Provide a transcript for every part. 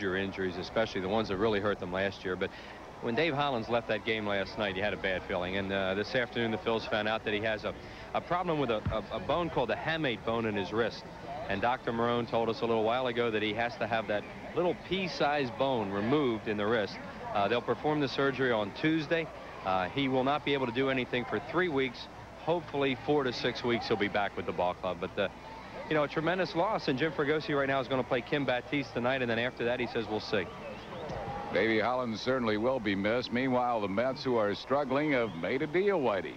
major injuries, especially the ones that really hurt them last year. But when Dave Hollins left that game last night, he had a bad feeling. And this afternoon, the Phils found out that he has a problem with a bone called the hamate bone in his wrist. And Dr. Marone told us a little while ago that he has to have that little pea-sized bone removed in the wrist. They'll perform the surgery on Tuesday. He will not be able to do anything for 3 weeks. Hopefully 4 to 6 weeks he'll be back with the ball club. But you know, a tremendous loss, and Jim Fregosi right now is going to play Kim Baptiste tonight, and then after that he says we'll see. Davey Hollins certainly will be missed. Meanwhile, the Mets, who are struggling, have made a deal, Whitey.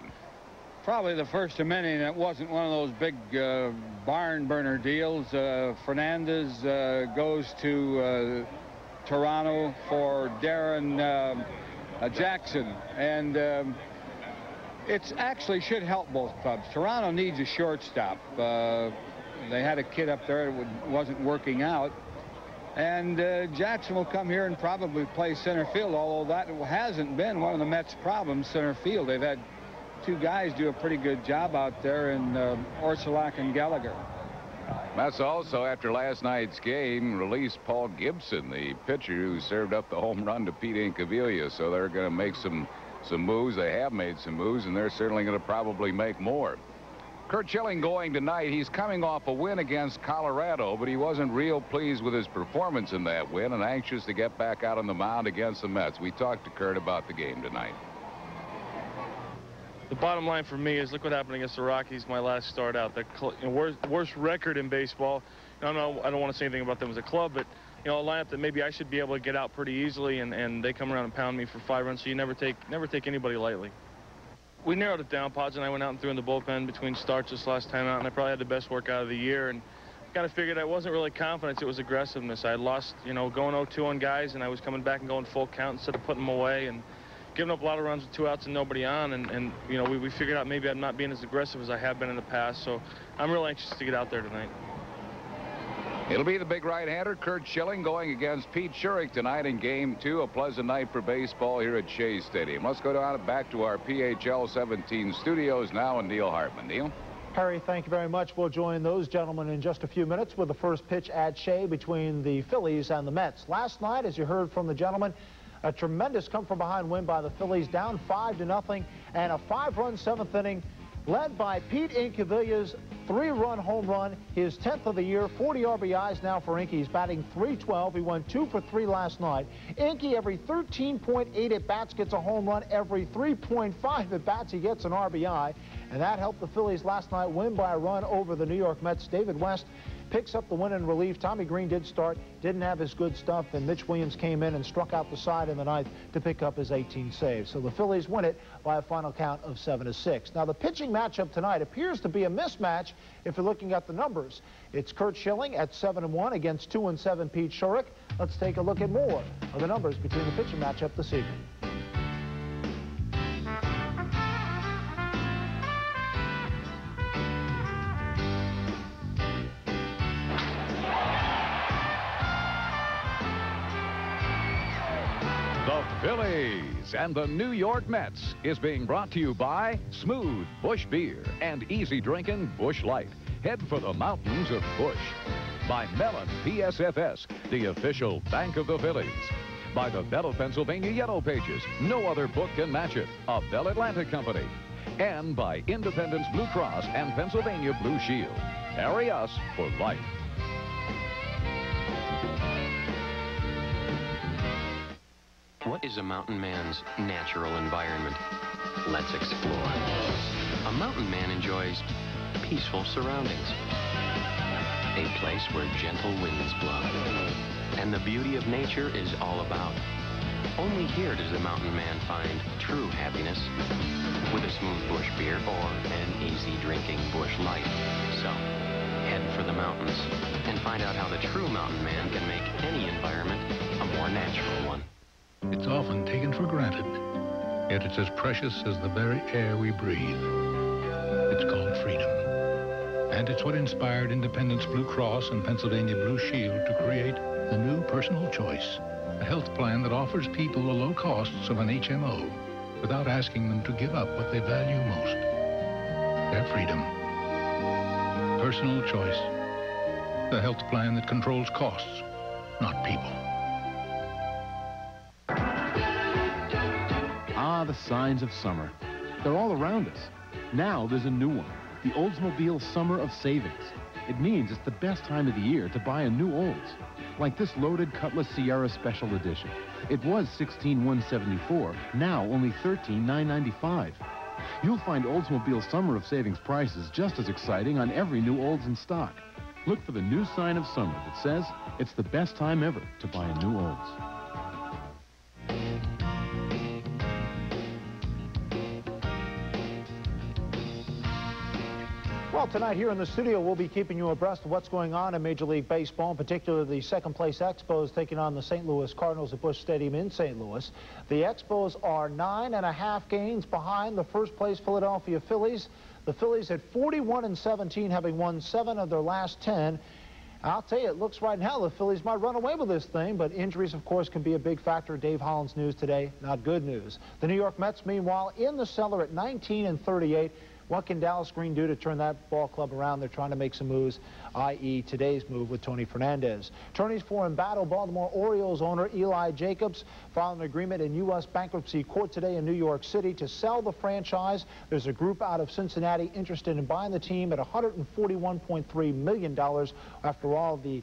Probably the first of many, and it wasn't one of those big barn burner deals. Fernandez goes to Toronto for Darren Jackson, and it actually should help both clubs. Toronto needs a shortstop. They had a kid up there that wasn't working out, and Jackson will come here and probably play center field, although that hasn't been one of the Mets' problems, center field. They've had two guys do a pretty good job out there in Orsulak and Gallagher. Mets also, after last night's game, released Paul Gibson, the pitcher who served up the home run to Pete Incaviglia. So they're going to make some moves. They have made some moves, and they're certainly going to probably make more. Curt Schilling going tonight. He's coming off a win against Colorado, but he wasn't real pleased with his performance in that win and anxious to get back out on the mound against the Mets. We talked to Curt about the game tonight. The bottom line for me is look what happened against the Rockies my last start out. The worst record in baseball. I don't want to say anything about them as a club, but you know, a lineup that maybe I should be able to get out pretty easily, and they come around and pound me for 5 runs. So you never take anybody lightly. We narrowed it down. Podge and I went out and threw in the bullpen between starts this last time out, and I probably had the best workout of the year. And kind of figured I wasn't really confidence, it was aggressiveness. I had lost, you know, going 0-2 on guys, and I was coming back and going full count instead of putting them away and giving up a lot of runs with 2 outs and nobody on. And you know, we figured out maybe I'm not being as aggressive as I have been in the past. So I'm real anxious to get out there tonight. It'll be the big right-hander, Curt Schilling, going against Pete Shurik tonight in Game 2. A pleasant night for baseball here at Shea Stadium. Let's go down and back to our PHL 17 studios now, and Neil Hartman. Neil? Harry, thank you very much. We'll join those gentlemen in just a few minutes with the first pitch at Shea between the Phillies and the Mets. Last night, as you heard from the gentlemen, a tremendous come-from-behind win by the Phillies, down 5-0, and a 5-run 7th inning led by Pete Incaviglia's 3-run home run, his 10th of the year, 40 RBIs now for Inky. He's batting .312. He went 2 for 3 last night. Inky, every 13.8 at-bats, gets a home run. Every 3.5 at-bats, he gets an RBI. And that helped the Phillies last night win by a run over the New York Mets. David West picks up the win in relief. Tommy Green did start, didn't have his good stuff, and Mitch Williams came in and struck out the side in the 9th to pick up his 18 saves. So the Phillies win it by a final count of 7-6. Now the pitching matchup tonight appears to be a mismatch if you're looking at the numbers. It's Curt Schilling at 7-1 against 2-7 Pete Shurik. Let's take a look at more of the numbers between the pitching matchup this evening. Phillies and the New York Mets is being brought to you by Smooth Busch Beer and easy drinking Busch Light. Head for the mountains of Busch. By Mellon PSFS, the official bank of the Phillies. By the Bell of Pennsylvania Yellow Pages. No other book can match it. A Bell Atlantic company. And by Independence Blue Cross and Pennsylvania Blue Shield. Carry us for life. What is a mountain man's natural environment? Let's explore. A mountain man enjoys peaceful surroundings. A place where gentle winds blow. And the beauty of nature is all about. Only here does the mountain man find true happiness with a smooth Busch beer or an easy drinking Busch Light. So, head for the mountains and find out how the true mountain man can make any environment a more natural one. It's often taken for granted, yet it's as precious as the very air we breathe. It's called freedom. And it's what inspired Independence Blue Cross and Pennsylvania Blue Shield to create the new Personal Choice, a health plan that offers people the low costs of an HMO without asking them to give up what they value most, their freedom. Personal Choice, the health plan that controls costs, not people. signs of summer. They're all around us. Now there's a new one, the Oldsmobile Summer of Savings. It means it's the best time of the year to buy a new Olds. Like this loaded Cutlass Sierra Special Edition. It was $16,174, now only $13,995. You'll find Oldsmobile Summer of Savings prices just as exciting on every new Olds in stock. Look for the new sign of summer that says it's the best time ever to buy a new Olds. Well, tonight here in the studio, we'll be keeping you abreast of what's going on in Major League Baseball, in particular the second-place Expos taking on the St. Louis Cardinals at Busch Stadium in St. Louis. The Expos are 9.5 games behind the first-place Philadelphia Phillies. The Phillies at 41-17, having won 7 of their last 10. I'll tell you, it looks right now the Phillies might run away with this thing, but injuries, of course, can be a big factor. Dave Holland's news today, not good news. The New York Mets, meanwhile, in the cellar at 19-38. What can Dallas Green do to turn that ball club around? They're trying to make some moves, i.e. today's move with Tony Fernandez. Attorneys for embattled Baltimore Orioles owner Eli Jacobs filed an agreement in U.S. bankruptcy court today in New York City to sell the franchise. There's a group out of Cincinnati interested in buying the team at $141.3 million. After all the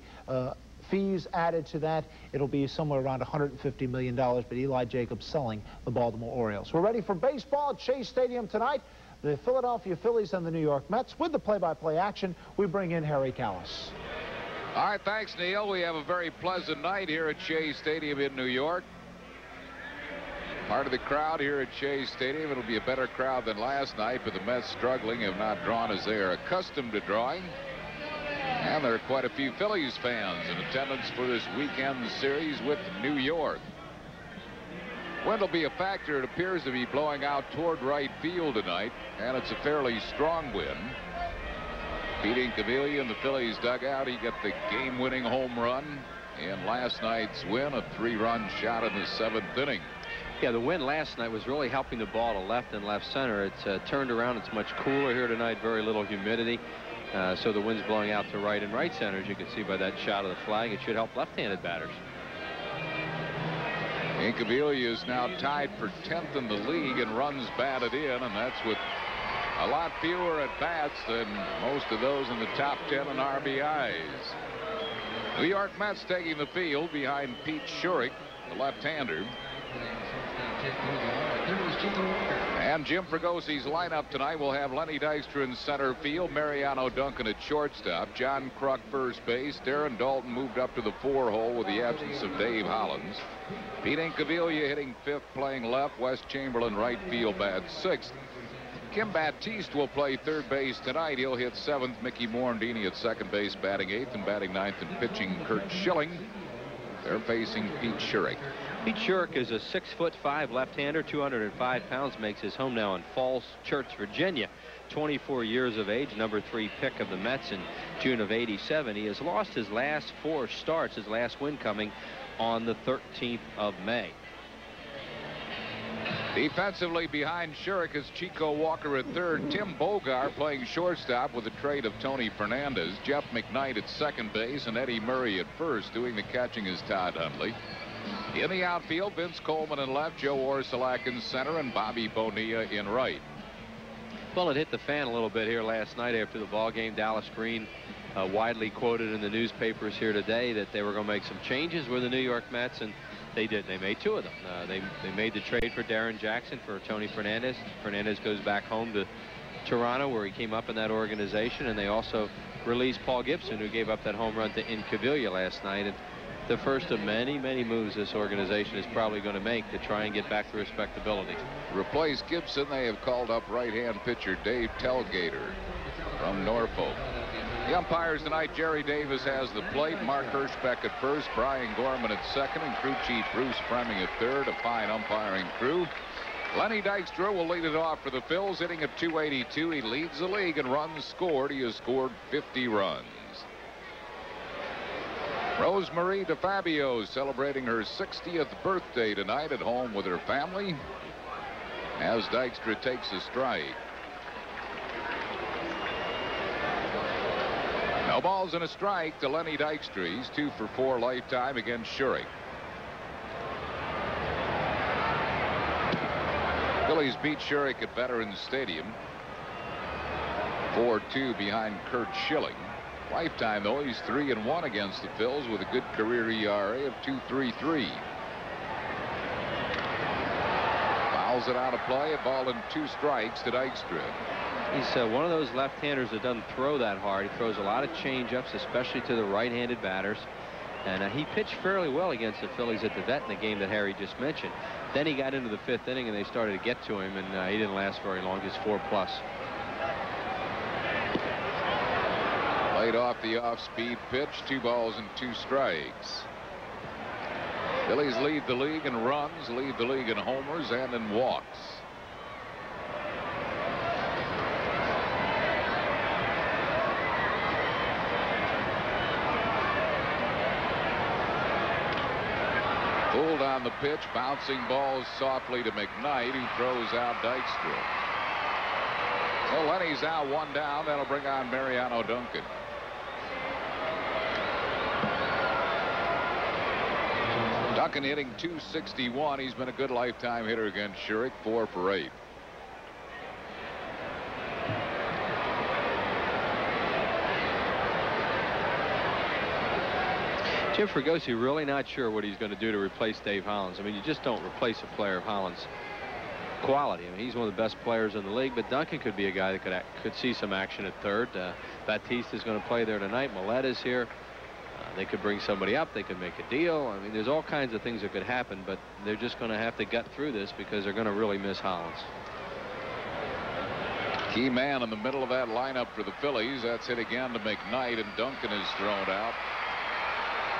fees added to that, it'll be somewhere around $150 million, but Eli Jacobs selling the Baltimore Orioles. We're ready for baseball at Shea Stadium tonight. The Philadelphia Phillies and the New York Mets. With the play-by-play action, we bring in Harry Callis. All right, thanks, Neil. We have a very pleasant night here at Shea Stadium in New York. Part of the crowd here at Shea Stadium. It'll be a better crowd than last night, but the Mets struggling, have not drawn as they are accustomed to drawing. And there are quite a few Phillies fans in attendance for this weekend series with New York. Wind will be a factor. It appears to be blowing out toward right field tonight, and it's a fairly strong wind. Pete Incaviglia in the Phillies dugout. He got the game-winning home run in last night's win, a 3-run shot in the 7th inning. Yeah, the wind last night was really helping the ball to left and left center. It's turned around. It's much cooler here tonight. Very little humidity. So the wind's blowing out to right and right center, as you can see by that shot of the flag. It should help left-handed batters. Incaviglia is now tied for 10th in the league in runs batted in, and that's with a lot fewer at-bats than most of those in the top 10 in RBIs. New York Mets taking the field behind Pete Schurik, the left-hander. And Jim Fragosi's lineup tonight will have Lenny Dykstra in center field, Mariano Duncan at shortstop, John Kruk first base, Darren Daulton moved up to the 4-hole with the absence of Dave Hollins. Pete Incaviglia hitting 5th, playing left. Wes Chamberlain right field, bat 6th. Kim Baptiste will play 3rd base tonight. He'll hit 7th. Mickey Morandini at 2nd base, batting 8th, and batting 9th and pitching Kurt Schilling. They're facing Pete Schurik. Pete Schurik is a 6'5" left-hander, 205 pounds, makes his home now in Falls Church, Virginia. 24 years of age, number 3 pick of the Mets in June of '87. He has lost his last 4 starts, his last win coming on the 13th of May. Defensively behind Schurik is Chico Walker at 3rd. Tim Bogar playing shortstop with a trade of Tony Fernandez. Jeff McKnight at 2nd base and Eddie Murray at 1st. Doing the catching is Todd Hundley. In the outfield, Vince Coleman in left, Joe Orsulak in center, and Bobby Bonilla in right. Well, it hit the fan a little bit here last night after the ball game. Dallas Green widely quoted in the newspapers here today that they were going to make some changes with the New York Mets, and they did. They made 2 of them. They made the trade for Darren Jackson for Tony Fernandez. Fernandez goes back home to Toronto, where he came up in that organization, and they also released Paul Gibson, who gave up that home run to Incaviglia last night. And the first of many, many moves this organization is probably going to make to try and get back to respectability. To replace Gibson, they have called up right-hand pitcher Dave Telgater from Norfolk. The umpires tonight, Jerry Davis has the plate, Mark Hirschbeck at 1st, Brian Gorman at 2nd, and crew chief Bruce Fremming at 3rd. A fine umpiring crew. Lenny Dykstra will lead it off for the Phils, hitting at .282. He leads the league in runs scored. He has scored 50 runs. Rosemarie DeFabio celebrating her 60th birthday tonight at home with her family as Dykstra takes a strike. No balls and a strike to Lenny Dykstra. He's 2 for 4 lifetime against Schurik. Phillies beat Schurik at Veterans Stadium 4-2 behind Curt Schilling. Lifetime, though, he's 3-1 against the Phils with a good career ERA of 2.33. Fouls it out of play. A ball and 2 strikes to Dykstra. He's one of those left-handers that doesn't throw that hard. He throws a lot of change-ups, especially to the right-handed batters. And he pitched fairly well against the Phillies at the Vet in the game that Harry just mentioned. Then he got into the 5th inning and they started to get to him, and he didn't last very long, just 4+. Laid off the off-speed pitch. 2 balls and 2 strikes. Phillies lead the league in runs, lead the league in homers and in walks. Pulled on the pitch, bouncing balls softly to McKnight, who throws out Dykstra. So Lenny's out, 1 down. That'll bring on Mariano Duncan. Duncan hitting .261. He's been a good lifetime hitter against Schurik, 4 for 8. Jim Fregosi really not sure what he's going to do to replace Dave Hollins. I mean, you just don't replace a player of Hollins' quality. I mean, he's one of the best players in the league, but Duncan could be a guy that could see some action at third. Batista's going to play there tonight. Mileta's here. They could bring somebody up. They could make a deal. I mean, there's all kinds of things that could happen, but they're just going to have to gut through this because they're going to really miss Hollins. Key man in the middle of that lineup for the Phillies. That's hit again to McKnight, and Duncan is thrown out.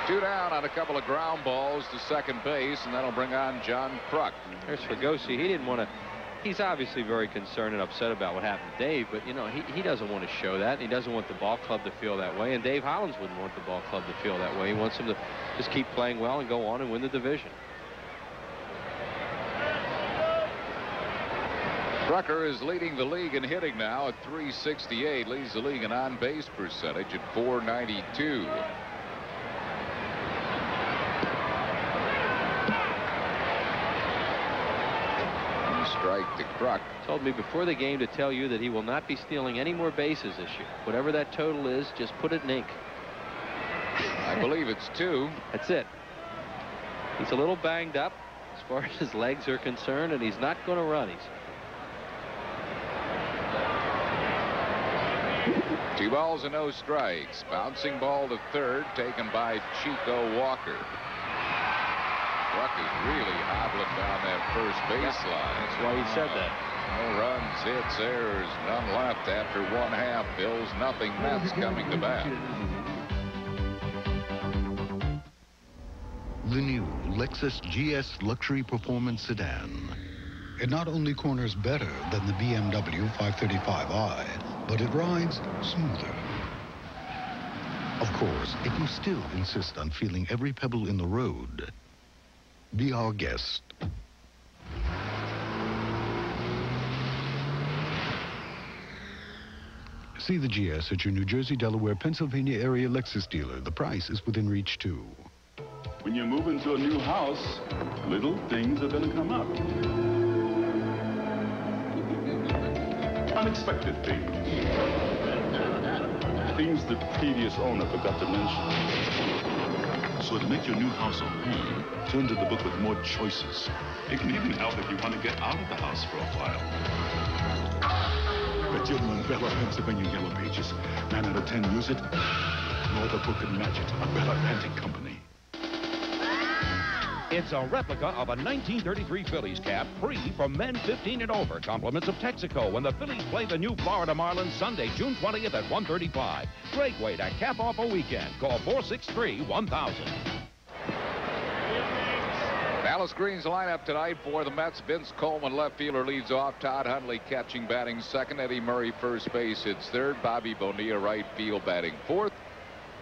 2 down on a couple of ground balls to second base, and that'll bring on John Kruk. There's Fregosi. He didn't want to. He's obviously very concerned and upset about what happened to Dave, but, you know, he doesn't want to show that. He doesn't want the ball club to feel that way, and Dave Hollins wouldn't want the ball club to feel that way. He wants them to just keep playing well and go on and win the division. Rucker is leading the league in hitting now at .368. Leads the league in on-base percentage at .492. Strike to Kruk. Told me before the game to tell you that he will not be stealing any more bases this year. Whatever that total is, just put it in ink. I believe it's 2. That's it. He's a little banged up as far as his legs are concerned, and he's not going to run. 2 balls and no strikes. Bouncing ball to third, taken by Chico Walker. Kruk is really hobbling down that first baseline. That's why he said that. No runs, hits, errors, none left after 1/2. Bills nothing. Mets coming to bat. The new Lexus GS Luxury Performance Sedan. It not only corners better than the BMW 535i, but it rides smoother. Of course, if you still insist on feeling every pebble in the road, be our guest. See the GS at your New Jersey, Delaware, Pennsylvania area Lexus dealer. The price is within reach, too. When you move into a new house, little things are going to come up. Unexpected things. Things the previous owner forgot to mention. So to make your new house a home, turn to the book with more choices. It can even help if you want to get out of the house for a while. The Gentleman Bella Pennsylvania Yellow Pages. 9 out of 10 use it. No other book can match it. A Bella Panting Company. It's a replica of a 1933 Phillies cap, free for men 15 and over. Compliments of Texaco when the Phillies play the new Florida Marlins Sunday, June 20th at 1:35. Great way to cap off a weekend. Call 463-1000. Dallas Green's lineup tonight for the Mets. Vince Coleman, left fielder, leads off. Todd Hundley catching, batting second. Eddie Murray, first base, hits third. Bobby Bonilla, right field, batting fourth.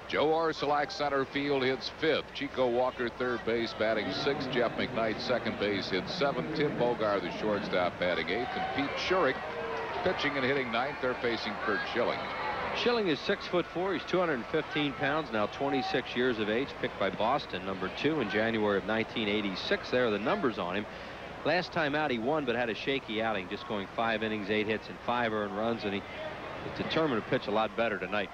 Joe Orsulak, center field, hits fifth. Chico Walker, third base, batting sixth. Jeff McKnight, second base, hits seventh. Tim Bogar, the shortstop, batting eighth. And Pete Schurik, pitching and hitting ninth. They're facing Curt Schilling. Schilling is 6'4". He's 215 pounds, now 26 years of age. Picked by Boston, number 2 in January of 1986. There are the numbers on him. Last time out he won, but had a shaky outing, just going 5 innings, 8 hits, and 5 earned runs, and he was determined to pitch a lot better tonight.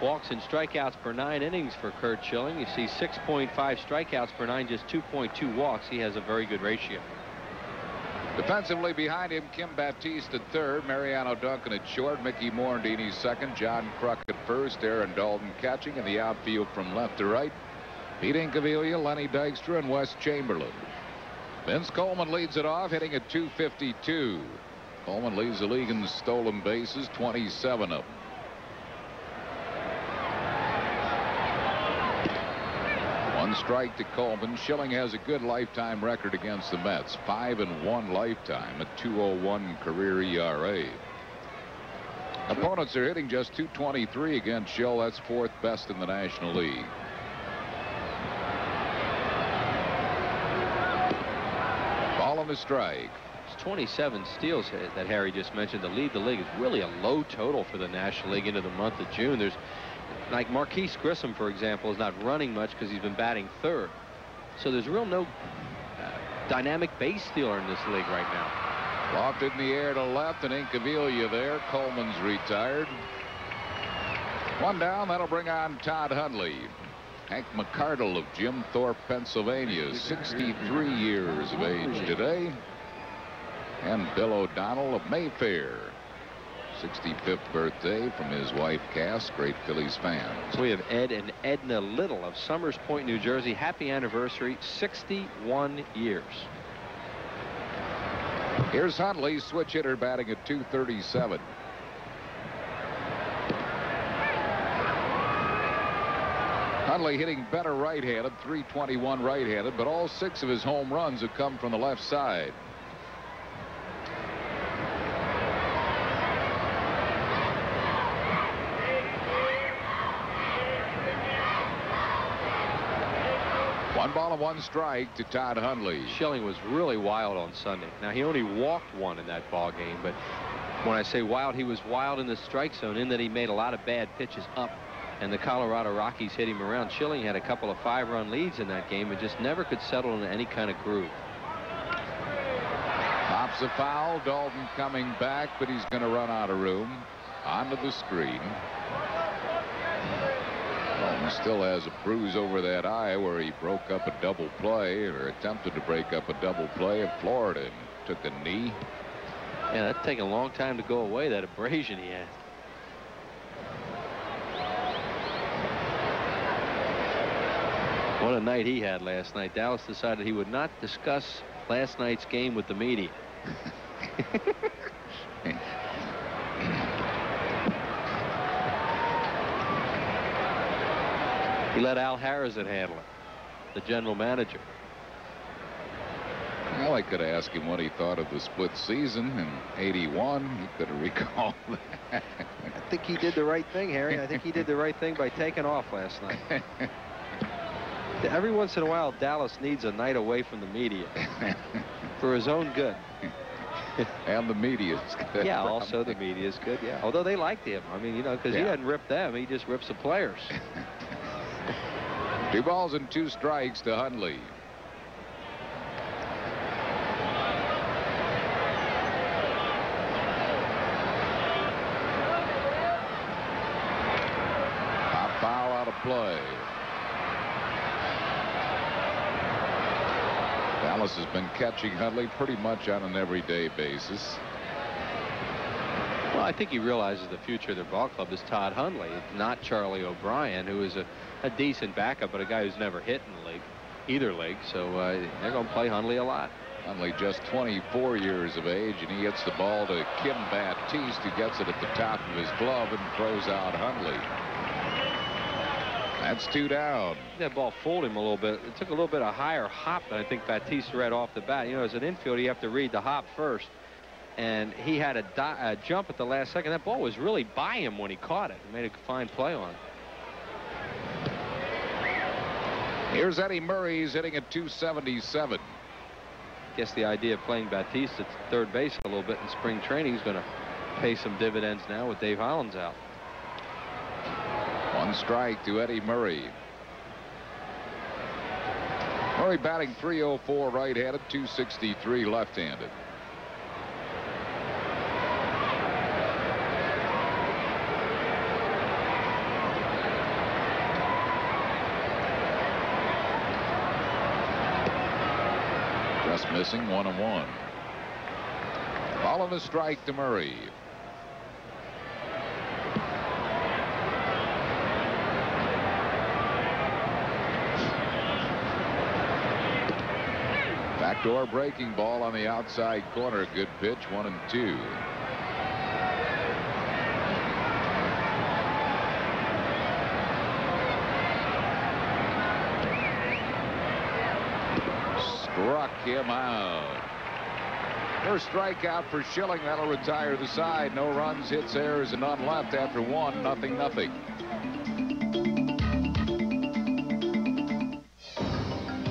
Walks and strikeouts per 9 innings for Curt Schilling. You see 6.5 strikeouts per 9, just 2.2 walks. He has a very good ratio. Defensively behind him, Kim Batiste at third, Mariano Duncan at short, Mickey Morandini second, John Kruk at first, Aaron Dalton catching in the outfield from left to right. Pete Incaviglia, Lenny Dykstra, and Wes Chamberlain. Vince Coleman leads it off, hitting at .252. Coleman leads the league in stolen bases, 27 of them. One strike to Coleman. Schilling has a good lifetime record against the Mets, 5-1 lifetime, a 2.01 career ERA. Opponents are hitting just .223 against Schill. That's 4th best in the National League. Ball on the strike. It's 27 steals that Harry just mentioned. To lead the league is really a low total for the National League into the month of June. There's like Marquise Grissom, for example, is not running much because he's been batting third. So there's no dynamic base stealer in this league right now. Lofted in the air to left, and Incaviglia there. Coleman's retired. One down. That'll bring on Todd Hundley. Hank McCardle of Jim Thorpe, Pennsylvania, 63 years of age today. And Bill O'Donnell of Mayfair, 65th birthday from his wife Cass, great Phillies fan. So we have Ed and Edna Little of Summers Point, New Jersey. Happy anniversary, 61 years. Here's Hundley, switch hitter, batting at .237. Hundley hitting better right-handed, .321 right-handed, but all 6 of his home runs have come from the left side. One ball and 1 strike to Todd Hundley. Schilling was really wild on Sunday. Now, he only walked 1 in that ball game, but when I say wild, he was wild in the strike zone in that he made a lot of bad pitches up, and the Colorado Rockies hit him around. Schilling had a couple of 5-run leads in that game and just never could settle into any kind of groove. Pops a foul. Dalton coming back, but he's going to run out of room. Onto the screen. Dalton still has a bruise over that eye where he broke up a double play, or attempted to break up a double play at Florida and took a knee. Yeah, that's taken a long time to go away, that abrasion he had. What a night he had last night. Dallas decided he would not discuss last night's game with the media. He let Al Harrison handle it, the general manager. Well, I could ask him what he thought of the split season in '81. He could have recalled that. I think he did the right thing, Harry. I think he did the right thing by taking off last night. Every once in a while, Dallas needs a night away from the media for his own good. And the media's good. Yeah, also the media's good, yeah. Although they liked him. I mean, you know, because he hadn't ripped them. He just rips the players. 2 balls and 2 strikes to Hundley. Pop foul out of play. Dallas has been catching Hundley pretty much on an everyday basis. Well, I think he realizes the future of their ball club is Todd Hundley, not Charlie O'Brien, who is a decent bapkup, but a guy who's never hit in the league, either league. So they're going to play Hundley a lot. Hundley just 24 years of age, and he hits the ball to Kim Batiste, who gets it at the top of his glove and throws out Hundley. That's 2 down. That ball fooled him a little bit. It took a little bit of higher hop than I think Batiste read off the bat. You know, as an infielder, you have to read the hop first. And he had a jump at the last second. That ball was really by him when he caught it. He made a fine play on it. Here's Eddie Murray. He's hitting at .277. Guess the idea of playing Batiste at third base a little bit in spring training is going to pay some dividends now with Dave Hollins out. 1 strike to Eddie Murray. Murray batting .304 right-handed, .263 left-handed. Just missing, 1-1. Ball and a strike to Murray. Backdoor breaking ball on the outside corner. Good pitch, 1-2. Struck him out. First strikeout for Schilling. That'll retire the side. No runs, hits, errors, and none left after 1, 0-0.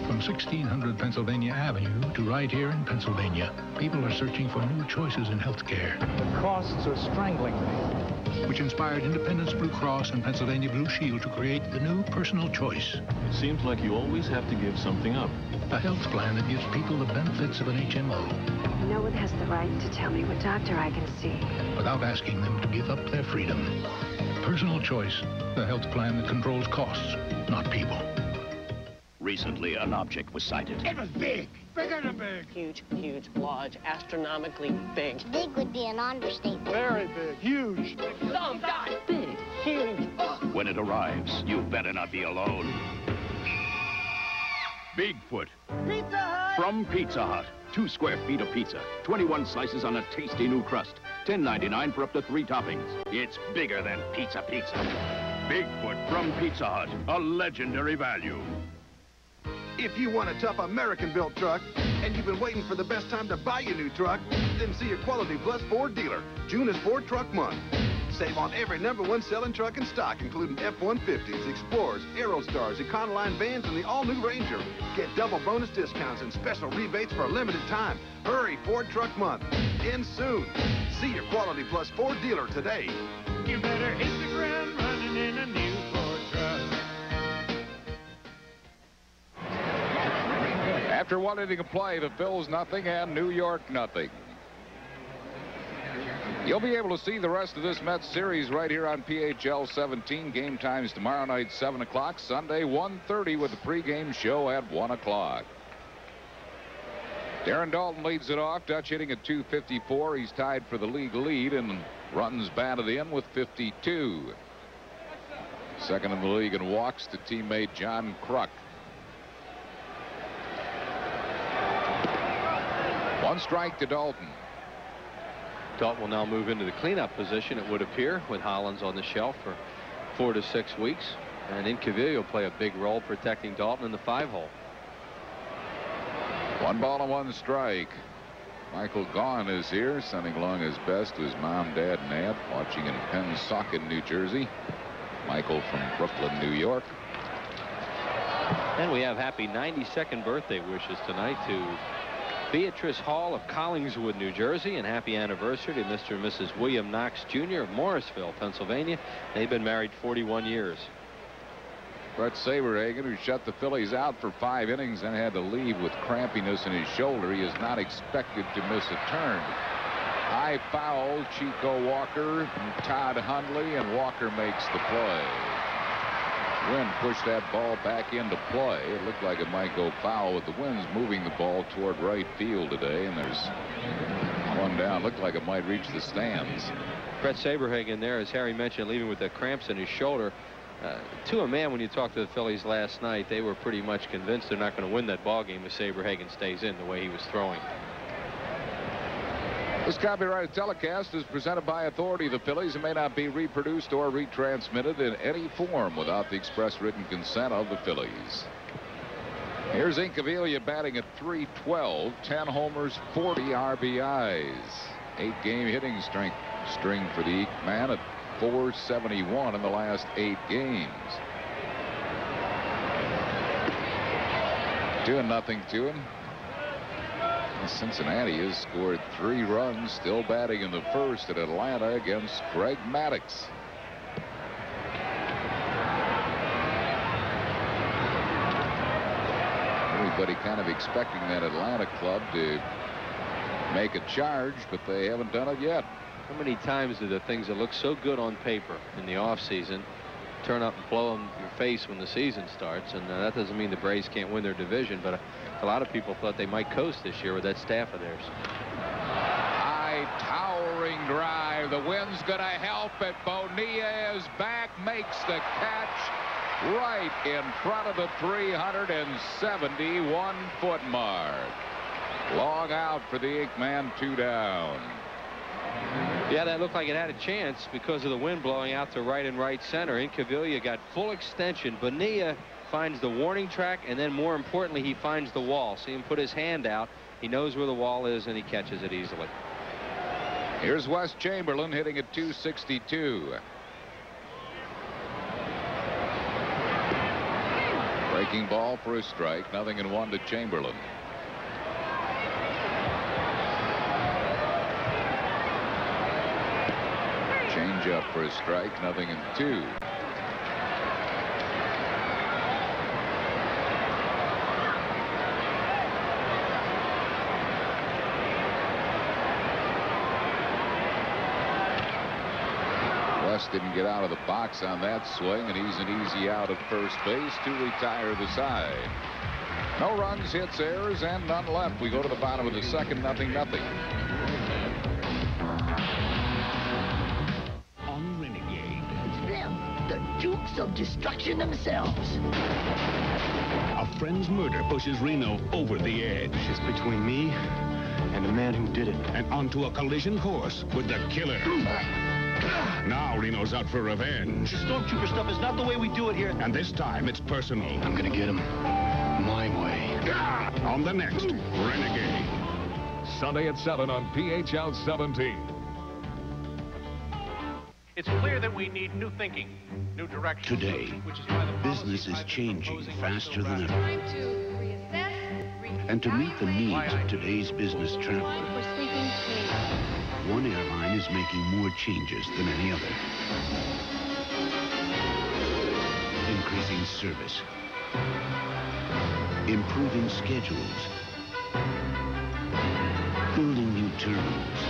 From 1600 Pennsylvania Avenue to right here in Pennsylvania, people are searching for new choices in health care. The costs are strangling me. Which inspired Independence Blue Cross and Pennsylvania Blue Shield to create the new personal choice. It seems like you always have to give something up. A health plan that gives people the benefits of an HMO. No one has the right to tell me what doctor I can see. Without asking them to give up their freedom. Personal choice, the health plan that controls costs, not people. Recently, an object was sighted. It was big. Bigger than big. Huge, huge, large, astronomically big. Big would be an understatement. Very big. Huge. Some guy. Big. Huge. When it arrives, you better not be alone. Bigfoot. Pizza Hut. From Pizza Hut. 2 square feet of pizza. 21 slices on a tasty new crust. $10.99 for up to 3 toppings. It's bigger than pizza. Bigfoot from Pizza Hut. A legendary value. If you want a tough American-built truck, and you've been waiting for the best time to buy your new truck, then see your Quality Plus Ford dealer. June is Ford Truck Month. Save on every #1 selling truck in stock, including F-150s, Explorers, Aerostars, Econoline vans, and the all-new Ranger. Get double bonus discounts and special rebates for a limited time. Hurry, Ford Truck Month. Ends soon. See your Quality Plus Ford dealer today. You better hit the ground running in a new Ford truck. After 1 inning of play, the Phils nothing and New York nothing. You'll be able to see the rest of this Mets series right here on PHL 17. Game times tomorrow night, 7 o'clock. Sunday, 1:30 with the pregame show at 1 o'clock. Darren Dalton leads it off. Dutch hitting at .254. He's tied for the league lead and runs batted in with 52. Second in the league in walks to teammate John Kruk. 1 strike to Dalton. Dalton will now move into the cleanup position, it would appear, with Hollins on the shelf for 4 to 6 weeks. And Incaviglia will play a big role protecting Dalton in the 5-hole. 1 ball and 1 strike. Michael Gaughan is here, sending along his best to his mom, dad, and aunt, watching in Pennsauken, New Jersey. Michael from Brooklyn, New York. And we have happy 92nd birthday wishes tonight to Beatrice Hall of Collingswood, New Jersey, and happy anniversary to Mr. and Mrs. William Knox Jr. of Morrisville, Pennsylvania. They've been married 41 years. Brett Saberhagen, who shut the Phillies out for 5 innings and had to leave with crampiness in his shoulder, he is not expected to miss a turn. High foul, Chico Walker, and Todd Hundley, and Walker makes the play. Wind pushed that ball back into play. It looked like it might go foul, with the wind's moving the ball toward right field today, and there's one down. Looked like it might reach the stands. Brett Saberhagen there, as Harry mentioned, leaving with the cramps in his shoulder. To a man, when you talked to the Phillies last night, they were pretty much convinced they're not going to win that ball game if Saberhagen stays in the way he was throwing. This copyrighted telecast is presented by authority of the Phillies and may not be reproduced or retransmitted in any form without the express written consent of the Phillies. Here's Incaviglia batting at .312, 10 homers, 40 RBIs. 8-game hitting string for the man at .471 in the last 8 games. 2-0 to him. Cincinnati has scored 3 runs, still batting in the first at Atlanta against Greg Maddux. Very everybody kind of expecting that Atlanta club to make a charge, but they haven't done it yet. How many times do the things that look so good on paper in the offseason turn up and blow in your face when the season starts? And that doesn't mean the Braves can't win their division, but a lot of people thought they might coast this year with that staff of theirs. High towering drive. The wind's going to help it. Bonilla is back, makes the catch right in front of the 371-foot mark. Long out for the Inkman, 2 down. Yeah, that looked like it had a chance because of the wind blowing out to right and right center. Incaviglia got full extension. Bonilla finds the warning track, and then more importantly, he finds the wall. See him put his hand out. He knows where the wall is, and he catches it easily. Here's Wes Chamberlain hitting at 262. Breaking ball for a strike. 0-1 to Chamberlain. Change up for a strike. 0-2. West didn't get out of the box on that swing, and he's an easy out at first base to retire the side. No runs, hits, errors, and none left. We go to the bottom of the second. 0-0. On Renegade. It's them, the Dukes of Destruction themselves. A friend's murder pushes Reno over the edge. It's between me and the man who did it. And onto a collision course with the killer. Now Reno's out for revenge. The stormtrooper stuff is not the way we do it here. And this time it's personal. I'm gonna get him my way. On the next Renegade. Sunday at 7 on PHL 17. It's clear that we need new thinking, new direction. Today, business is changing faster than ever. And to meet the needs of today's business traveler, one airline is making more changes than any other. Increasing service, improving schedules, building new terminals,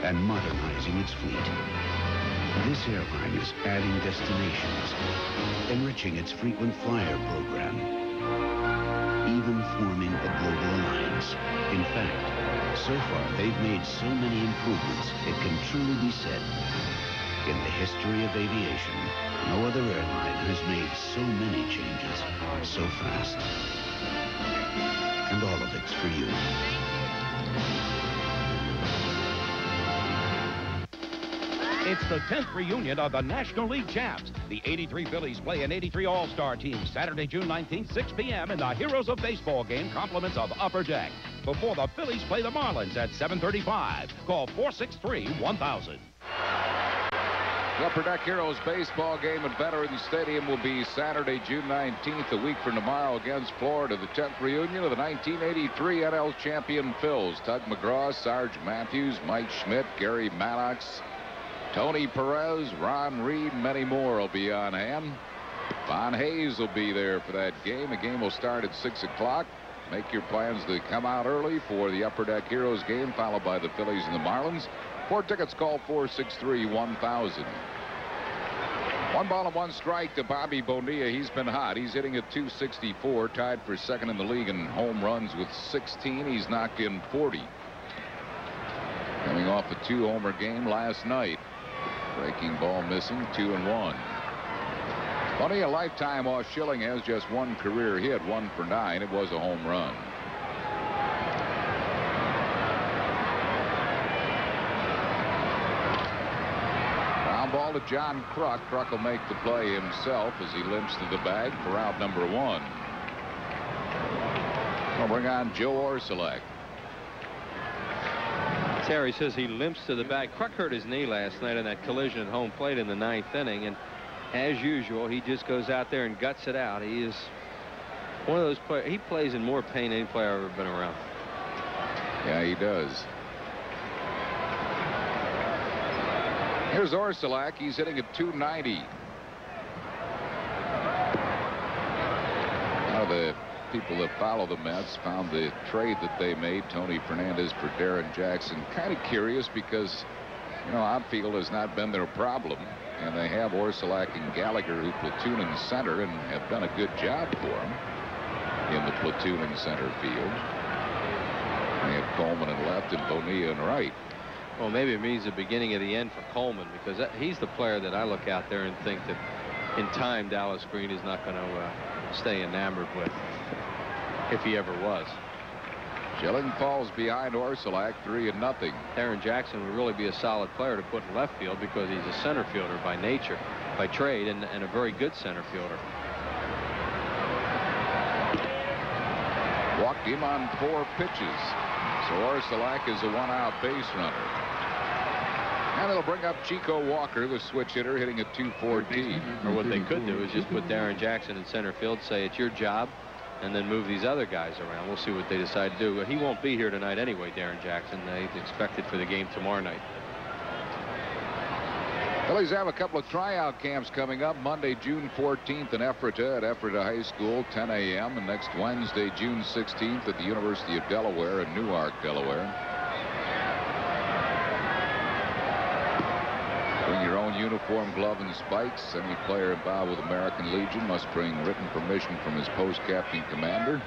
and modernizing its fleet. This airline is adding destinations, enriching its frequent flyer program, even forming a global alliance. In fact, so far, they've made so many improvements, it can truly be said, in the history of aviation, no other airline has made so many changes so fast. And all of it's for you. It's the 10th reunion of the National League champs. The 83 Phillies play an 83 All-Star team Saturday, June 19th, 6 p.m. in the Heroes of Baseball game, compliments of Upper Deck. Before the Phillies play the Marlins at 7:35. Call 463-1000. The Upper Deck Heroes baseball game at Veterans Stadium will be Saturday, June 19th, a week from tomorrow, against Florida. The 10th reunion of the 1983 NL champion Phils. Tug McGraw, Sarge Matthews, Mike Schmidt, Gary Maddox, Tony Perez, Ron Reed, many more will be on hand. Von Hayes will be there for that game. The game will start at 6 o'clock. Make your plans to come out early for the Upper Deck Heroes game, followed by the Phillies and the Marlins. For tickets, call 463-1000. 1 ball and 1 strike to Bobby Bonilla. He's been hot. He's hitting at 264, tied for second in the league in home runs with 16. He's knocked in 40. Coming off a 2-homer game last night. Breaking ball missing, 2-1. Bonilla, a lifetime off Schilling, has just 1 career hit, 1 for 9. It was a home run. Ground ball to John Kruk. Kruk will make the play himself as he limps to the bag for out number 1. We'll bring on Joe Orsulak. Terry says he limps to the bag. Kruk hurt his knee last night in that collision at home plate in the 9th inning, and as usual, he just goes out there and guts it out. He is one of those players. He plays in more pain than any player I've ever been around. Yeah, he does. Here's Orsulak. He's hitting at 290. Now of the people that follow the Mets found the trade that they made, Tony Fernandez for Darren Jackson, kind of curious because, you know, outfield has not been their problem. And they have Orsulak and Gallagher who platoon in center and have done a good job for them in the platoon in center field. They have Coleman in left and Bonilla in right. Well, maybe it means the beginning of the end for Coleman, because he's the player that I look out there and think that in time Dallas Green is not going to stay enamored with, if he ever was. Schilling falls behind Orsulak 3-0. Darren Jackson would really be a solid player to put in left field because he's a center fielder by nature, by trade, and a very good center fielder. Walked him on 4 pitches. So Orsulak is a 1-out base runner. And it'll bring up Chico Walker, the switch hitter, hitting at .214. Or what they could do is just put Darren Jackson in center field, say it's your job, and then move these other guys around. We'll see what they decide to do. He won't be here tonight anyway, Darren Jackson. He's expected for the game tomorrow night. Phillies have a couple of tryout camps coming up. Monday, June 14th in Ephrata at Ephrata High School, 10 a.m. And next Wednesday, June 16th at the University of Delaware in Newark, Delaware. Bring your own uniform, glove, and spikes. Any player involved with American Legion must bring written permission from his post-captain commander.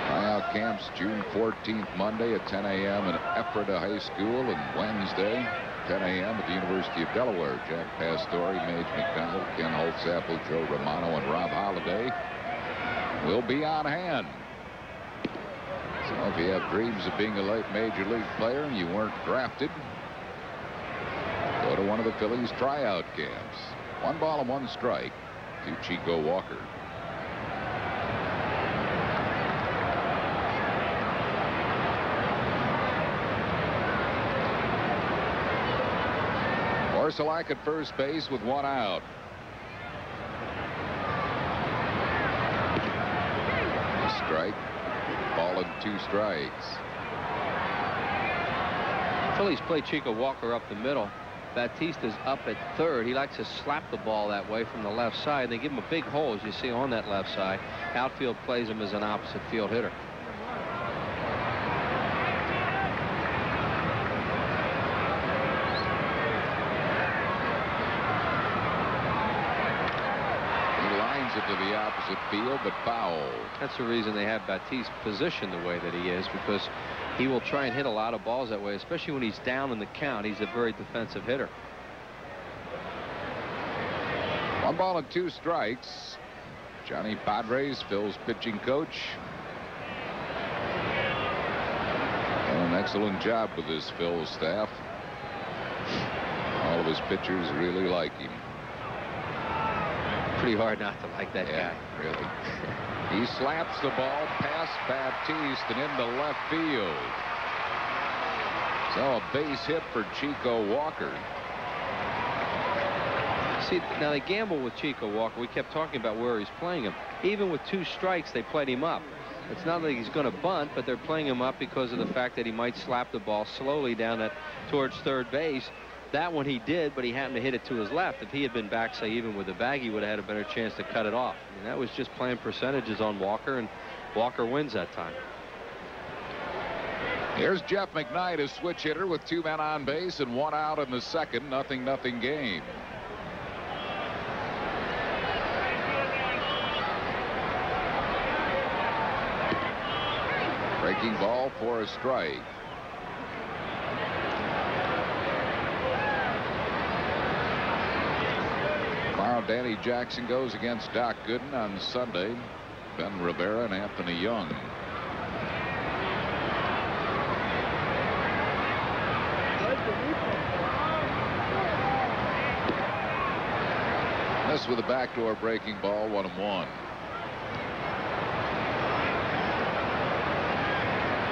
Tryout camps June 14th, Monday at 10 a.m. in Ephrata High School, and Wednesday, 10 a.m. at the University of Delaware. Jack Pastore, Mage McDonald, Ken Holtzapfel, Joe Romano, and Rob Halladay will be on hand. So if you have dreams of being a late major league player and you weren't drafted, go to one of the Phillies tryout camps. 1 ball and 1 strike to Chico Walker. Orsulak at first base with 1 out. A strike. Ball and 2 strikes. Phillies play Chico Walker up the middle. Batista's up at third. He likes to slap the ball that way from the left side. They give him a big hole, as you see, on that left side. Outfield plays him as an opposite field hitter. To the opposite field, but foul. That's the reason they have Batiste positioned the way that he is, because he will try and hit a lot of balls that way, especially when he's down in the count. He's a very defensive hitter. 1 ball and 2 strikes. Johnny Padres, Phil's pitching coach. And an excellent job with this Phil staff. All of his pitchers really like him. Pretty hard not to like that guy. Really. He slaps the ball past Baptiste and into left field. So a base hit for Chico Walker. See, now they gamble with Chico Walker. We kept talking about where he's playing him. Even with 2 strikes, they played him up. It's not that he's going to bunt, but they're playing him up because of the fact that he might slap the ball slowly down towards third base. That one he did, but he happened to hit it to his left. If he had been back, say, even with the bag, he would have had a better chance to cut it off. I mean, that was just playing percentages on Walker, and Walker wins that time. Here's Jeff McKnight, a switch hitter with 2 men on base and 1 out in the second. 0-0 game. Breaking ball for a strike. Tomorrow, Danny Jackson goes against Doc Gooden. On Sunday, Ben Rivera and Anthony Young. This with a backdoor breaking ball, 1-1.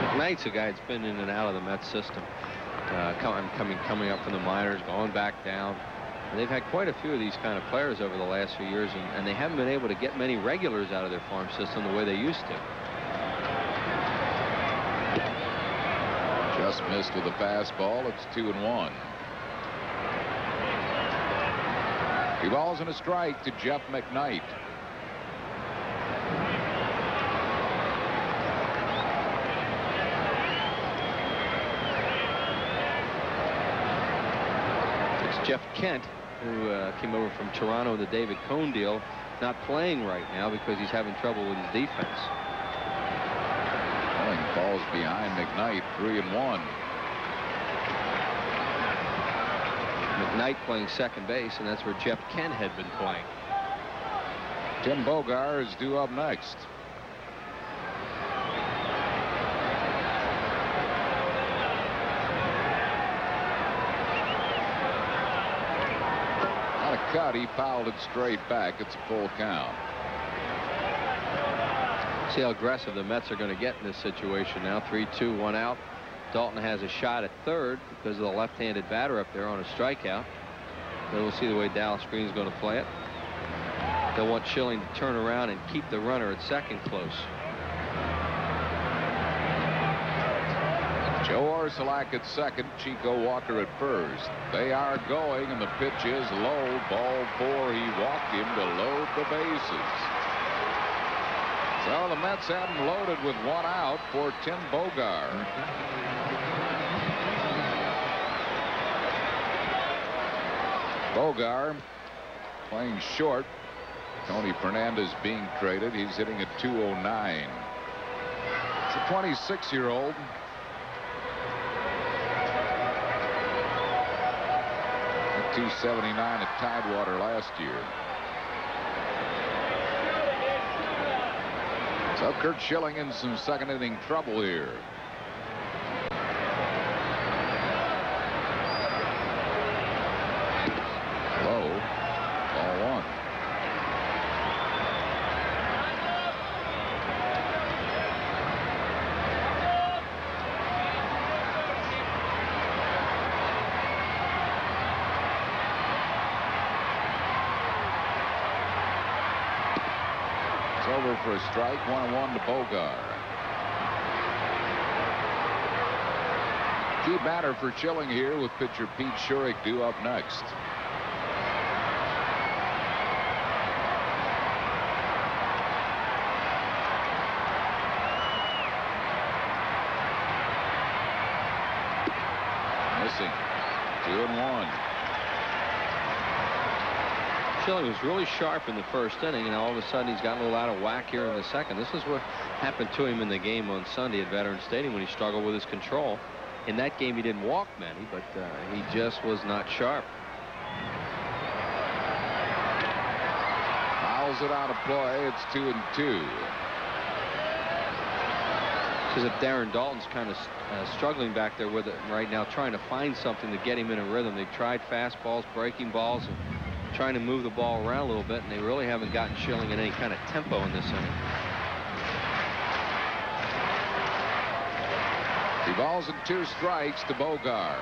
McKnight's a guy that's been in and out of the Mets system. Coming up from the minors, going back down. And they've had quite a few of these kind of players over the last few years, and they haven't been able to get many regulars out of their farm system the way they used to. Just missed with a fastball. It's 2-1. 2 balls and a strike to Jeff McKnight. Jeff Kent, who came over from Toronto in the David Cohn deal, not playing right now because he's having trouble with his defense. Falls behind McKnight, 3-1. McKnight playing second base, and that's where Jeff Kent had been playing. Tim Bogar is due up next. On a cut, he fouled it straight back. It's a full count. See how aggressive the Mets are going to get in this situation now. 3-2, 1 out. Dalton has a shot at third because of the left-handed batter up there on a strikeout. But we'll see the way Dallas Green's going to play it. They'll want Schilling to turn around and keep the runner at second close. Joe Orsulak at second, Chico Walker at first. They are going, and the pitch is low. Ball 4. He walked him to load the bases. So the Mets have him loaded with 1 out for Tim Bogar. Bogar playing short. Tony Fernandez being traded. He's hitting at 209. It's a 26-year-old. At 279 at Tidewater last year. So Curt Schilling in some second inning trouble here. Low. Ball 1. Over for a strike. 1-1 to Bogar. Key batter for Schilling here with pitcher Pete Schurig due up next. Missing. 2-1. Schilling was really sharp in the first inning, and all of a sudden he's got a little out of whack here in the second. This is what happened to him in the game on Sunday at Veterans Stadium when he struggled with his control. In that game he didn't walk many, but he just was not sharp. Fouls it out of play. It's 2-2. Because if Darren Dalton's kind of struggling back there with it right now, trying to find something to get him in a rhythm. They've tried fastballs, breaking balls, and trying to move the ball around a little bit, and they really haven't gotten Schilling in any kind of tempo in this inning. 3 balls and 2 strikes to Bogar.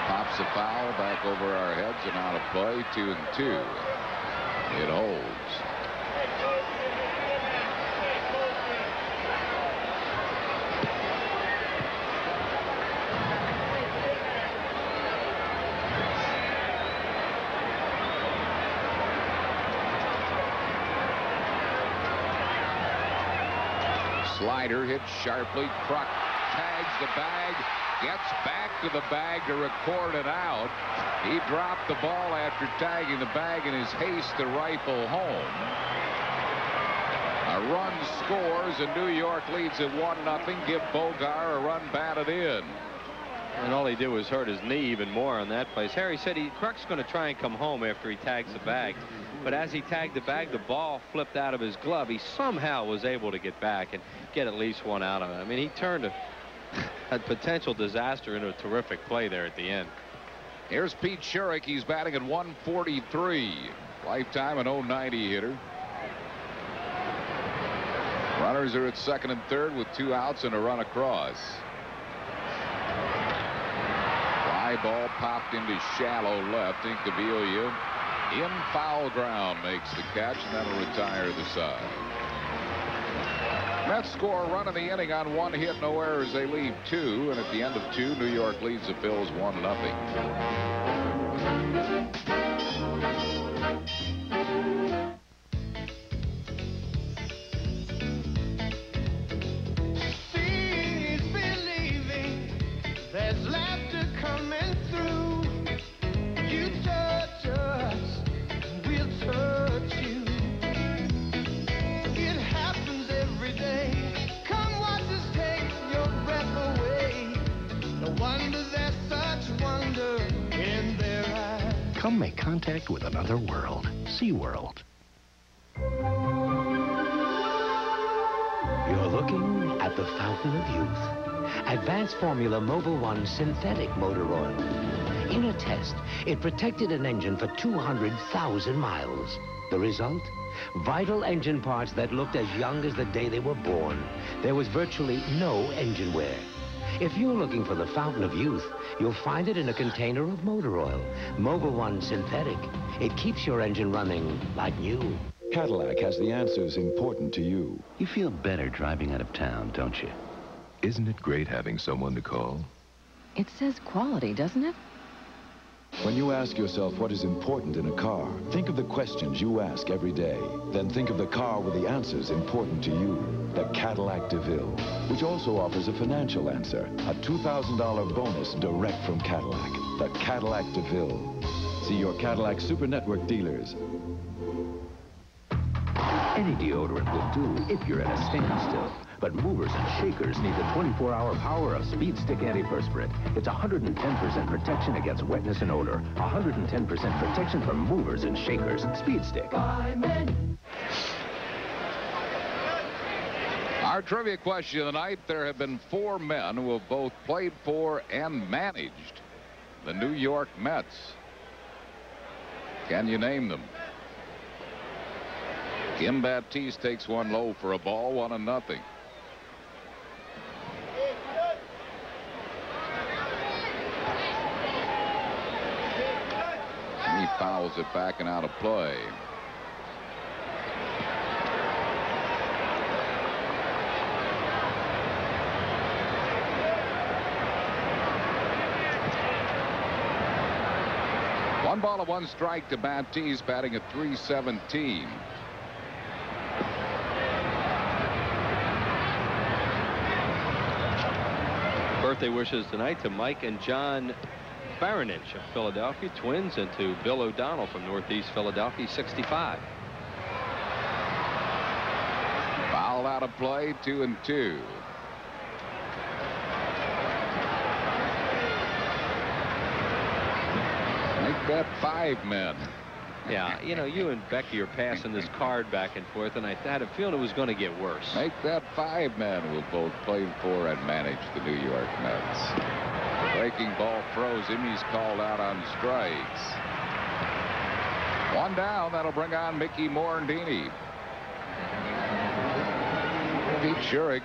Pops a foul back over our heads and out of play. 2-2. It holds. Slider hit sharply. Kruk tags the bag, gets back to the bag to record it out. He dropped the ball after tagging the bag in his haste to rifle home. A run scores, and New York leads at 1-0. Give Bogar a run batted in. And all he did was hurt his knee even more on that place. Harry said Kruk's going to try and come home after he tags the bag. But as he tagged the bag, the ball flipped out of his glove. He somehow was able to get back and get at least 1 out of it. I mean, he turned a potential disaster into a terrific play there at the end. Here's Pete Schurig. He's batting at 143. Lifetime an 090 hitter. Runners are at second and third with 2 outs and a run across. Fly ball popped into shallow left. Incaviglia in foul ground makes the catch, and that'll retire the side. Mets score a run in the inning on 1 hit, no errors. They leave 2, and at the end of 2, New York leads the Phils 1-0. Please believe Come make contact with another world. SeaWorld. You're looking at the fountain of youth. Advanced Formula Mobil 1 synthetic motor oil. In a test, it protected an engine for 200,000 miles. The result? Vital engine parts that looked as young as the day they were born. There was virtually no engine wear. If you're looking for the fountain of youth, you'll find it in a container of motor oil. Mobil 1 synthetic. It keeps your engine running like new. Cadillac has the answers important to you. You feel better driving out of town, don't you? Isn't it great having someone to call? It says quality, doesn't it? When you ask yourself what is important in a car, think of the questions you ask every day. Then think of the car with the answers important to you. The Cadillac DeVille, which also offers a financial answer. A $2,000 bonus direct from Cadillac. The Cadillac DeVille. See your Cadillac Super Network dealers. Any deodorant will do if you're at a standstill. But movers and shakers need the 24-hour power of Speed Stick Antiperspirant. It's 110% protection against wetness and odor. 110% protection for movers and shakers. Speed Stick. Our trivia question of the night, there have been 4 men who have both played for and managed the New York Mets. Can you name them? Kim Baptiste takes one low for a ball, 1-0. He fouls it back and out of play. One ball and 1 strike to Baptiste, batting at .317. Birthday wishes tonight to Mike and John Baranich of Philadelphia, twins, and to Bill O'Donnell from Northeast Philadelphia, 65. Fouled out of play, 2-2. Make that 5 men. Yeah, you know, you and Becky are passing this card back and forth, and I had a feeling it was going to get worse. Make that 5 men who both played for and managed the New York Mets. Breaking ball throws him. He's called out on strikes. 1 down. That'll bring on Mickey Morandini. Pete Schurig.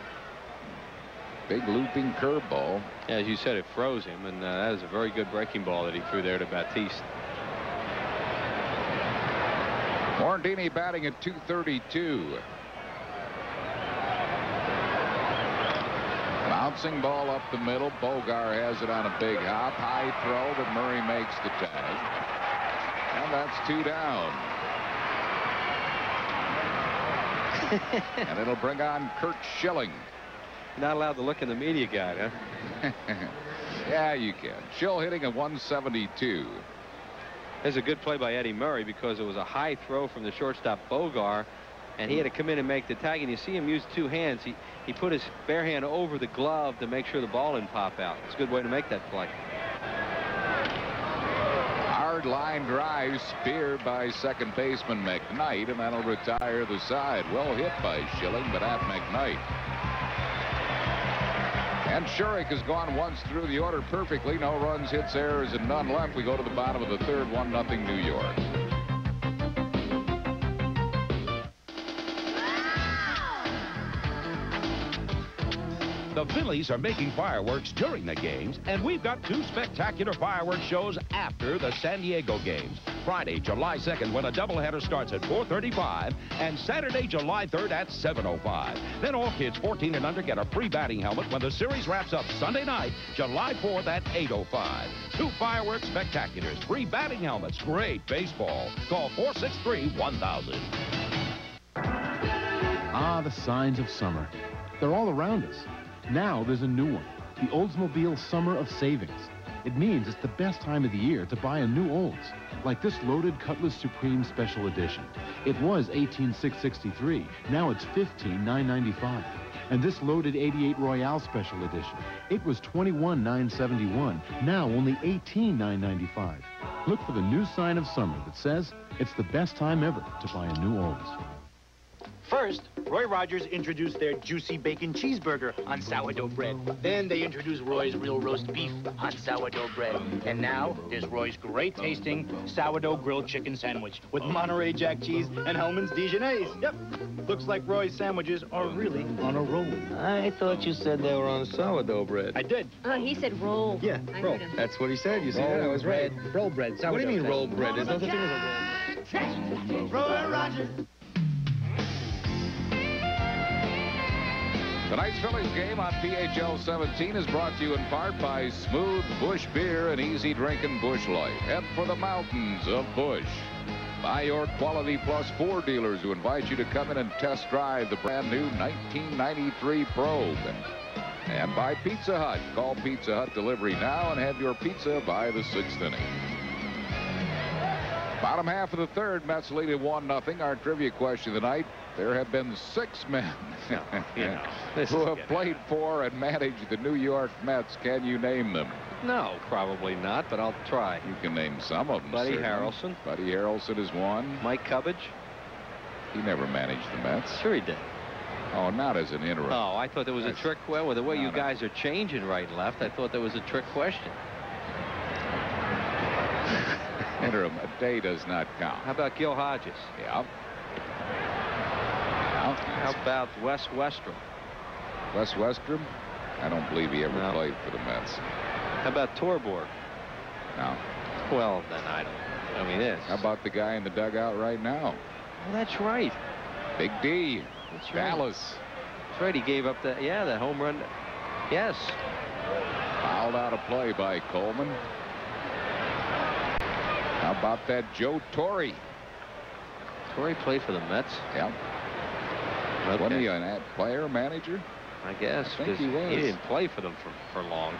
Big looping curveball. Yeah, as you said, it froze him, and that was a very good breaking ball that he threw there to Baptiste. Morandini batting at .232. Bouncing ball up the middle. Bogar has it on a big hop. High throw, but Murray makes the tag. And that's 2 down. And it'll bring on Kurt Schilling. You're not allowed to look in the media guide, huh? Yeah, you can. Schill hitting at .172. There's a good play by Eddie Murray because it was a high throw from the shortstop Bogar, and he had to come in and make the tag, and you see him use 2 hands. He put his bare hand over the glove to make sure the ball didn't pop out. It's a good way to make that play. Hard line drive speared by second baseman McKnight, and that'll retire the side. Well hit by Schilling, but at McKnight. And Schurig has gone once through the order perfectly. No runs, hits, errors, and none left. We go to the bottom of the 3rd, 1-0 New York. The Phillies are making fireworks during the games, and we've got 2 spectacular fireworks shows after the San Diego games. Friday, July 2nd, when a doubleheader starts at 4:35, and Saturday, July 3rd at 7:05. Then all kids 14 and under get a free batting helmet when the series wraps up Sunday night, July 4th at 8:05. 2 fireworks spectaculars, free batting helmets, great baseball. Call 463-1000. Ah, the signs of summer. They're all around us. Now there's a new one, the Oldsmobile Summer of Savings. It means it's the best time of the year to buy a new Olds, like this loaded Cutlass Supreme Special Edition. It was $18,663. Now it's $15,995. And this loaded 88 Royale Special Edition, it was $21,971, now only $18,995. Look for the new sign of summer that says it's the best time ever to buy a new Olds. First, Roy Rogers introduced their juicy bacon cheeseburger on sourdough bread. Then they introduced Roy's real roast beef on sourdough bread. And now, there's Roy's great-tasting sourdough grilled chicken sandwich with Monterey Jack cheese and Hellman's Dijonnaise. Yep, looks like Roy's sandwiches are really on a roll. I thought you said they were on sourdough bread. I did. He said roll. Yeah, roll. That's what he said. You see that? I was right. Roll bread. What do you mean roll bread? There's nothing as a roll. Roy Rogers. Tonight's Phillies game on PHL 17 is brought to you in part by Smooth Bush Beer and Easy Drinking Bush Light. Head for the mountains of Bush. By your Quality Plus Ford dealers who invite you to come in and test drive the brand new 1993 Probe. And by Pizza Hut. Call Pizza Hut Delivery now and have your pizza by the 6th inning. Bottom half of the third, Mets lead at 1-0. Our trivia question tonight. There have been 6 men who have played for and managed the New York Mets. Can you name them? No, probably not, but I'll try. You can name some of them. Buddy certainly. Harrelson. Buddy Harrelson is one. Mike Cubbage. He never managed the Mets. Sure he did. Oh, not as an interim. Oh, I thought there was a trick. Well, with the way you guys are changing right and left, I thought there was a trick question. Interim, a day does not count. How about Gil Hodges? Yeah. How about Wes Westrom? Wes Westrom? I don't believe he ever played for the Mets. How about Torborg? No. Well, then I don't. I mean, this. How about the guy in the dugout right now? Well, that's right. Big D. That's right. Dallas. That's right. He gave up the home run. Yes. Fouled out of play by Coleman. How about that Joe Torre? Torre played for the Mets? Yeah. Okay. Wasn't he a player, manager? I guess. I think he was. He didn't play for them for long.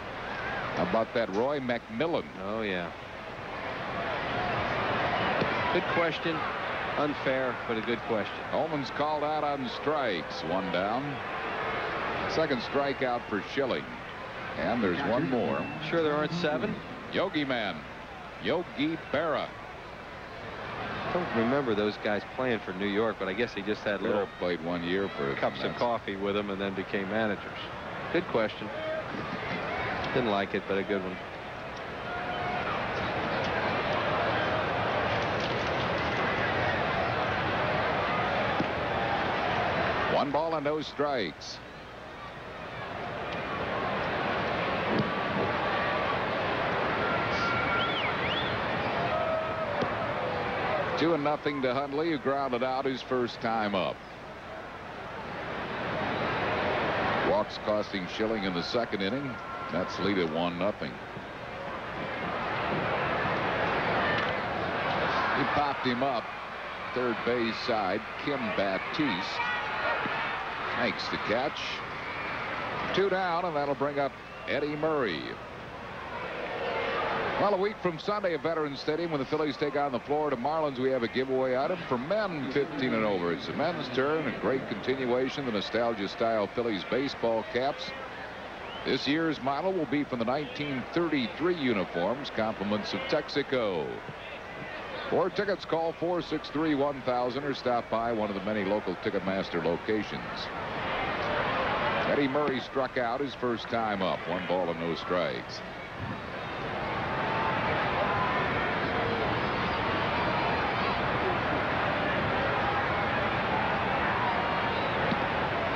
How about that Roy McMillan? Oh, yeah. Good question. Unfair, but a good question. Coleman's called out on strikes. 1 down. Second strikeout for Schilling. And there's one more. Sure there aren't 7? Yogi Man. Yogi Berra. I don't remember those guys playing for New York, but I guess they just had little played 1 year for cups of coffee with them and then became managers. Good question. Didn't like it, but a good one. One ball and no strikes. Two and nothing to Hundley, who grounded out his first time up. Walks costing Schilling in the second inning. Mets lead at 1-0. He popped him up. Third base side, Kim Baptiste makes the catch. 2 down, and that'll bring up Eddie Murray. Well, a week from Sunday at Veterans Stadium, when the Phillies take on the Florida Marlins, we have a giveaway item for men 15 and over. It's the men's turn, a great continuation, the nostalgia-style Phillies baseball caps. This year's model will be from the 1933 uniforms, compliments of Texaco. For tickets, call 463-1000 or stop by one of the many local Ticketmaster locations. Eddie Murray struck out his first time up. 1 ball and no strikes.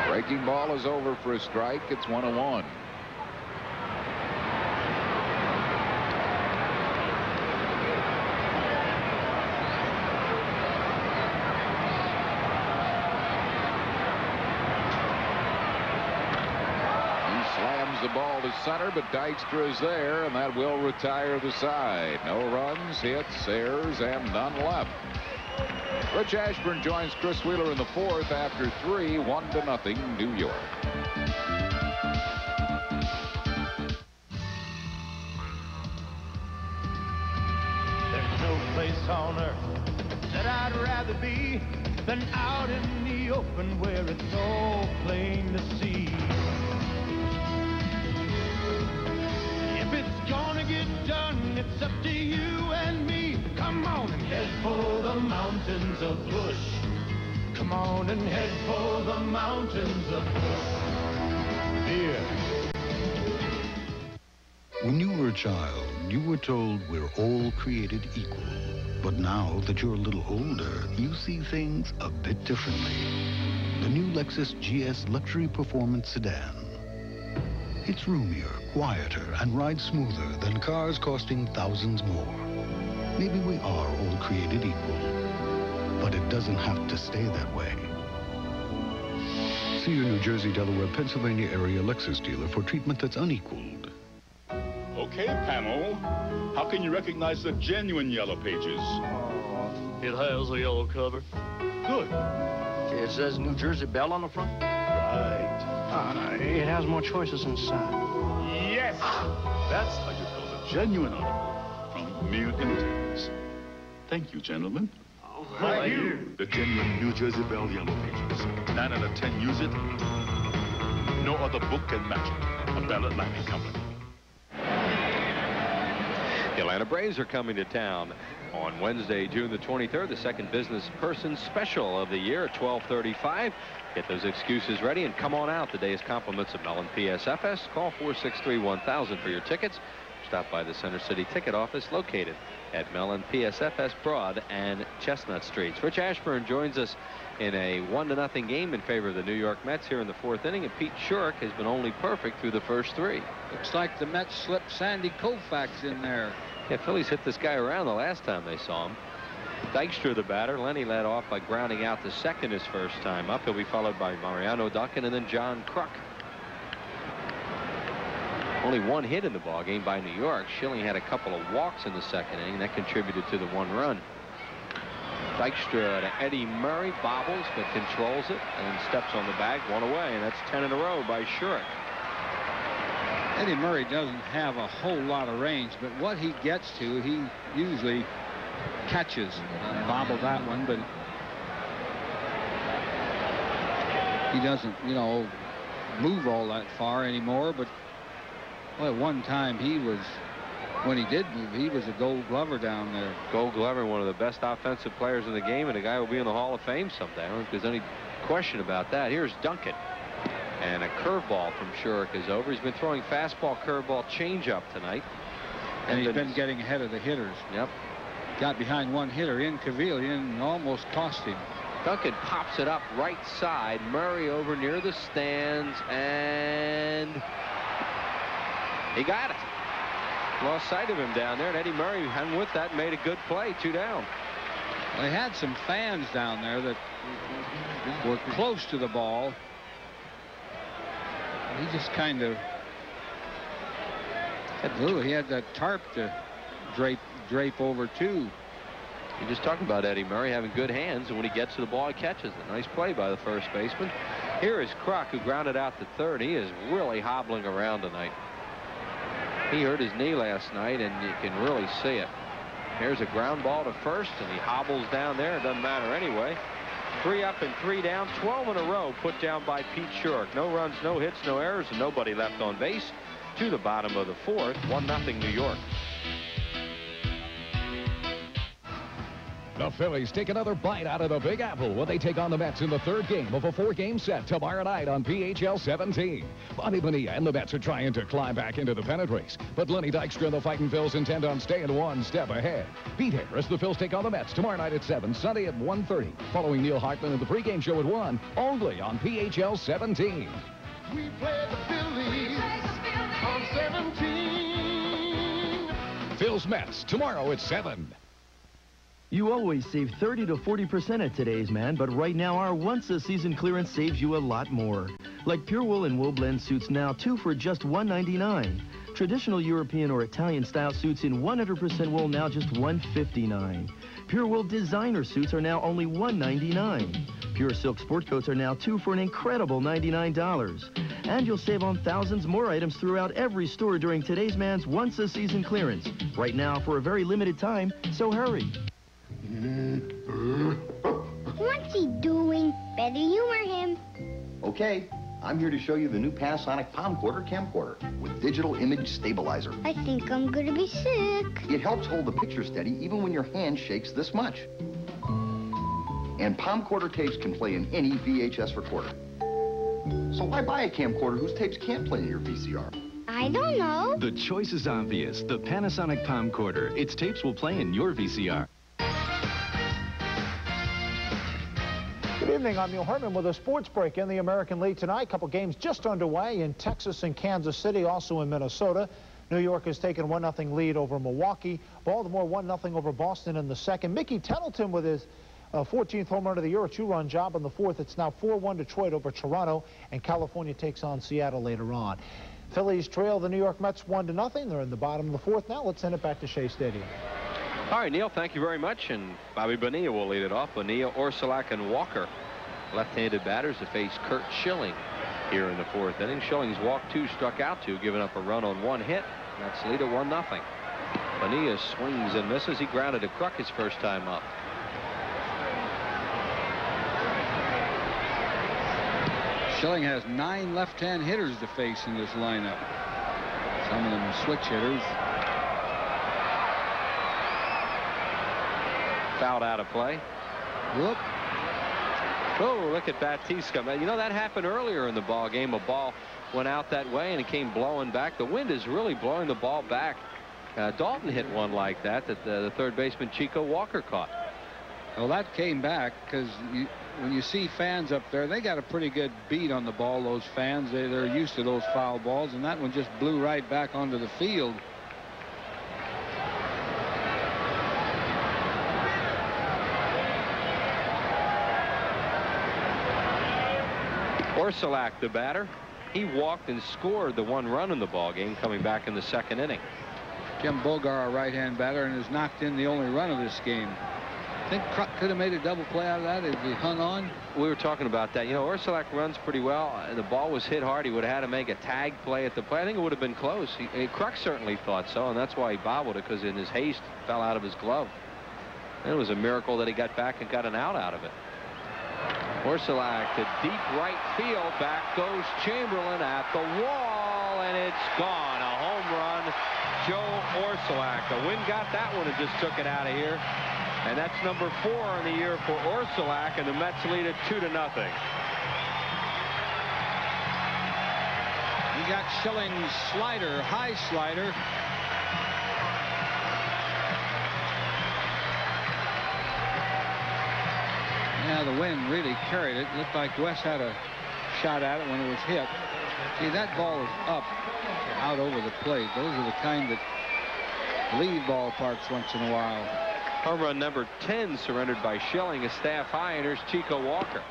Breaking ball is over for a strike. It's 1-1. The ball to center, but Dykstra is there, and that will retire the side. No runs, hits, errors, and none left. Rich Ashburn joins Chris Wheeler in the 4th after 3, 1-0 New York. There's no place on earth that I'd rather be than out in New York. the open where it's all plain to see. If it's gonna get done, it's up to you and me. Come on and head for the mountains of Bush. Come on and head for the mountains of Bush. Here. When you were a child, you were told we're all created equal. But now that you're a little older, you see things a bit differently. The new Lexus GS Luxury Performance Sedan. It's roomier, quieter, and rides smoother than cars costing thousands more. Maybe we are all created equal, but it doesn't have to stay that way. See your New Jersey, Delaware, Pennsylvania area Lexus dealer for treatment that's unequaled. Okay, panel. How can you recognize the genuine Yellow Pages? It has a yellow cover. Good. It says New Jersey Belle on the front. Right. It has more choices inside. Yes! That's how you tell the genuine article from mere imitators. Thank you, gentlemen. Thank you. The genuine New Jersey Belle Yellow Pages. 9 out of 10 use it. No other book can match it. A Bell Atlantic Company. The Atlanta Braves are coming to town on Wednesday, June the 23rd, the second business person special of the year at 12:35. Get those excuses ready and come on out. The day is compliments of Mellon PSFS. Call 463-1000 for your tickets. Stop by the Center City ticket office located at Mellon PSFS Broad and Chestnut Streets. Rich Ashburn joins us in a 1-0 game in favor of the New York Mets here in the 4th inning, and Pete Shurk has been only perfect through the first 3. Looks like the Mets slipped Sandy Koufax in there. Yeah, Phillies hit this guy around the last time they saw him. Dykstra, the batter. Lenny led off by grounding out the second his first time up. He'll be followed by Mariano Duncan and then John Kruk. Only 1 hit in the ballgame by New York. Schilling had a couple of walks in the second inning. That contributed to the 1 run. Dykstra to Eddie Murray, bobbles but controls it and steps on the bag, 1 away, and that's 10 in a row by Shurk. Eddie Murray doesn't have a whole lot of range, but what he gets to, he usually catches. Bobbled that one, but he doesn't, you know, move all that far anymore. But well, at one time he was, when he did move, he was a Gold Glover down there. Gold Glover, one of the best offensive players in the game, and a guy will be in the Hall of Fame someday. I don't think there's any question about that. Here's Duncan. And a curveball from Shurk is over. He's been throwing fastball, curveball, changeup tonight. And he's been getting ahead of the hitters. Yep. Got behind one hitter in Cavilian and almost cost him. Duncan pops it up right side. Murray over near the stands, and he got it. Lost sight of him down there, and Eddie Murray hung with that and made a good play. 2 down. They had some fans down there that were close to the ball. He just kind of, he had that tarp to drape over too. You're just talking about Eddie Murray having good hands, and when he gets to the ball, he catches it. Nice play by the first baseman. Here is Kruk, who grounded out to third. He is really hobbling around tonight. He hurt his knee last night, and you can really see it. Here's a ground ball to first, and he hobbles down there. It doesn't matter anyway. 3 up and 3 down, 12 in a row put down by Pete Shurk. No runs, no hits, no errors, and nobody left on base to the bottom of the 4th. 1-0 New York. The Phillies take another bite out of the Big Apple when they take on the Mets in the 3rd game of a 4-game set tomorrow night on PHL 17. Bobby Bonilla and the Mets are trying to climb back into the pennant race, but Lenny Dykstra and the Fightin' Phils intend on staying 1 step ahead. Be there as the Phils take on the Mets tomorrow night at 7, Sunday at 1:30. Following Neil Hartman and the pregame show at 1, only on PHL 17. We play the Phillies on 17. Phils Mets tomorrow at 7. You always save 30 to 40% at Today's Man, but right now our once-a-season clearance saves you a lot more. Like Pure Wool and Wool Blend suits now 2 for just $1.99. Traditional European or Italian style suits in 100% wool now just $1.59. Pure Wool designer suits are now only $1.99. Pure Silk sport coats are now 2 for an incredible $99. And you'll save on thousands more items throughout every store during Today's Man's once-a-season clearance. Right now for a very limited time, so hurry. What's he doing? better humor him. Okay, I'm here to show you the new Panasonic Palm Quarter camcorder with digital image stabilizer. I think I'm gonna be sick. It helps hold the picture steady even when your hand shakes this much. And Palm Quarter tapes can play in any VHS recorder. So why buy a camcorder whose tapes can't play in your VCR? I don't know. The choice is obvious. The Panasonic Palm Quarter. Its tapes will play in your VCR. Good evening, I'm Neil Herman with a sports break in the American League tonight. A couple games just underway in Texas and Kansas City, also in Minnesota. New York has taken 1-0 lead over Milwaukee. Baltimore 1-0 over Boston in the second. Mickey Tettleton with his 14th home run of the year, a 2-run job in the fourth. It's now 4-1 Detroit over Toronto, and California takes on Seattle later on. Phillies trail the New York Mets 1-0. They're in the bottom of the fourth now. Let's send it back to Shea Stadium. All right, Neil, thank you very much. And Bobby Bonilla will lead it off. Bonilla, Orsulak, and Walker, left-handed batters, to face Curt Schilling here in the fourth inning. Schilling's walked 2, struck out 2, giving up a run on 1 hit. That's lead at 1-0. Bonilla swings and misses. He grounded to Kruk his first time up. Schilling has 9 left-hand hitters to face in this lineup. Some of them are switch hitters. Fouled out of play. Whoop. Oh, look at Batista. You know, that happened earlier in the ball game. A ball went out that way and it came blowing back. The wind is really blowing the ball back. Dalton hit one like that the third baseman Chico Walker caught. Well, that came back because when you see fans up there, they got a pretty good beat on the ball, those fans. They're used to those foul balls, and that one just blew right back onto the field. Orsulak, the batter, he walked and scored the 1 run in the ball game, coming back in the second inning. Jim Bogar, a right-hand batter, and has knocked in the only run of this game. I think Kruk could have made a double play out of that if he hung on. We were talking about that. You know, Orsulak runs pretty well. The ball was hit hard. He would have had to make a tag play at the play. I think it would have been close. Kruk certainly thought so, and that's why he bobbled it, because in his haste, it fell out of his glove. And it was a miracle that he got back and got an out of it. Orsulak to deep right field. Back goes Chamberlain at the wall, and it's gone. A home run, Joe Orsulak. The wind got that one and just took it out of here. And that's number 4 in the year for Orsulak, and the Mets lead it 2-0. He got Schilling's slider, high slider. Yeah, the wind really carried it. Looked like West had a shot at it when it was hit. See, that ball is up, out over the plate. Those are the kind that leave ballparks once in a while. Home run number 10 surrendered by Schilling, a staff high, and here's Chico Walker.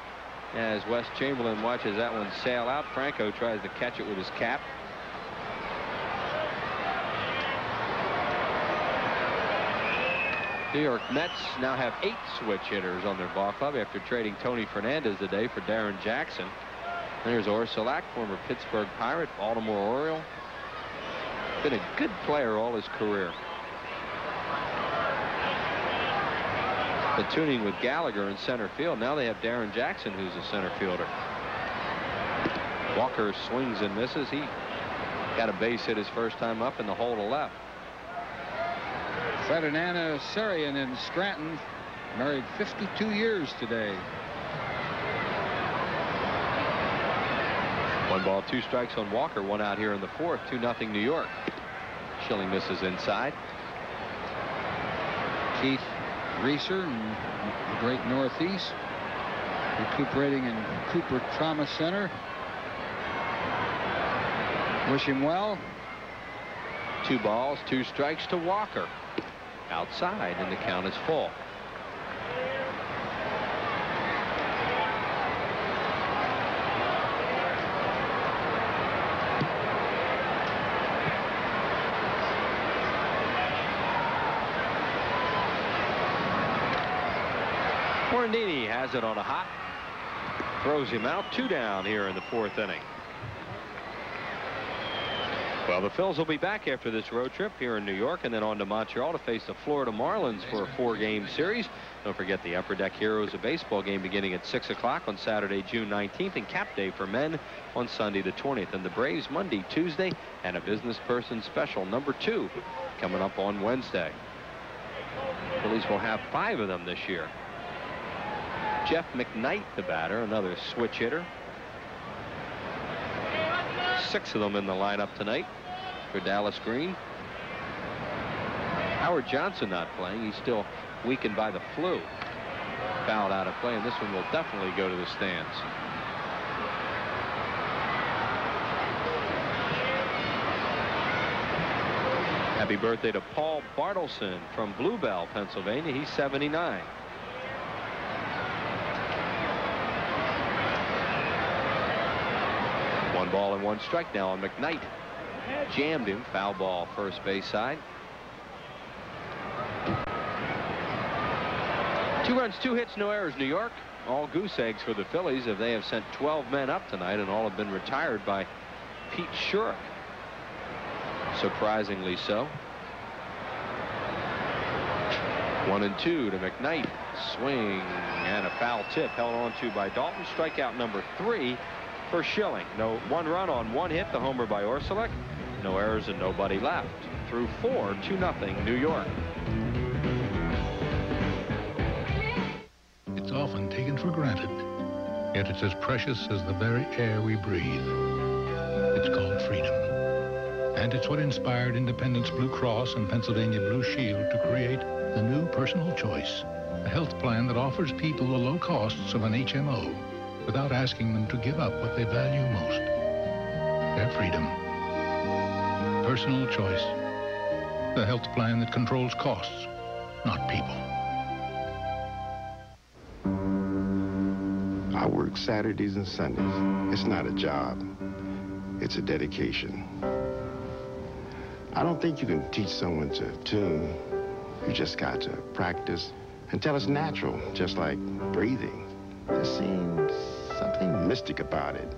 As Wes Chamberlain watches that one sail out, Franco tries to catch it with his cap. New York Mets now have 8 switch hitters on their ball club after trading Tony Fernandez today for Darren Jackson. There's Orsulak, former Pittsburgh Pirate, Baltimore Oriole. Been a good player all his career. Platooning with Gallagher in center field. Now they have Darren Jackson, who's a center fielder. Walker swings and misses. He got a base hit his first time up in the hole to left. Fred and Anna Sarian in Scranton, married 52 years today. 1 ball, 2 strikes on Walker. 1 out here in the fourth. 2-0 New York. Schilling misses inside. Keith Reeser in the great Northeast, recuperating in Cooper Trauma Center. Wish him well. 2 balls, 2 strikes to Walker. Outside, and the count is full. Morandini has it on a hop. Throws him out. 2 down here in the fourth inning. Well, the Phils will be back after this road trip here in New York and then on to Montreal to face the Florida Marlins for a 4-game series. Don't forget the Upper Deck Heroes, a baseball game beginning at 6 o'clock on Saturday, June 19th, and Cap Day for men on Sunday the 20th. And the Braves Monday, Tuesday, and a business person special number 2 coming up on Wednesday. Phillies will have 5 of them this year. Jeff McKnight, the batter, another switch hitter. 6 of them in the lineup tonight for Dallas Green. Howard Johnson not playing. He's still weakened by the flu. Fouled out of play, and this one will definitely go to the stands. Happy birthday to Paul Bartleson from Bluebell, Pennsylvania. He's 79. One ball and 1 strike now on McKnight. Jammed him. Foul ball first base side. 2 runs, 2 hits, no errors, New York. All goose eggs for the Phillies, if they have sent 12 men up tonight, and all have been retired by Pete Schurik. Surprisingly so. 1-2 to McKnight. Swing and a foul tip held on to by Dalton. Strikeout number 3 for Schilling. No 1 run on 1 hit, the homer by Orsulek. No errors and nobody left. Through 4, 2-0 New York. It's often taken for granted, yet it's as precious as the very air we breathe. It's called freedom. And it's what inspired Independence Blue Cross and Pennsylvania Blue Shield to create the new Personal Choice, a health plan that offers people the low costs of an HMO without asking them to give up what they value most, their freedom. Personal Choice, the health plan that controls costs, not people. I work Saturdays and Sundays. It's not a job. It's a dedication. I don't think you can teach someone to tune. You just got to practice until it's natural, just like breathing. There seems something mystic about it.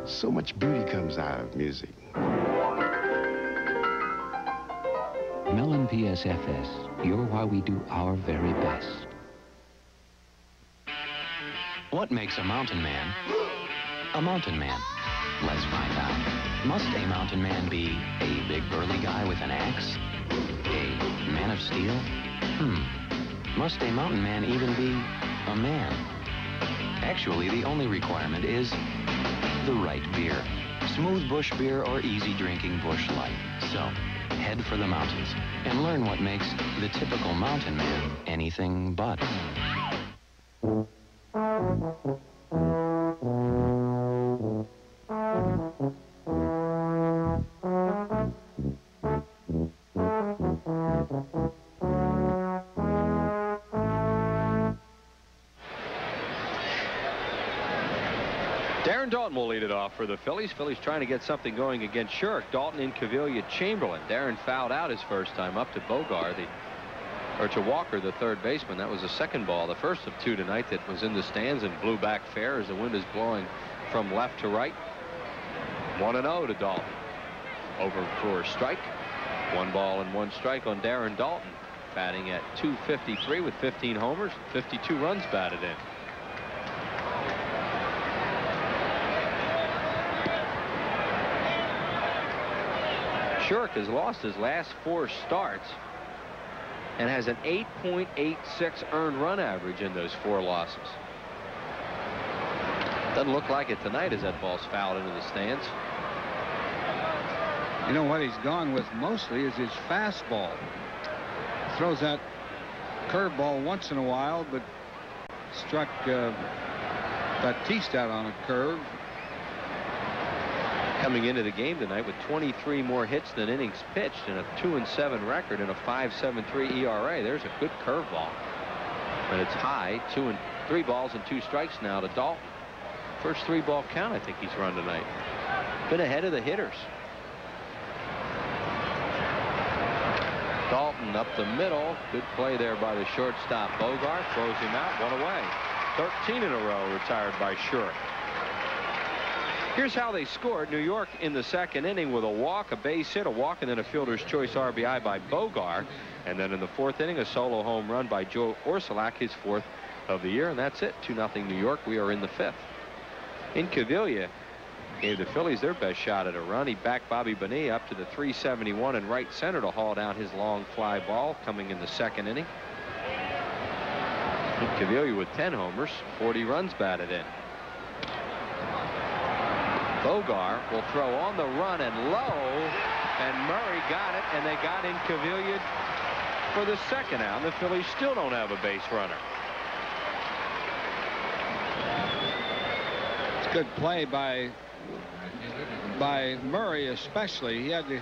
So much beauty comes out of music. Mellon PSFS, you're why we do our very best. What makes a mountain man a mountain man? Let's find out. Must a mountain man be a big burly guy with an axe? A man of steel? Must a mountain man even be a man? Actually, the only requirement is the right beer. Smooth bush beer or easy drinking bush light. So, head for the mountains and learn what makes the typical mountain man anything but. Darren Dalton will lead it off for the Phillies. Phillies trying to get something going against Schurik. Dalton in Cavilla Chamberlain. Darren fouled out his first time up to to Walker, the third baseman. That was the second ball, the first of 2 tonight, that was in the stands and blew back fair as the wind is blowing from left to right. 1-0 to Dalton. Over for a strike. 1 ball and 1 strike on Darren Dalton, batting at .253 with 15 homers, 52 runs batted in. Schurik has lost his last 4 starts and has an 8.86 earned run average in those 4 losses. Doesn't look like it tonight as that ball's fouled into the stands. You know what he's gone with mostly is his fastball. Throws that curveball once in a while, but struck Batista out on a curve. Coming into the game tonight with 23 more hits than innings pitched and a 2-7 record and a 5.73 ERA. There's a good curveball, but it's high. 3 balls and 2 strikes now to Dalton. First 3-ball count I think he's run tonight. Been ahead of the hitters. Dalton up the middle. Good play there by the shortstop. Bogart throws him out. 1 away. 13 in a row retired by Schurik. Here's how they scored. New York in the second inning with a walk, a base hit, a walk, and then a fielder's choice RBI by Bogar. And then in the fourth inning, a solo home run by Joe Orsulak, his 4th of the year. And that's it. 2-0 New York. We are in the 5th. Incaviglia gave the Phillies their best shot at a run. He backed Bobby Bonilla up to the 371 in right center to haul down his long fly ball coming in the second inning. Incaviglia with 10 homers, 40 runs batted in. Bogar will throw on the run and low, and Murray got it, and they got Incaviglia for the second out. The Phillies still don't have a base runner. It's good play by Murray, especially. He had the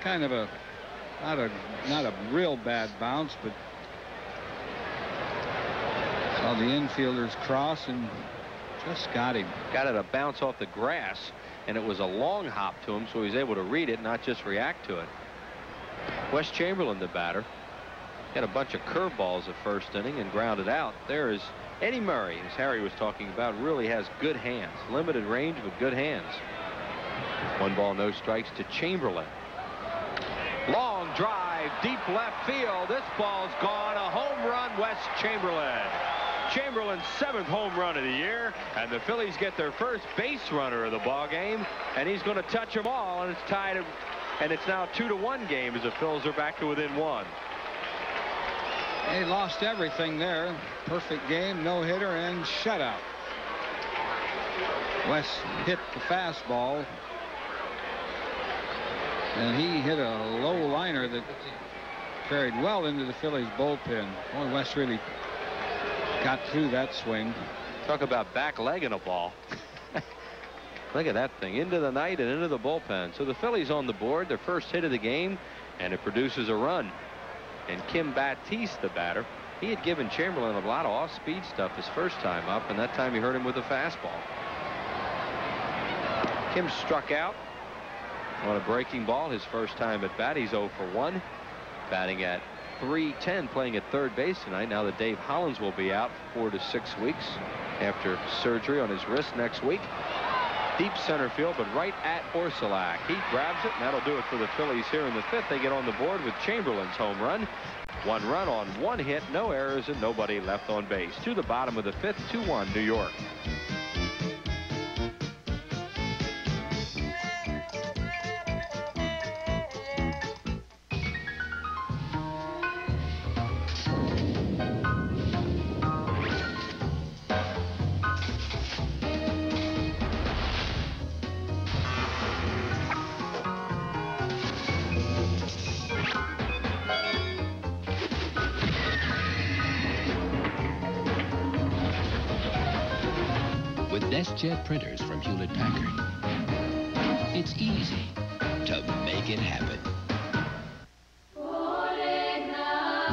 kind of a not a real bad bounce, but saw the infielders cross and just got him. Got it a bounce off the grass, and it was a long hop to him, so he was able to read it, not just react to it. Wes Chamberlain, the batter, had a bunch of curveballs at first inning and grounded out. There is Eddie Murray, as Harry was talking about, really has good hands. Limited range, but good hands. 1 ball, no strikes to Chamberlain. Long drive, deep left field. This ball's gone. A home run, Wes Chamberlain. Chamberlain's 7th home run of the year, and the Phillies get their first base runner of the ball game, and he's going to touch them all, and it's tied, and it's now 2-1 game as the Phils are back to within 1. He lost everything there. Perfect game, no hitter, and shutout. Wes hit the fastball, and he hit a low liner that carried well into the Phillies bullpen. Boy, Wes really got through that swing. Talk about back-legging a ball. Look at that thing, into the night and into the bullpen. So the Phillies on the board, their first hit of the game, and it produces a run. And Kim Batiste, the batter, he had given Chamberlain a lot of off-speed stuff his first time up, and that time he hurt him with a fastball. Kim struck out on a breaking ball his first time at bat. He's 0 for 1, batting at .310, playing at third base tonight. Now that Dave Hollins will be out 4 to 6 weeks after surgery on his wrist next week. Deep center field, but right at Orsulak. He grabs it, and that'll do it for the Phillies here in the 5th. They get on the board with Chamberlain's home run. 1 run on 1 hit, no errors, and nobody left on base. To the bottom of the 5th, 2-1 New York. Jet printers from Hewlett-Packard. It's easy to make it happen.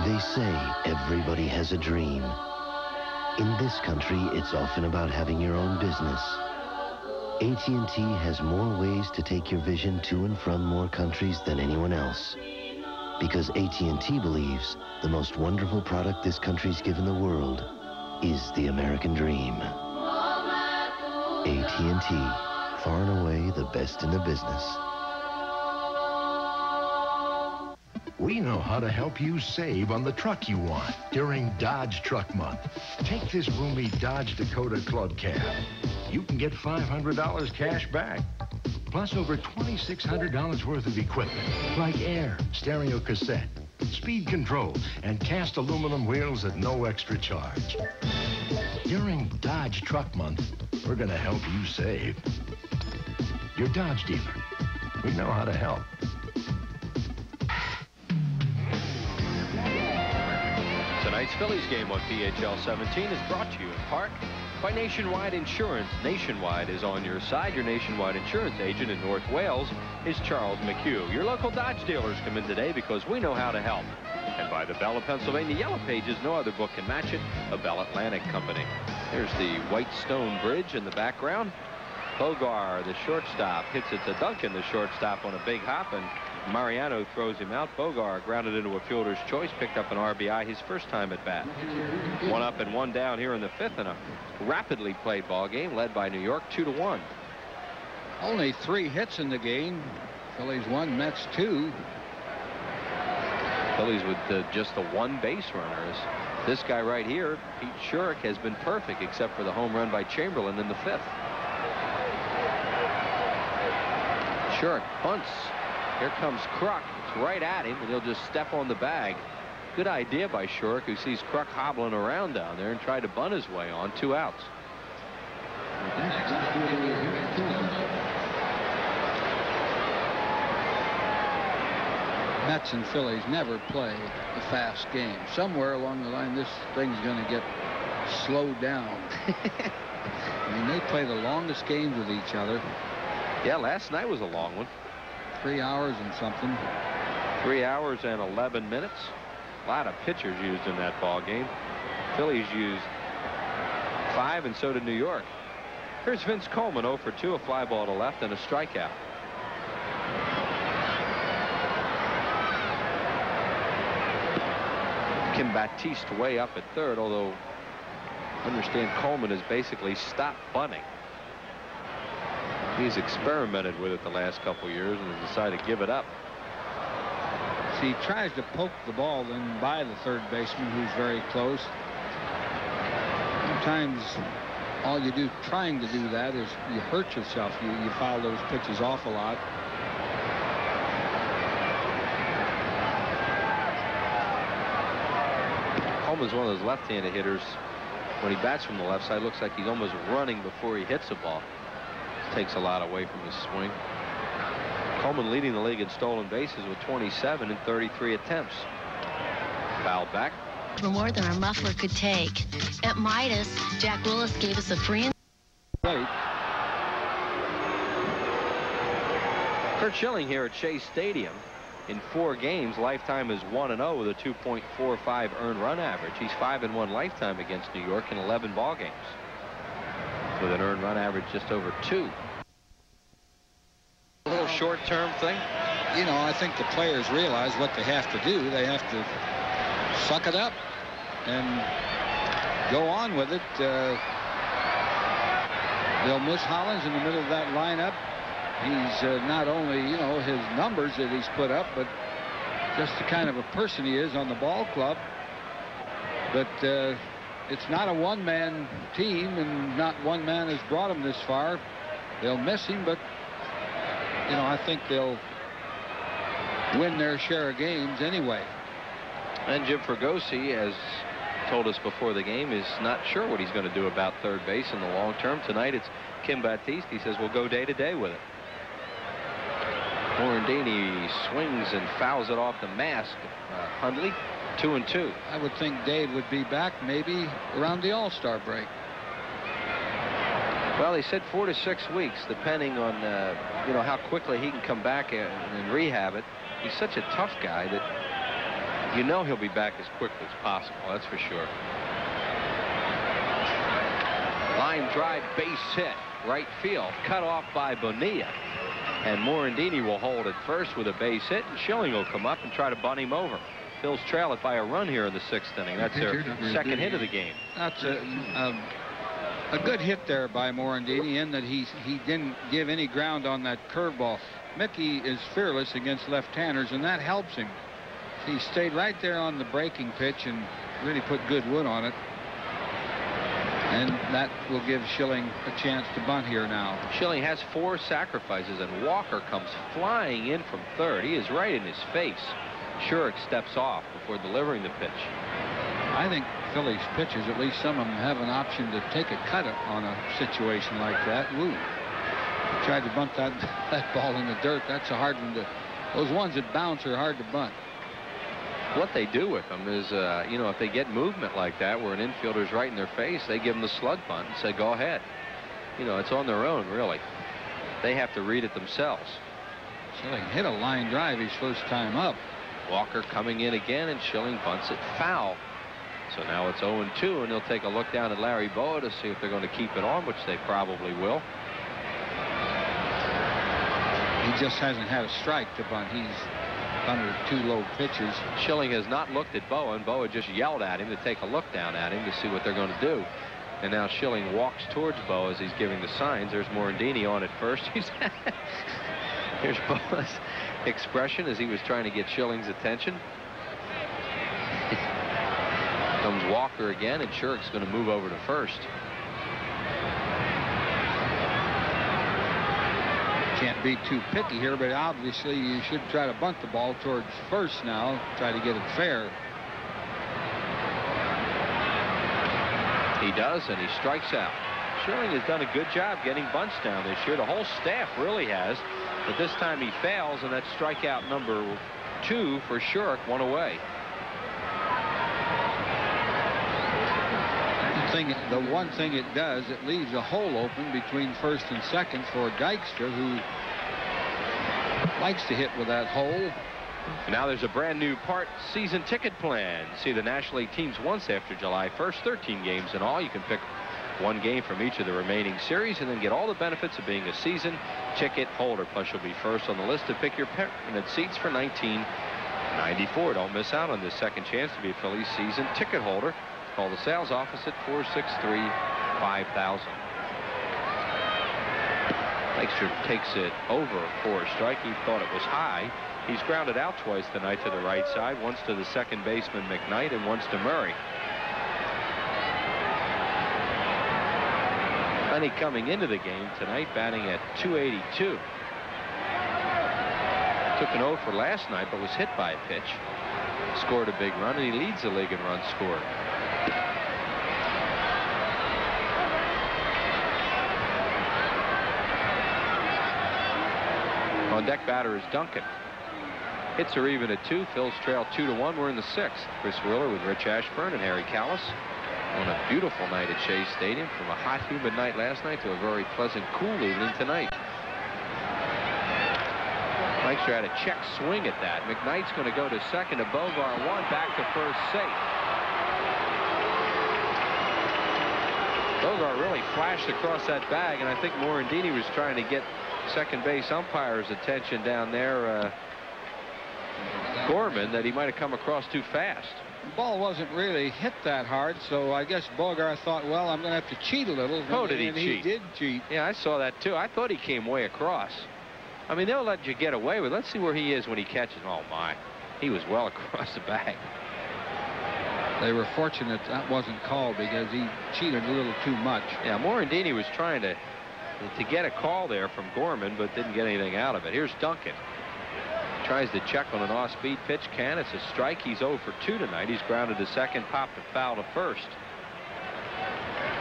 They say everybody has a dream. In this country, it's often about having your own business. AT&T has more ways to take your vision to and from more countries than anyone else. Because AT&T believes the most wonderful product this country's given the world is the American dream. AT&T, far and away the best in the business. We know how to help you save on the truck you want during Dodge Truck Month. Take this roomy Dodge Dakota Club Cab. You can get $500 cash back, plus over $2,600 worth of equipment, like air, stereo cassette, speed control, and cast aluminum wheels at no extra charge. During Dodge Truck Month, we're going to help you save. Your Dodge dealer. We know how to help. Tonight's Phillies game on PHL 17 is brought to you in part by Nationwide Insurance. Nationwide is on your side. Your Nationwide Insurance agent in North Wales is Charles McHugh. Your local Dodge dealers come in today because we know how to help. And by the Bell of Pennsylvania Yellow Pages, no other book can match it, a Bell Atlantic company. There's the White Stone Bridge in the background. Bogar, the shortstop, hits it to Duncan, the shortstop, on a big hop, and Mariano throws him out. Bogar grounded into a fielder's choice, picked up an RBI his first time at bat. 1 up and 1 down here in the 5th in a rapidly played ball game led by New York 2-1. Only 3 hits in the game. Phillies 1, Mets 2. Phillies with just the 1 base runner. This guy right here, Pete Schurik, has been perfect except for the home run by Chamberlain in the 5th. Schurik bunts. Here comes Kruk. It's right at him, and he'll just step on the bag. Good idea by Schurik, who sees Kruk hobbling around down there and tried to bunt his way on. 2 outs. Mets and Phillies never play a fast game. Somewhere along the line, this thing's going to get slowed down. I mean, they play the longest games with each other. Yeah, last night was a long one. 3 hours and something. 3 hours and 11 minutes. A lot of pitchers used in that ball game. Phillies used 5, and so did New York. Here's Vince Coleman, 0 for 2, a fly ball to left and a strikeout. Kim Baptiste way up at third, although I understand Coleman has basically stopped bunting. He's experimented with it the last couple years and has decided to give it up. See, he tries to poke the ball then by the third baseman, who's very close. Sometimes all you do trying to do that is you hurt yourself. You foul those pitches off a lot. Coleman's one of those left-handed hitters. When he bats from the left side, looks like he's almost running before he hits the ball. Takes a lot away from his swing. Coleman leading the league in stolen bases with 27 in 33 attempts. Fouled back. For more than our muffler could take. At Midas, Jack Willis gave us a free. Curt Schilling here at Shea Stadium. In 4 games, lifetime is 1-0 with a 2.45 earned run average. He's 5-1 lifetime against New York in 11 ball games, with an earned run average just over 2. A little short-term thing. You know, I think the players realize what they have to do. They have to suck it up and go on with it. They'll miss Hollins in the middle of that lineup. He's not only, you know, his numbers that he's put up, but just the kind of a person he is on the ball club. But it's not a one-man team, and not one man has brought him this far. They'll miss him, but, you know, I think they'll win their share of games anyway. And Jim Fregosi has told us before the game is not sure what he's going to do about third base in the long term. Tonight it's Kim Baptiste. He says we'll go day to day with it. Morandini swings and fouls it off the mask. Hundley, 2-2. I would think Dave would be back maybe around the All-Star break. Well, they said 4 to 6 weeks, depending on you know, how quickly he can come back and rehab it. He's such a tough guy that you know he'll be back as quickly as possible. That's for sure. Line drive, base hit, right field, cut off by Bonilla. And Morandini will hold at first with a base hit, and Schilling will come up and try to bunt him over. Phillies trail it by a run here in the 6th inning. That's their second hit of the game. That's a good hit there by Morandini, in that he didn't give any ground on that curveball. Mickey is fearless against left-handers, and that helps him. He stayed right there on the breaking pitch and really put good wood on it. And that will give Schilling a chance to bunt here now. Schilling has 4 sacrifices, and Walker comes flying in from third. He is right in his face. Schurik steps off before delivering the pitch. I think Phillies pitchers, at least some of them, have an option to take a cut on a situation like that. Woo. Tried to bunt that ball in the dirt. That's a hard one to... Those ones that bounce are hard to bunt. What they do with them is, you know, if they get movement like that where an infielder's right in their face, they give them the slug bunt and say, go ahead. You know, it's on their own, really. They have to read it themselves. Schilling hit a line drive his first time up. Walker coming in again, and Schilling bunts it foul. So now it's 0-2, and they'll take a look down at Larry Boa to see if they're going to keep it on, which they probably will. He just hasn't had a strike to bunt. He's under 2 low pitches. Schilling has not looked at Boa, and Boa just yelled at him to take a look down at him to see what they're going to do. And now Schilling walks towards Bo as he's giving the signs. There's Morandini on at first. Here's Bo's expression as he was trying to get Schilling's attention. Comes Walker again, and Schurek's going to move over to first. Can't be too picky here, but obviously you should try to bunt the ball towards first now, try to get it fair. He does, and he strikes out. Schilling has done a good job getting bunts down this year. The whole staff really has, but this time he fails, and that's strikeout number 2 for Schurek, 1 away. The one thing it does, it leaves a hole open between first and second for Dykstra, who likes to hit with that hole. Now there's a brand new season ticket plan. See the National League teams once after July 1st, 13 games in all. You can pick one game from each of the remaining series and then get all the benefits of being a season ticket holder. Plus you'll be first on the list to pick your permanent seats for 1994. Don't miss out on this second chance to be a Phillies season ticket holder. Call the sales office at 463-5000. Dykstra takes it over for a strike. He thought it was high. He's grounded out twice tonight to the right side, once to the second baseman McKnight and once to Murray. Lenny coming into the game tonight batting at .282. Took an 0 for last night, but was hit by a pitch. Scored a big run, and he leads the league in runs scored. On deck batter is Duncan. Hits are even at 2. Phil's trail 2-1. We're in the 6th. Chris Wheeler with Rich Ashburn and Harry Callis on a beautiful night at Shea Stadium, from a hot, humid night last night to a very pleasant, cool evening tonight. Dykstra had a check swing at that. McKnight's going to go to second to Bogart. 1 back to first, safe. Bogart really flashed across that bag, and I think Morandini was trying to get second base umpire's attention down there, Gorman, that he might have come across too fast. The ball wasn't really hit that hard, so I guess Bogart thought, well, I'm going to have to cheat a little. Oh, did he cheat? He did cheat. Yeah, I saw that too. I thought he came way across. I mean, they'll let you get away with it. Let's see where he is when he catches. Oh, my. He was well across the bag. They were fortunate that wasn't called because he cheated a little too much. Yeah, Morandini was trying to get a call there from Gorman, but didn't get anything out of it. Here's Duncan. Tries to check on an off-speed pitch. Can. It's a strike. He's 0 for 2 tonight. He's grounded to second, popped a foul to first.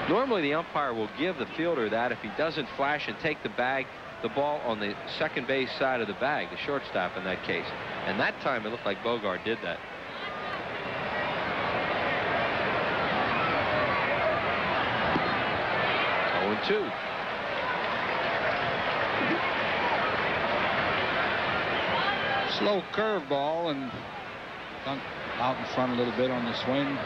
Normally the umpire will give the fielder that if he doesn't flash and take the ball on the second base side of the bag, the shortstop in that case. And that time it looked like Bogart did that. Oh, 2. Slow curveball, and out in front a little bit on the swing.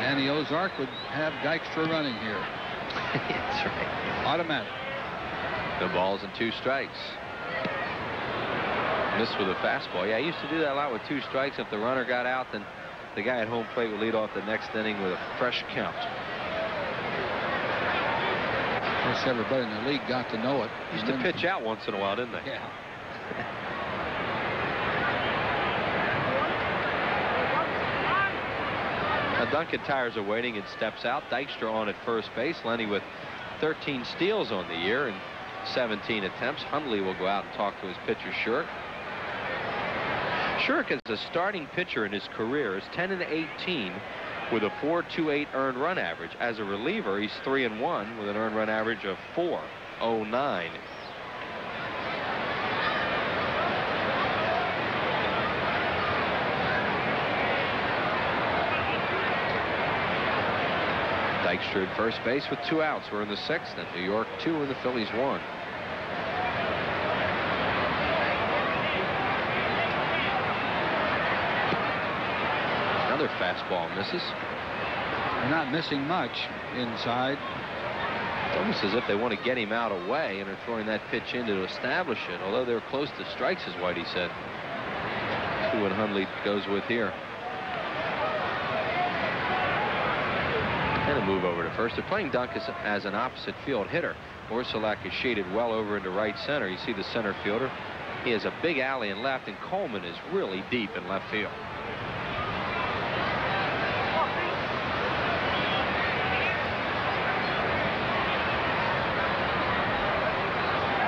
Danny Ozark would have Dykstra running here. That's right. Automatic. The ball's and 2 strikes. Missed with a fastball. Yeah, I used to do that a lot with 2 strikes. If the runner got out, then the guy at home plate would lead off the next inning with a fresh count. Of course, everybody in the league got to know it. Used to pitch out once in a while, didn't they? Yeah. Now Duncan tires are waiting and steps out. Dykstra on at first base. Lenny with 13 steals on the year and 17 attempts. Hundley will go out and talk to his pitcher, Schurek. Schurek, as a starting pitcher in his career, is 10-18 with a .428 earned run average. As a reliever, he's 3-1 with an earned run average of .409. Dykstra at first base with 2 outs. We're in the 6th, and New York 2 and the Phillies 1. Another fastball misses. They're not missing much inside. It's almost as if they want to get him out away and are throwing that pitch in to establish it, although they're close to strikes, is what he said. That's what Hundley goes with here. move over to first. They're playing Duncan as an opposite field hitter. Orsulak is shaded well over into right center. You see the center fielder. He has a big alley in left, and Coleman is really deep in left field.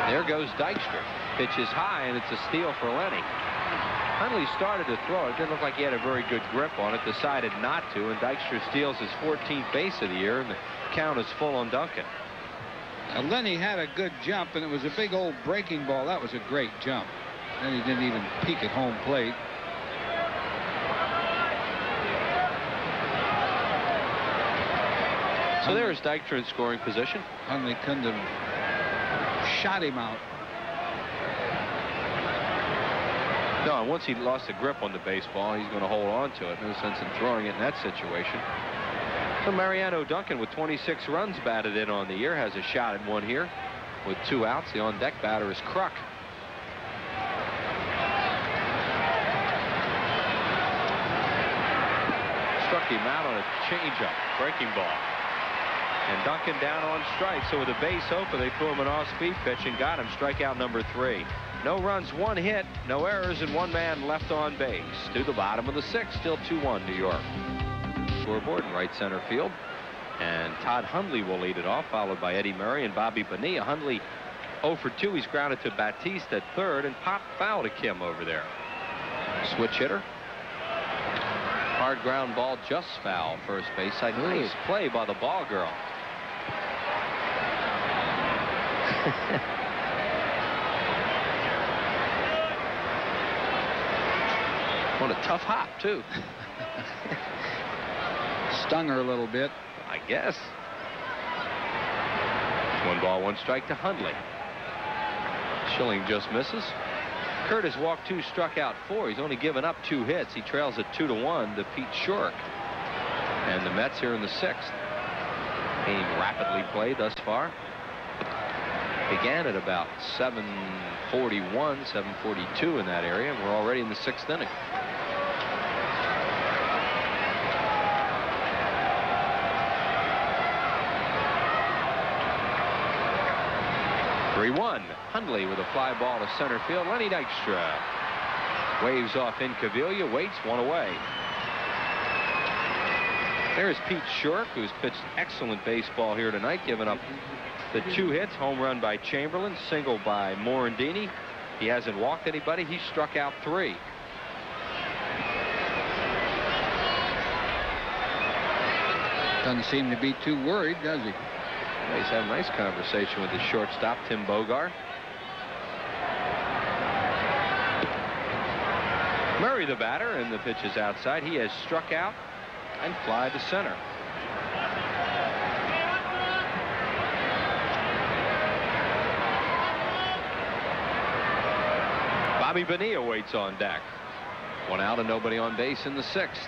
There goes Dykstra. Pitch is high, and it's a steal for Lenny. Hundley started to throw it. Didn't look like he had a very good grip on it. Decided not to, and Dykstra steals his 14th base of the year, and the count is full on Duncan. Now, Lenny had a good jump, and it was a big old breaking ball. That was a great jump. And he didn't even peek at home plate. So there's Dykstra in scoring position. Hundley couldn't have shot him out. No, and once he lost the grip on the baseball, he's going to hold on to it. No sense in throwing it in that situation. So Mariano Duncan, with 26 runs batted in on the year, has a shot at one here with 2 outs. The on-deck batter is Kruk. Struck him out on a changeup, breaking ball. And Duncan down on strike. So with the base open, they threw him an off-speed pitch and got him. Strikeout number 3. No runs, 1 hit, no errors, and 1 man left on base. To the bottom of the 6th, still 2-1 New York. Scoreboard in right center field. And Todd Hundley will lead it off, followed by Eddie Murray and Bobby Bonilla. Hundley 0 for 2. He's grounded to Batiste at third and popped foul to Kim over there. Switch hitter. Hard ground ball, just foul. First base side. Nice play by the ball girl. What a tough hop, too. Stung her a little bit, I guess. 1 ball, 1 strike to Hundley. Schilling just misses. Curtis walked 2, struck out 4. He's only given up 2 hits. He trails it 2-1 to Pete Shurk. And the Mets here in the 6th. Game rapidly played thus far. Began at about 7:41, 7:42 in that area, and we're already in the 6th inning. Hundley with a fly ball to center field. Lenny Dykstra waves off Incaviglia, waits, 1 away. There's Pete Shurk, who's pitched excellent baseball here tonight, giving up the 2 hits, home run by Chamberlain, single by Morandini. He hasn't walked anybody. He struck out 3. Doesn't seem to be too worried, does he? He's had a nice conversation with his shortstop, Tim Bogart. Murray, the batter, and the pitch is outside. He has struck out and fly to center. Bobby Bonilla waits on deck. 1 out and nobody on base in the 6th.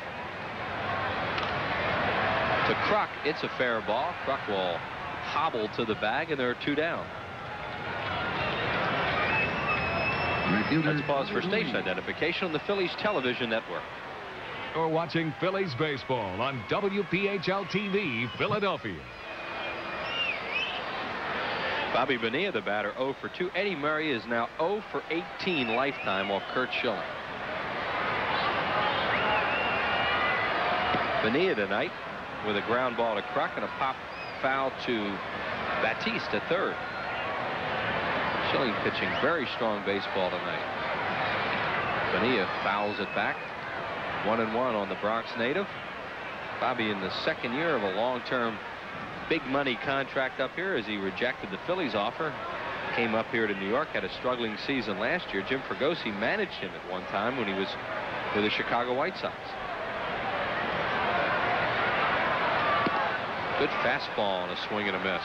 To Kruk, it's a fair ball. Kruk will hobble to the bag, and there are 2 down. Let's pause for station identification on the Phillies television network. You're watching Phillies baseball on WPHL-TV, Philadelphia. Bobby Bonilla, the batter, 0 for 2. Eddie Murray is now 0 for 18 lifetime off Curt Schilling. Bonilla tonight with a ground ball to Kruk and a pop foul to Batiste at third. Schilling pitching very strong baseball tonight. Bonilla fouls it back. 1-1 on the Bronx native. Bobby in the 2nd year of a long-term big money contract up here as he rejected the Phillies offer. Came up here to New York, had a struggling season last year. Jim Fregosi managed him at one time when he was with the Chicago White Sox. Good fastball and a swing and a miss.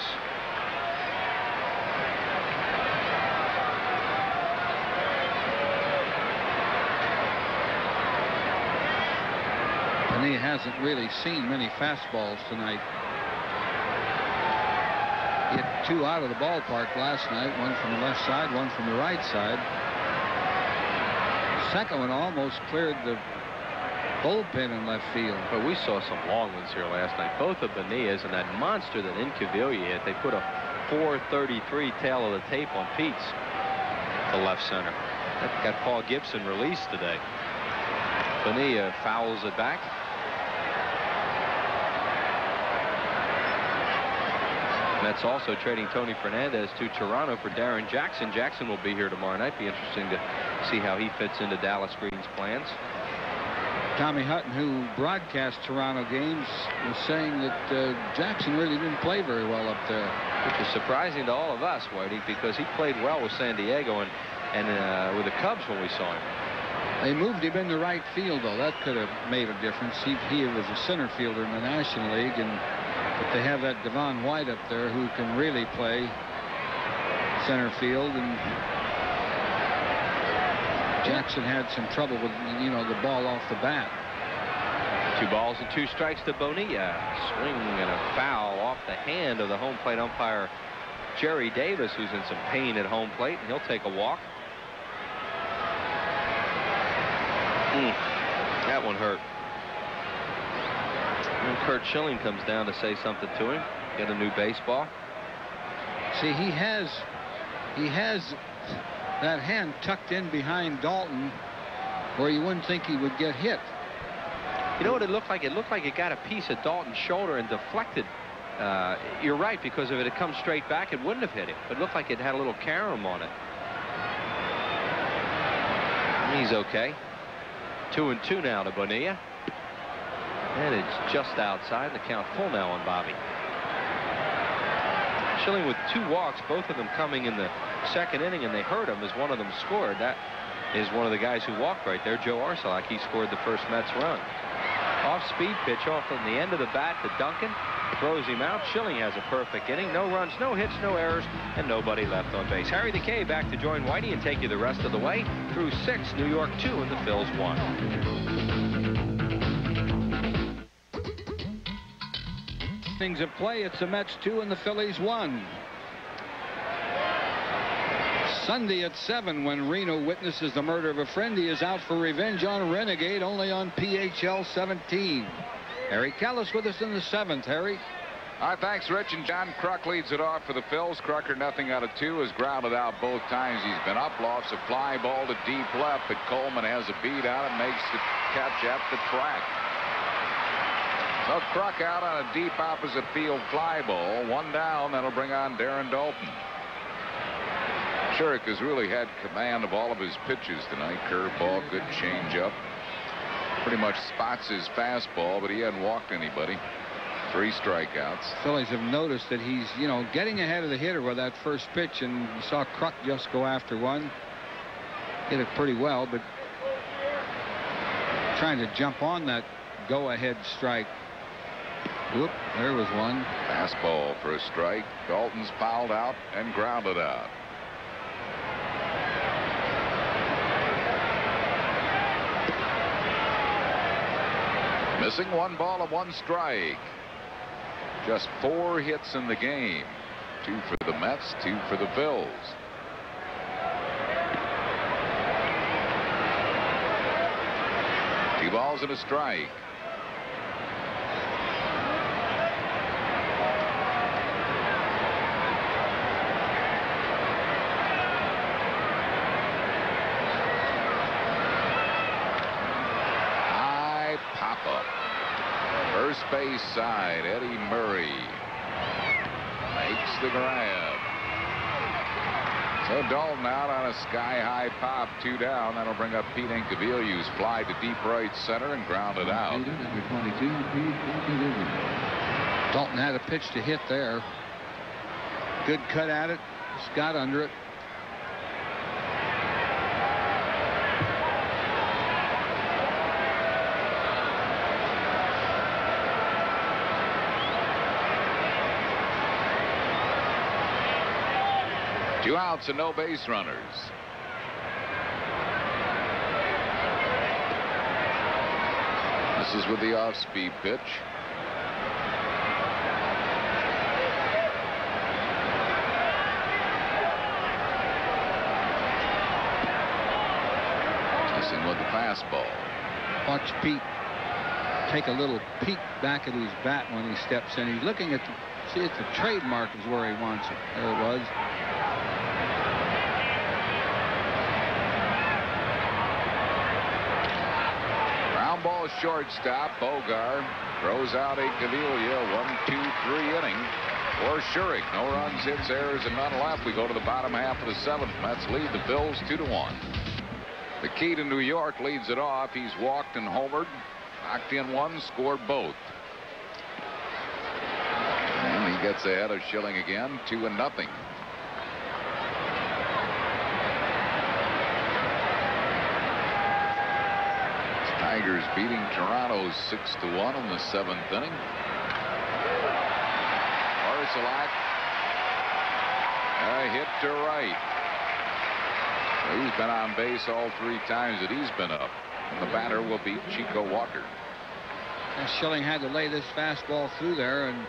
And he hasn't really seen many fastballs tonight. He hit 2 out of the ballpark last night, 1 from the left side, 1 from the right side. The second one almost cleared the bullpen in left field. But we saw some long ones here last night. Both of Bonilla's and that monster that Incaviglia hit. They put a 433 tail of the tape on Pete's to left center. That got Paul Gibson released today. Bonilla fouls it back. Mets also trading Tony Fernandez to Toronto for Darren Jackson. Jackson will be here tomorrow night. Be interesting to see how he fits into Dallas Green's plans. Tommy Hutton, who broadcast Toronto games, was saying that Jackson really didn't play very well up there. Which is surprising to all of us, Whitey, because he played well with San Diego and with the Cubs when we saw him. They moved him into right field, though. That could have made a difference. He was a center fielder in the National League, but they have that Devon White up there who can really play center field, and Jackson had some trouble with, the ball off the bat. 2 balls and 2 strikes to Bonilla. Swing and a foul off the hand of the home plate umpire Jerry Davis, who's in some pain at home plate, and he'll take a walk. That one hurt. And Curt Schilling comes down to say something to him. Get a new baseball. See, he has that hand tucked in behind Dalton where you wouldn't think he would get hit. You know what it looked like? It looked like it got a piece of Dalton's shoulder and deflected. You're right, because if it had come straight back, it wouldn't have hit him. It looked like it had a little carom on it. He's okay. 2-2 now to Bonilla. And it's just outside. The count full now on Bobby. Schilling with 2 walks, both of them coming in the second inning, and they hurt him as one of them scored. That is one of the guys who walked right there, Joe Arcelak. He scored the first Mets run. Off-speed pitch off on the end of the bat to Duncan. Throws him out. Schilling has a perfect inning. No runs, no hits, no errors, and nobody left on base. Harry the K back to join Whitey and take you the rest of the way through 6, New York 2, and the Phils 1. Things at play. It's the Mets 2 and the Phillies 1. Sunday at 7, when Reno witnesses the murder of a friend, he is out for revenge on Renegade, only on PHL 17. Harry Callis with us in the 7th. Harry. All right, thanks, Rich. And John Kruk leads it off for the Phils. Krucker, nothing out of 2, has grounded out both times he's been up. Lost a fly ball to deep left, but Coleman has a beat on it, makes the catch at the track. So Kruk out on a deep opposite field fly ball. 1 down. That'll bring on Darren Dalton. Shurik has really had command of all of his pitches tonight. Curveball, good changeup. Pretty much spots his fastball, but he hadn't walked anybody. 3 strikeouts. Phillies have noticed that he's, getting ahead of the hitter with that first pitch, and you saw Kruk just go after one. Hit it pretty well, but trying to jump on that go-ahead strike. Whoop, there was one. Fastball for a strike. Dalton's fouled out and grounded out. Missing 1 ball and 1 strike. Just 4 hits in the game. 2 for the Mets, 2 for the Phils. Two balls and a strike. First base side, Eddie Murray makes the grab. So Dalton out on a sky-high pop, 2 down. That'll bring up Pete Incaviglia, fly to deep right center and grounded out. Dalton had a pitch to hit there. Good cut at it. Scott under it. Two outs and no base runners. This is with the off-speed pitch. Missing with the fastball. Watch Pete take a little peek back at his bat when he steps in. He's looking at see if the trademark is where he wants it. There it was. Ground ball shortstop. Bogar throws out Incaviglia. 1-2-3 inning for Schurig. No runs, hits, errors, and none left. We go to the bottom half of the 7th. Mets lead the Phils 2-1. The key to New York leads it off. He's walked and homered. Knocked in one, scored both. And he gets ahead of Schilling again, 2-0. Tigers beating Toronto 6-1 in the 7th inning. Orsolak, a hit to right. He's been on base all 3 times that he's been up. And the batter will be Chico Walker. And Schilling had to lay this fastball through there, and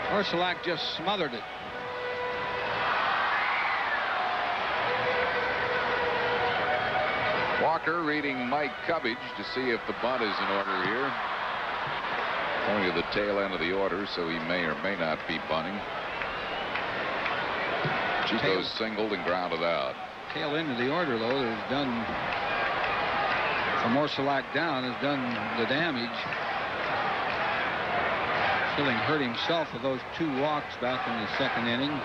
Orsolak just smothered it. Walker reading Mike Cubbage to see if the bunt is in order here. Only at the tail end of the order, so he may or may not be bunting. Chico's singled and grounded out. Tail end of the order, though, has done, from Orsolak down, has done the damage. Schilling hurt himself with those 2 walks back in the 2nd inning.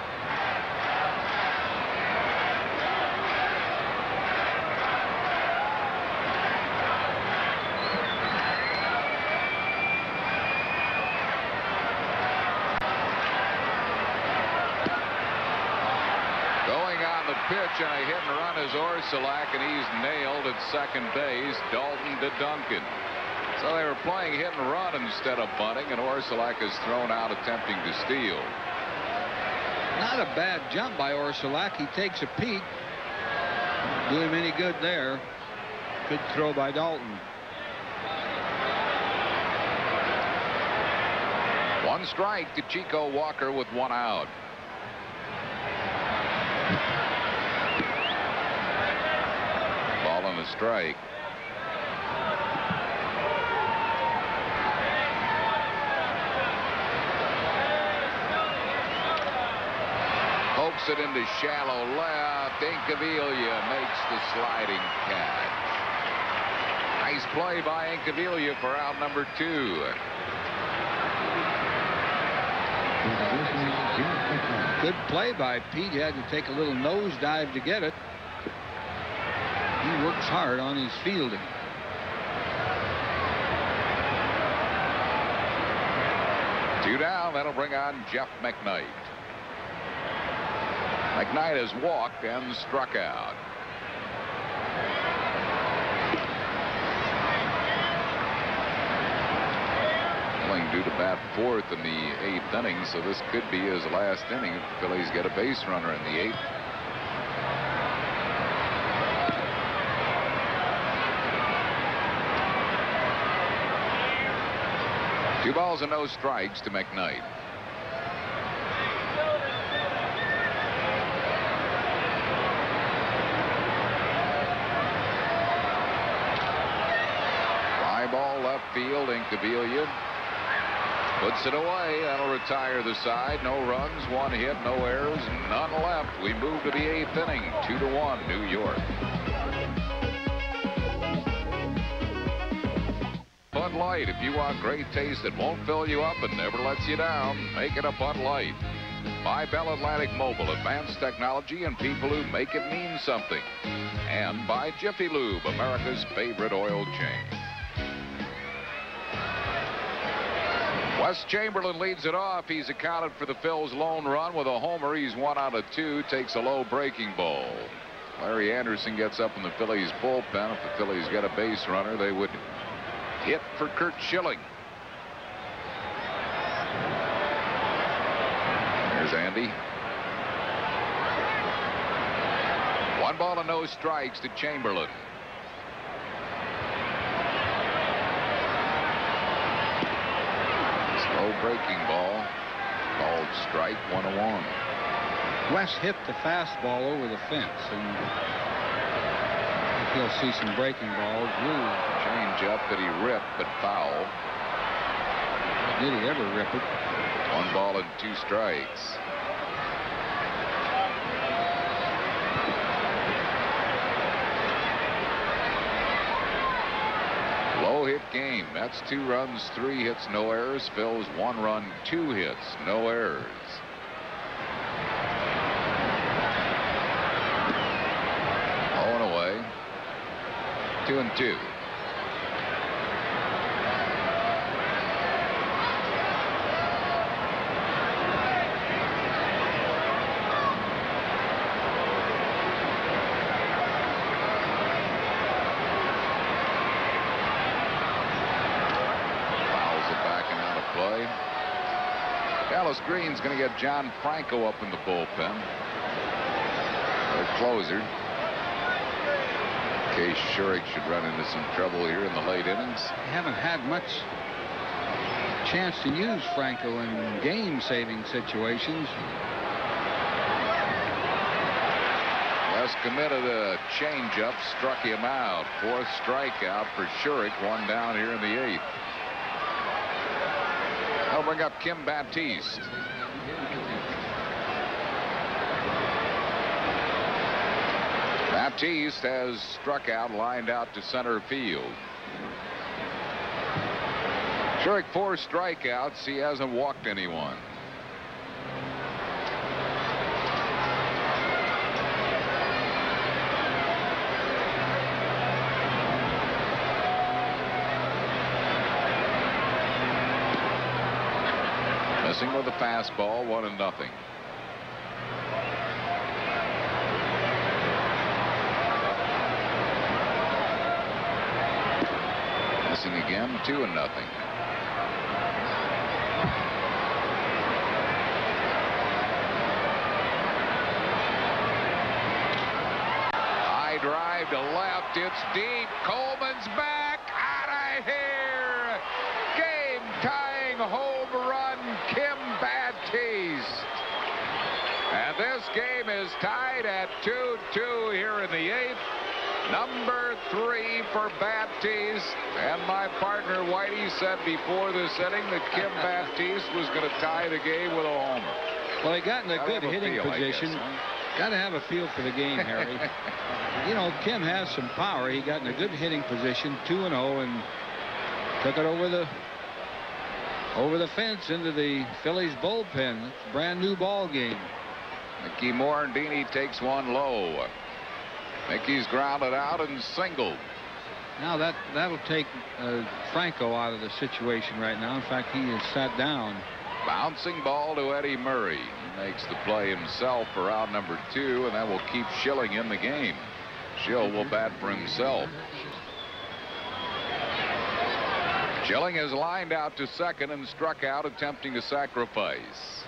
Pitch and a hit and run is Orsolak, and he's nailed at second base. Dalton to Duncan. So they were playing hit and run instead of bunting, and Orsolak is thrown out attempting to steal. Not a bad jump by Orsolak. He takes a peek. Do him any good there. Good throw by Dalton. 1 strike to Chico Walker with 1 out. Ball and a strike. Pokes it into shallow left. Incaviglia makes the sliding catch. Nice play by Incaviglia for out number 2. Good play by Pete. He had to take a little nosedive to get it. He works hard on his fielding. Two down. That'll bring on Jeff McKnight. McKnight has walked and struck out. Due to bat 4th in the 8th inning, so this could be his last inning if the Phillies get a base runner in the 8th. Two balls and no strikes to McKnight. Fly ball left field. Incaviglia puts it away. That'll retire the side. No runs, 1 hit, no errors, none left. We move to the 8th inning. 2-1 New York. Bud Light. If you want great taste that won't fill you up and never lets you down, make it a Bud Light. By Bell Atlantic Mobile, advanced technology and people who make it mean something. And by Jiffy Lube, America's favorite oil change. Wes Chamberlain leads it off. He's accounted for the Phil's lone run with a homer. He's 1 out of 2. Takes a low breaking ball. Larry Anderson gets up in the Phillies bullpen. If the Phillies get a base runner, they would hit for Curt Schilling. There's Andy. 1 ball and no strikes to Chamberlain. Slow breaking ball. Called strike, 1-1. West hit the fastball over the fence, and he'll see some breaking balls. Change up that he ripped, but foul. Did he ever rip it? 1 ball and 2 strikes. Low hit game. That's 2 runs, 3 hits, no errors. Phil's 1 run, 2 hits, no errors. Away. 2-2. Dallas Green's going to get John Franco up in the bullpen. Their closer. Case Schurig should run into some trouble here in the late innings. They haven't had much chance to use Franco in game-saving situations. Just committed a changeup, struck him out. 4th strikeout for Schurig. 1 down here in the 8th. I'll bring up Kim Baptiste. Baptiste has struck out, lined out to center field. Schurig 4 strikeouts. He hasn't walked anyone. Missing with a fastball, 1-0. Missing again, 2-0. High drive to left, it's deep. Coleman's back, out of here. Game-tying home run, Kim Baptiste. And this game is tied at 2-2 here in the 8th. Number 3 for Baptiste. And my partner Whitey said before this inning that Kim Baptiste was going to tie the game with a homer. Well, he got in a good hitting position. Got to have a feel for the game, Harry. You know, Kim has some power. He got in a good hitting position, 2-0, and took it over the fence into the Phillies bullpen. It's a brand new ball game. Mickey Morandini takes one low. Mickey's grounded out and singled. Now that'll take Franco out of the situation right now. In fact, he is sat down. Bouncing ball to Eddie Murray. He makes the play himself for out number 2, and that will keep Schilling in the game. Schill will bat for himself. Schilling is lined out to second and struck out, attempting to sacrifice.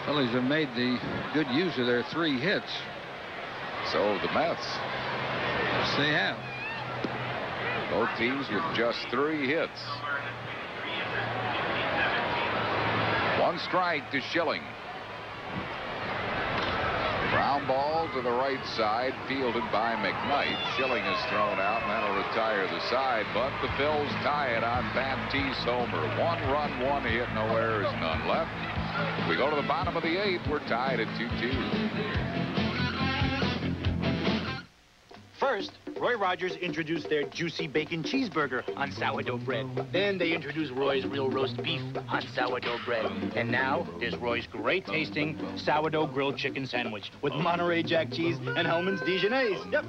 Phillies have made the good use of their 3 hits. So have the Mets. Yes, they have. Both teams with just 3 hits. 1 strike to Schilling. Ground ball to the right side, fielded by McKnight. Schilling is thrown out, and that'll retire the side. But the Phils tie it on Baptiste's homer. 1 run, 1 hit, no errors, none left. We go to the bottom of the 8th. We're tied at 2-2. First, Roy Rogers introduced their juicy bacon cheeseburger on sourdough bread. Then they introduced Roy's real roast beef on sourdough bread. And now there's Roy's great tasting sourdough grilled chicken sandwich with Monterey Jack cheese and Hellman's Dijonnaise. Yep,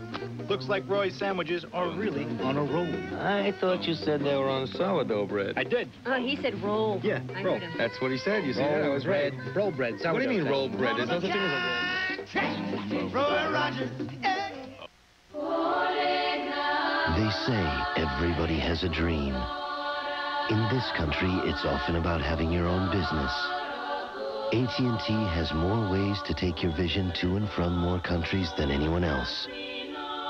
looks like Roy's sandwiches are really on a roll. I thought you said they were on sourdough bread. I did. He said roll. Yeah, roll. That's what he said. You see, I was right. Roll bread. Sourdough. What do you mean roll bread? There's no such thing as a roll. Roy Rogers. They say everybody has a dream. In this country, it's often about having your own business. AT&T has more ways to take your vision to and from more countries than anyone else.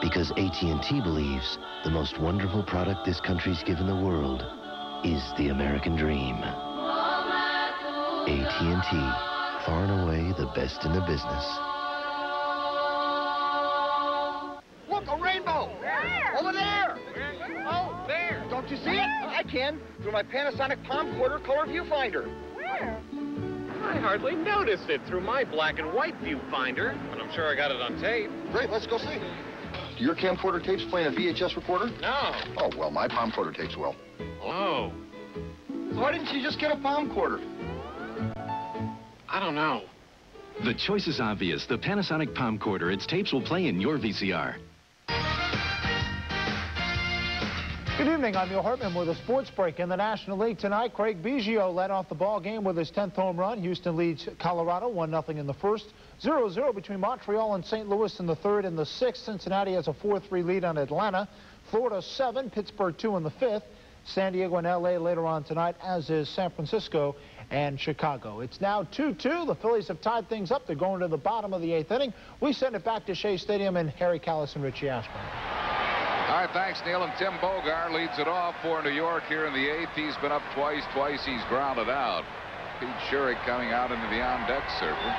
Because AT&T believes the most wonderful product this country's given the world is the American dream. AT&T, far and away the best in the business. Look, a rainbow! I can, through my Panasonic Palm Quarter color viewfinder. Where? I hardly noticed it through my black and white viewfinder, but I'm sure I got it on tape. Great, let's go see. Do your camcorder tapes play in a VHS recorder? No. Oh, well, my Palm Quarter tapes will. Oh. Why didn't you just get a Palm Quarter? I don't know. The choice is obvious. The Panasonic Palm Quarter. Its tapes will play in your VCR. Good evening, I'm Neil Hartman with a sports break. In the National League tonight, Craig Biggio led off the ball game with his 10th home run. Houston leads Colorado 1-0 in the first. 0-0 between Montreal and St. Louis in the third and the sixth. Cincinnati has a 4-3 lead on Atlanta. Florida 7, Pittsburgh 2 in the fifth. San Diego and L.A. later on tonight, as is San Francisco and Chicago. It's now 2-2. The Phillies have tied things up. They're going to the bottom of the eighth inning. We send it back to Shea Stadium and Harry Callis and Richie Ashburn. All right, thanks, Neil. And Tim Bogar leads it off for New York here in the eighth. He's been up twice. Twice he's grounded out. Pete Schurig coming out into the on-deck circle.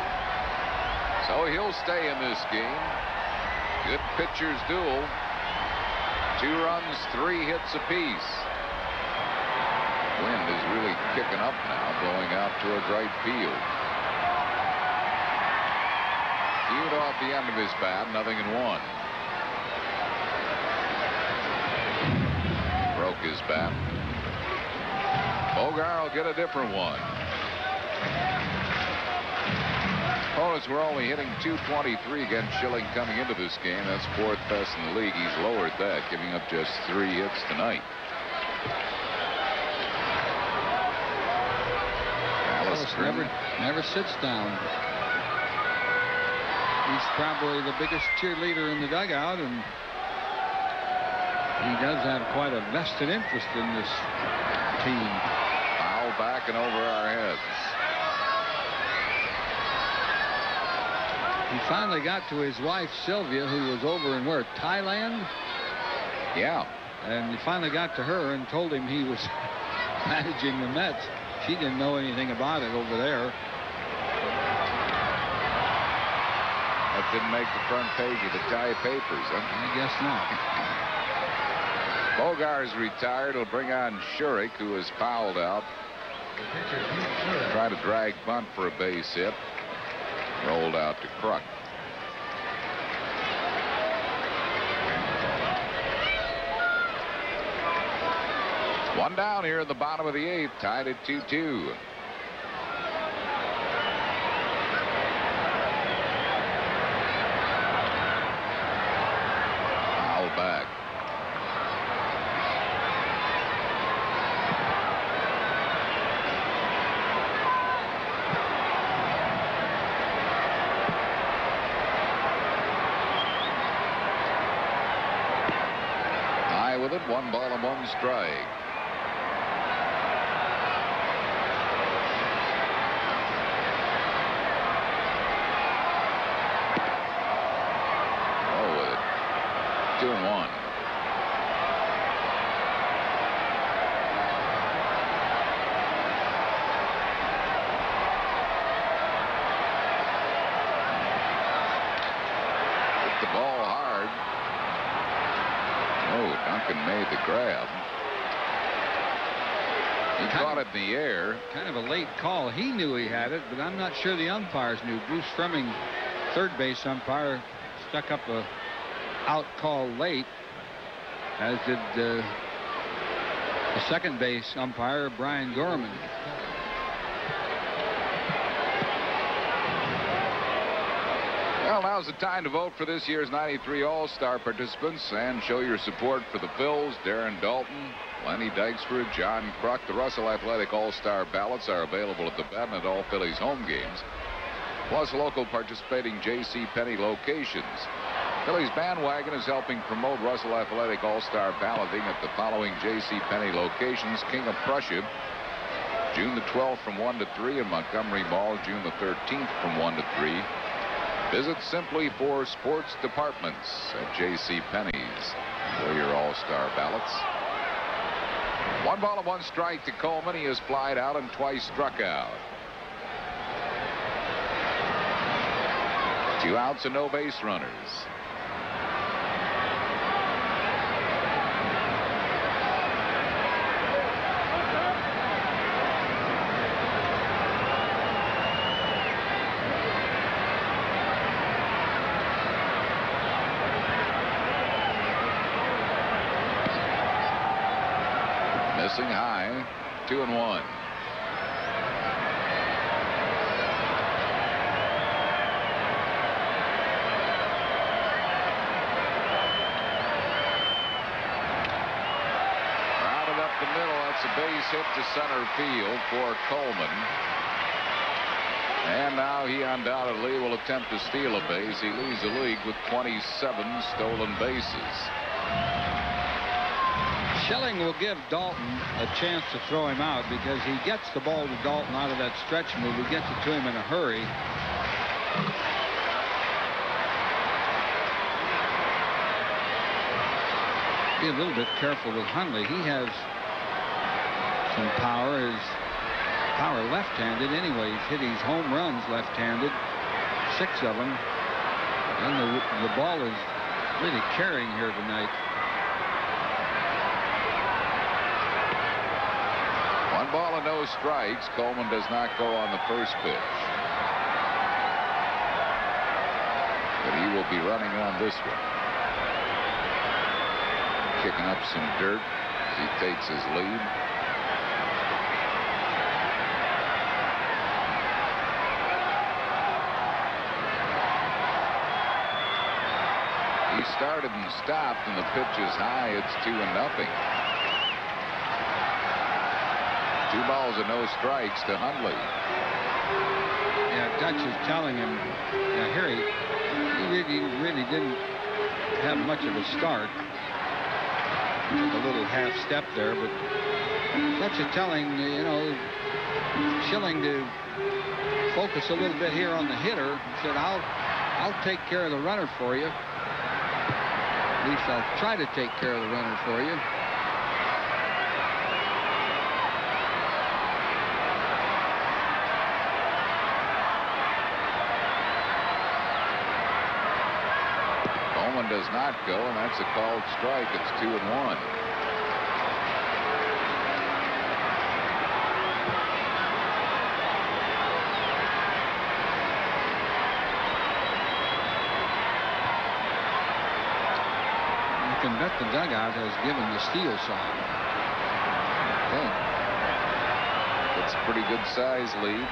So he'll stay in this game. Good pitchers duel. 2 runs, 3 hits apiece. Wind is really kicking up now, blowing out towards right field. Hewed off the end of his bat, 0-1. Broke his bat. Bogar will get a different one. Opponents were only hitting .223 against Schilling coming into this game. That's 4th best in the league. He's lowered that, giving up just 3 hits tonight. Never sits down. He's probably the biggest cheerleader in the dugout, and he does have quite a vested interest in this team. Foul back and over our heads. He finally got to his wife, Sylvia, who was over in where? Thailand? Yeah. And he finally got to her and told him he was managing the Mets. She didn't know anything about it over there. That didn't make the front page of the Thai papers, huh? I guess not. Bogar's retired. He'll bring on Schurig, who is fouled out. Try to drag bunt for a base hit. Rolled out to Kruk. One down here at the bottom of the eighth, tied at 2-2. Foul back. High with it, 1 ball and 1 strike. Oh, with it. 2-1. Hit the ball hard. Oh, Duncan made the grab. He caught it in the air. Kind of a late call. He knew he had it, but I'm not sure the umpires knew. Bruce Fleming, third base umpire, stuck up a out call late, as did the second base umpire, Brian Gorman. Well, now's the time to vote for this year's 93 All-Star participants and show your support for the Phils. Darren Dalton, Lenny Dykesford, John Kruk. The Russell Athletic All-Star ballots are available at the Benton at all Phillies home games, plus local participating J.C. Penney locations. Phillies Bandwagon is helping promote Russell Athletic All-Star balloting at the following J.C. Penney locations: King of Prussia, June the 12th from 1 to 3, and Montgomery Mall, June the 13th from 1 to 3. Visit Simply for Sports Departments at J.C. Penney's for your All-Star ballots. 1 ball and 1 strike to Coleman. He has flied out and twice struck out. 2 outs and no base runners. missing high. 2-1. The middle, that's a base hit to center field for Coleman. And now he undoubtedly will attempt to steal a base. He leads the league with 27 stolen bases. Schilling will give Dalton a chance to throw him out because he gets the ball to Dalton out of that stretch move. He gets it to him in a hurry. Be a little bit careful with Hundley. He has some power. His power left-handed anyway. He's hit his home runs left-handed, 6 of them. And the ball is really carrying here tonight. 1 ball and no strikes. Coleman does not go on the first pitch. But he will be running on this one. Kicking up some dirt as he takes his lead. He started and stopped, and the pitch is high. It's 2-0. 2 balls and no strikes to Hundley. Yeah, Dutch is telling him, here he really didn't have much of a start. Took a little half step there, but Dutch is telling, Schilling to focus a little bit here on the hitter. He said, I'll take care of the runner for you. At least I'll try to take care of the runner for you. Coleman does not go, and that's a called strike. It's 2-1. You can bet the dugout has given the steal sign. Okay. It's a pretty good size lead.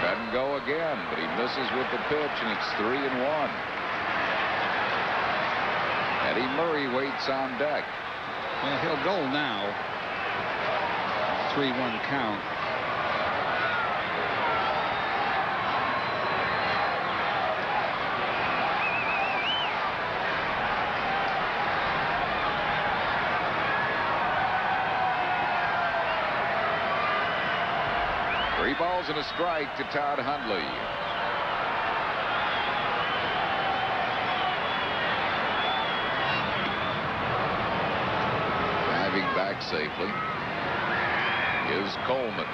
Doesn't go again, but he misses with the pitch, and it's 3-1. Eddie Murray waits on deck. Well, he'll go now. 3-1 count. Three balls and a strike to Todd Hundley. Driving back safely is Coleman.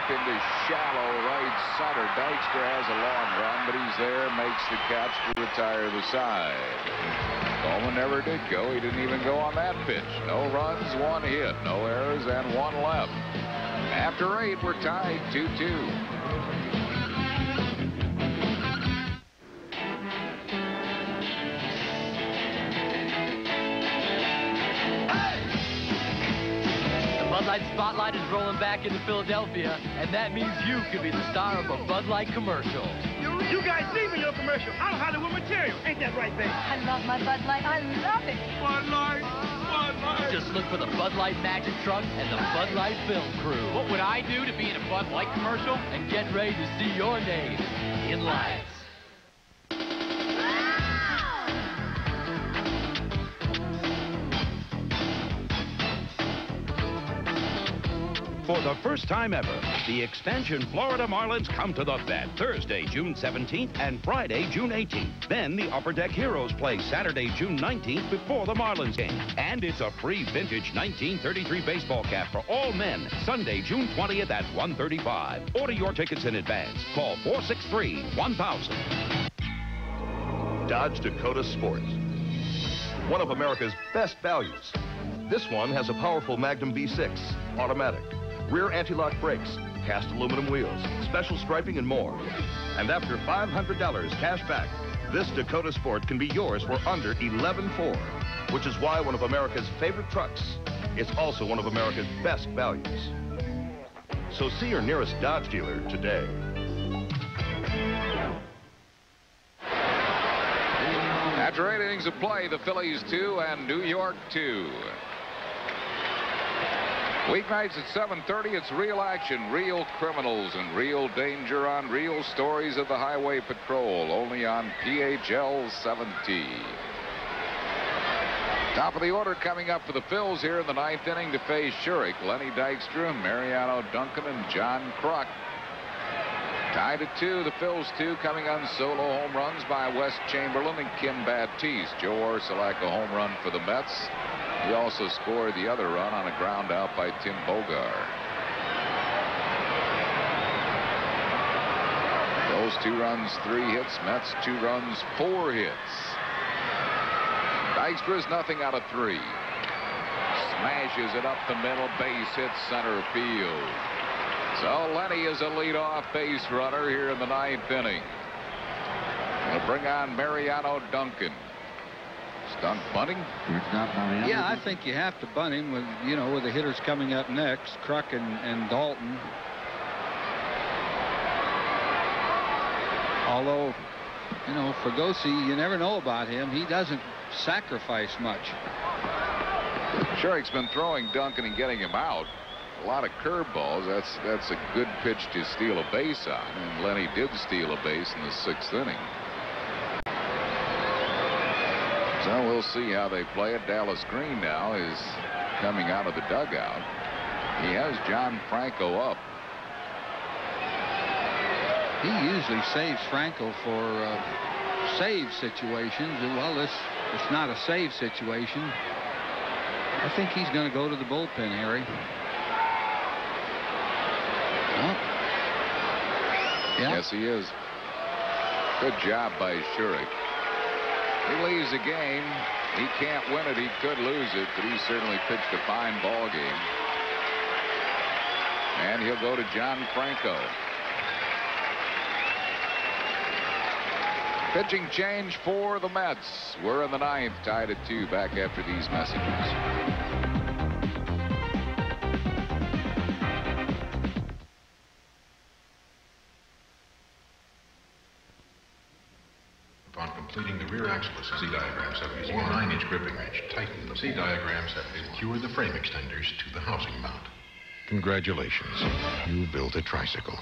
Into shallow right center. Dykstra has a long run, but he's there, makes the catch to retire the side. Coleman never did go. He didn't even go on that pitch. No runs, 1 hit, no errors, and 1 left. After 8, we're tied 2-2. Bud Light Spotlight is rolling back into Philadelphia, and that means you could be the star of a Bud Light commercial. You guys see me in your commercial. I'm Hollywood material. Ain't that right, baby? I love my Bud Light. I love it. Bud Light. Bud Light. Just look for the Bud Light Magic Truck and the Bud Light Film Crew. What would I do to be in a Bud Light commercial? And get ready to see your name in lights. For the first time ever, the expansion Florida Marlins come to the Vet Thursday, June 17th and Friday, June 18th. Then the Upper Deck Heroes play Saturday, June 19th before the Marlins game. And it's a free vintage 1933 baseball cap for all men, Sunday, June 20th at 1:35. Order your tickets in advance. Call 463-1000. Dodge Dakota Sports. one of America's best values. This one has a powerful Magnum V6, automatic, rear anti-lock brakes, cast aluminum wheels, special striping, and more. And after $500 cash back, this Dakota Sport can be yours for under $11,400, which is why one of America's favorite trucks is also one of America's best values. So see your nearest Dodge dealer today. After 8 innings of play, the Phillies 2 and New York 2. Weeknights at 7:30, it's real action, real criminals, and real danger on real stories of the Highway Patrol, only on PHL 70. Top of the order coming up for the Phils here in the 9th inning to face Shurik, Lenny Dykstra, Mariano Duncan, and John Kruk. Tied at 2, the Phils 2 coming on solo home runs by Wes Chamberlain and Kim Baptiste. Joe Orsulak a home run for the Mets. He also scored the other run on a ground out by Tim Bogar. Those 2 runs, 3 hits. Mets 2 runs, 4 hits. Dykstra's nothing out of 3. Smashes it up the middle, base hit center field. So Lenny is a leadoff base runner here in the 9th inning. We'll bring on Mariano Duncan. Stunt bunting? Yeah, I think you have to bunt him with, you know, with the hitters coming up next, Kruk and Dalton. Although, you know, Fregosi, you never know about him. He doesn't sacrifice much. Shurik's been throwing Duncan and getting him out. A lot of curveballs. That's a good pitch to steal a base on, and Lenny did steal a base in the 6th inning. So we'll see how they play it. Dallas Green now is coming out of the dugout. He has John Franco up. He usually saves Franco for save situations. Well, it's not a save situation. I think he's going to go to the bullpen, Harry. Yep. Yes, he is. Good job by Shurik. He leaves the game. He can't win it. He could lose it, but he certainly pitched a fine ball game. And he'll go to John Franco. Pitching change for the Mets. We're in the 9th, tied at 2, back after these messages. Upon completing the rear axle assembly, C-diagrams have using a 9-inch gripping wrench tightened. The C-diagrams have secured the frame extenders to the housing mount. Congratulations. You built a tricycle.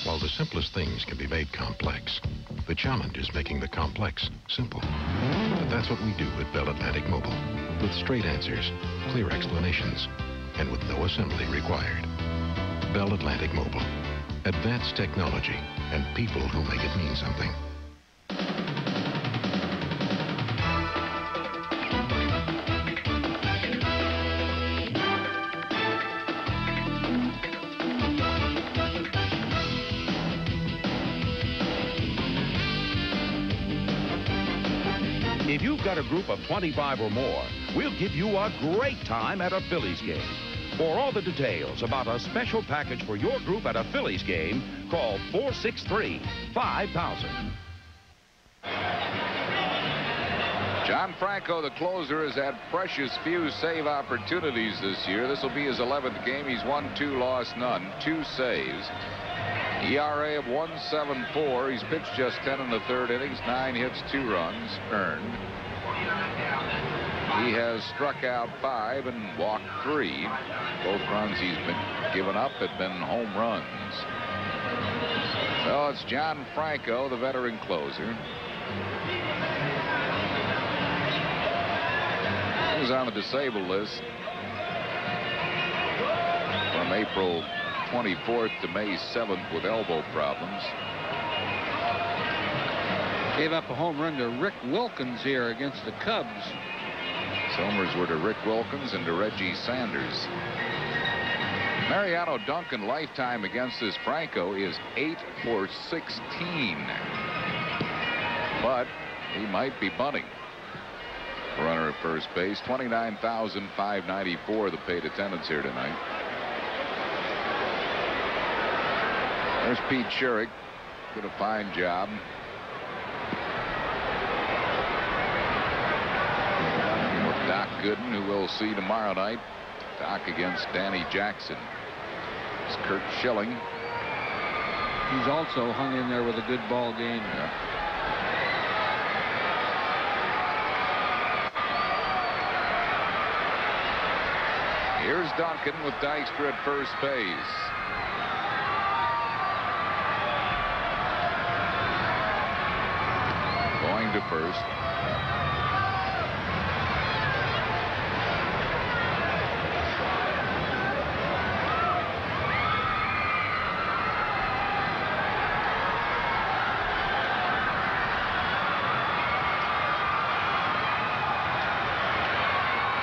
While the simplest things can be made complex, the challenge is making the complex simple. But that's what we do at Bell Atlantic Mobile, with straight answers, clear explanations, and with no assembly required. Bell Atlantic Mobile. Advanced technology and people who make it mean something. If you've got a group of 25 or more, we'll give you a great time at a Phillies game. For all the details about a special package for your group at a Phillies game, call 463-5000. John Franco, the closer, has had precious few save opportunities this year. This will be his 11th game. He's won 2, lost none, 2 saves. ERA of 1.74. He's pitched just 10 in the 3rd innings, 9 hits, 2 runs earned. He has struck out 5 and walked 3. Both runs he's been given up have been home runs. So it's John Franco, the veteran closer. He was on the disabled list from April 24th to May 7th with elbow problems. Gave up a home run to Rick Wilkins here against the Cubs. Homers were to Rick Wilkins and to Reggie Sanders. Mariano Duncan lifetime against this Franco is 8 for 16. But he might be bunting. runner at first base. 29,594 the paid attendance here tonight. There's Pete Sherrick. Did a fine job. With Doc Gooden, who we'll see tomorrow night. Doc against Danny Jackson. It's Kurt Schilling. He's also hung in there with a good ball game. Yeah. Here's Duncan with Dykstra at first base. Going to first.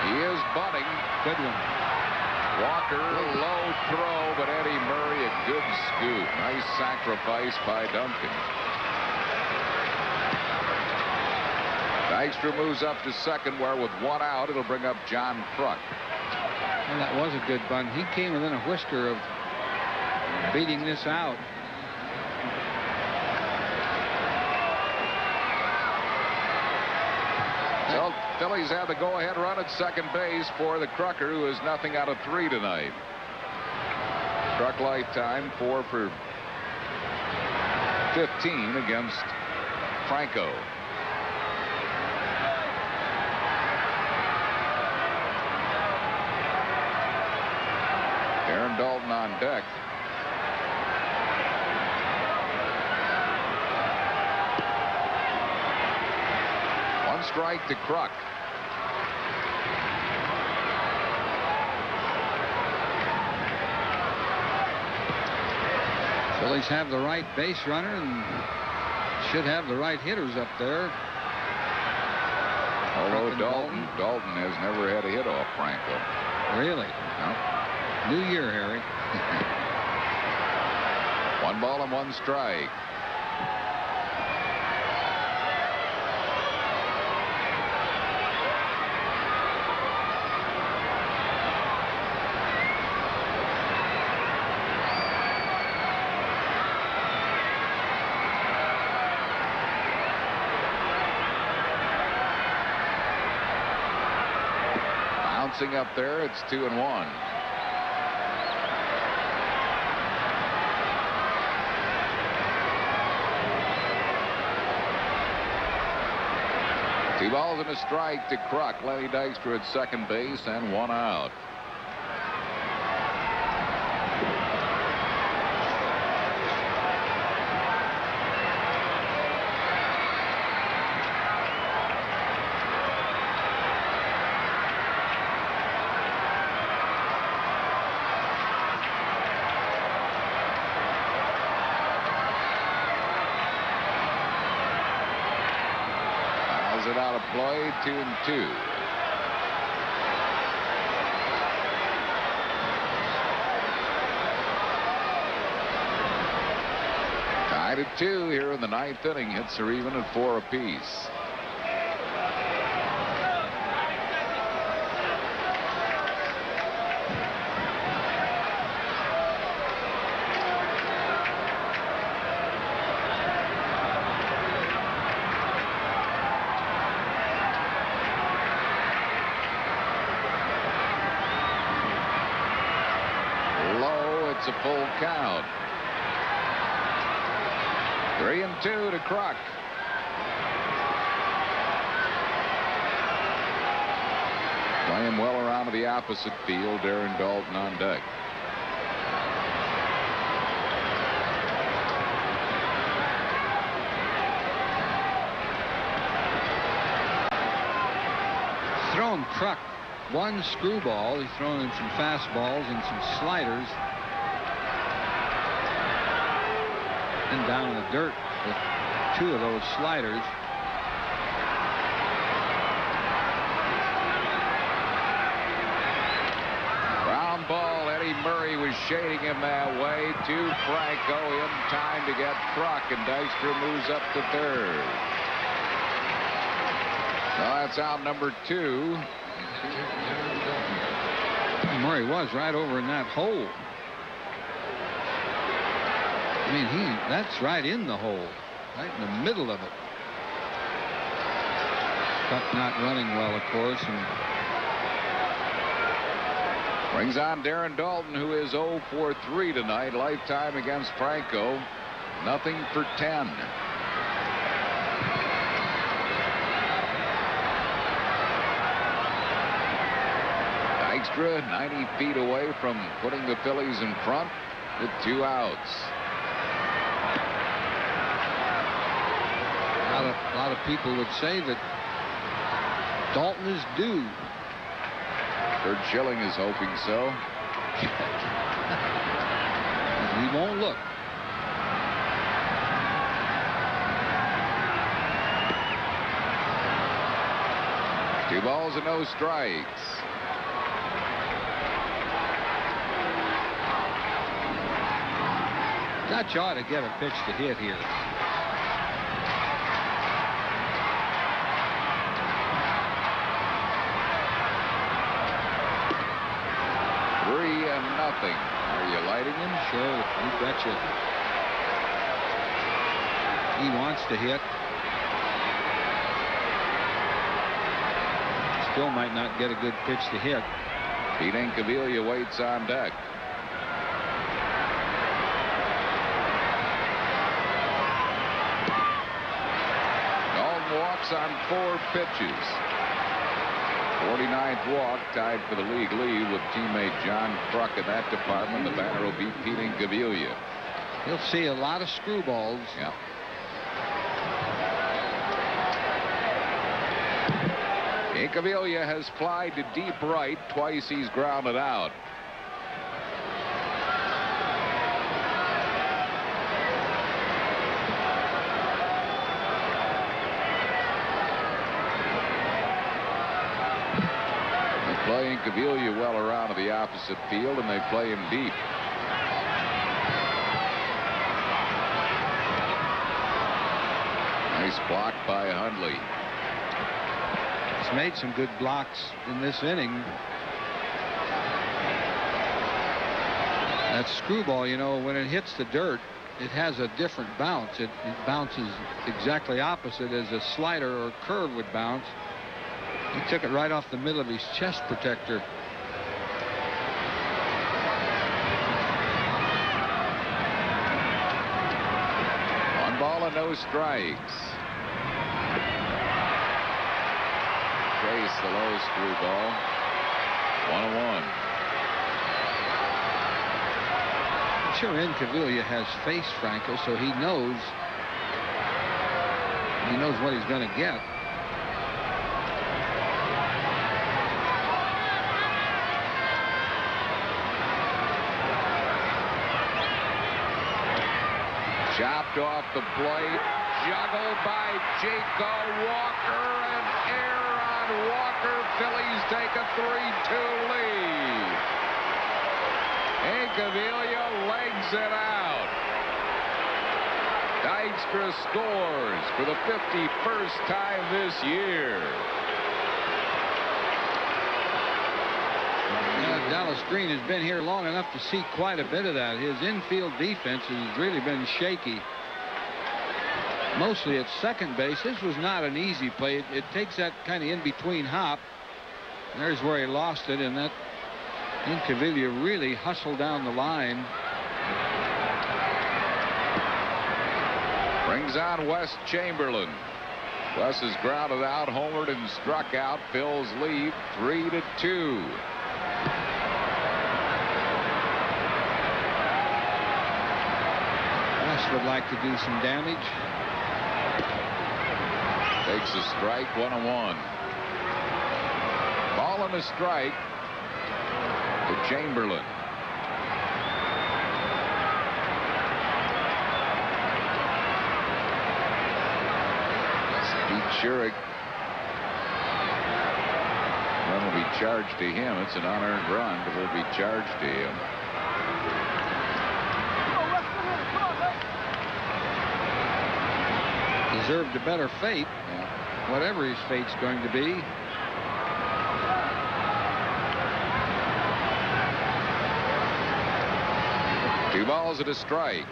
He is bunting. Good one. Walker, low throw, but Eddie Murray a good scoop. Nice sacrifice by Duncan. Dykstra moves up to second, where with one out, it'll bring up John Kruk. Well, that was a good bunt. He came within a whisker of beating this out. So Phillies have the go-ahead run at second base for the Crucker, who is nothing out of 3 tonight. Kruk lifetime 4 for 15 against Franco. Aaron Dalton on deck. One strike to Kruk. Phillies have the right base runner and should have the right hitters up there. Although Dalton has never had a hit off Franco. Really? No. New year, Harry. 1 ball and 1 strike. Bouncing up there, it's 2-1. Two balls and a strike to Kruk. Lenny Dykstra at second base and 1 out. It out of play, 2-2. Tied at 2 here in the 9th inning. Hits are even at 4 apiece. It's a full count. 3-2 to Kruk. Playing well around to the opposite field. Aaron Dalton on deck. Thrown Kruk one screwball. He's thrown him some fastballs and some sliders. And down in the dirt with 2 of those sliders. Ground ball. Eddie Murray was shading him that way to Franco in time to get Kruk, and Dykstra moves up to third. Well, that's out number 2. Murray was right over in that hole. I mean, that's right in the hole, right in the middle of it. Cup not running well, of course, and brings on Darren Dalton, who is 0 for 3 tonight. Lifetime against Franco. Nothing for 10. Dykstra 90 feet away from putting the Phillies in front with 2 outs. A lot of people would say that Dalton is due. Kurt Schilling is hoping so. He won't look. Two balls and no strikes. Dutch ought to get a pitch to hit here. Are you lighting him? Sure, you betcha. He wants to hit. Still might not get a good pitch to hit. Pete Incaviglia waits on deck. Dalton walks on 4 pitches. 49th walk, tied for the league lead with teammate John Kruk in that department. The batter will be Pete Incaviglia. He'll see a lot of screwballs. Yeah. Incaviglia has flied to deep right. Twice he's grounded out. Play Incaviglia well around to the opposite field, and they play him deep. Nice block by Hundley. He's made some good blocks in this inning. That screwball, you know, when it hits the dirt, it has a different bounce. It bounces exactly opposite as a slider or curve would bounce. He took it right off the middle of his chest protector. One ball and no strikes. Chase the low screwball. 1-1. I'm sure Incaviglia has faced Franco, so he knows what he's going to get. Chopped off the plate, juggled by Chico Walker, and error on Walker. Phillies take a 3-2 lead. Incaviglia legs it out. Dykstra scores for the 51st time this year. Dallas Green has been here long enough to see quite a bit of that. His infield defense has really been shaky. Mostly at second base. This was not an easy play. It takes that kind of in-between hop. There's where he lost it, and that Incaviglia really hustled down the line. Brings on Wes Chamberlain. Wes is grounded out, homered, and struck out. Phil's lead 3-2. Wes would like to do some damage. Takes a strike, 1-1. Ball and a strike to Chamberlain. Pete Schurig. Run will be charged to him. It's an unearned run, but it'll be charged to him. deserved a better fate, whatever his fate's going to be. Two balls and a strike.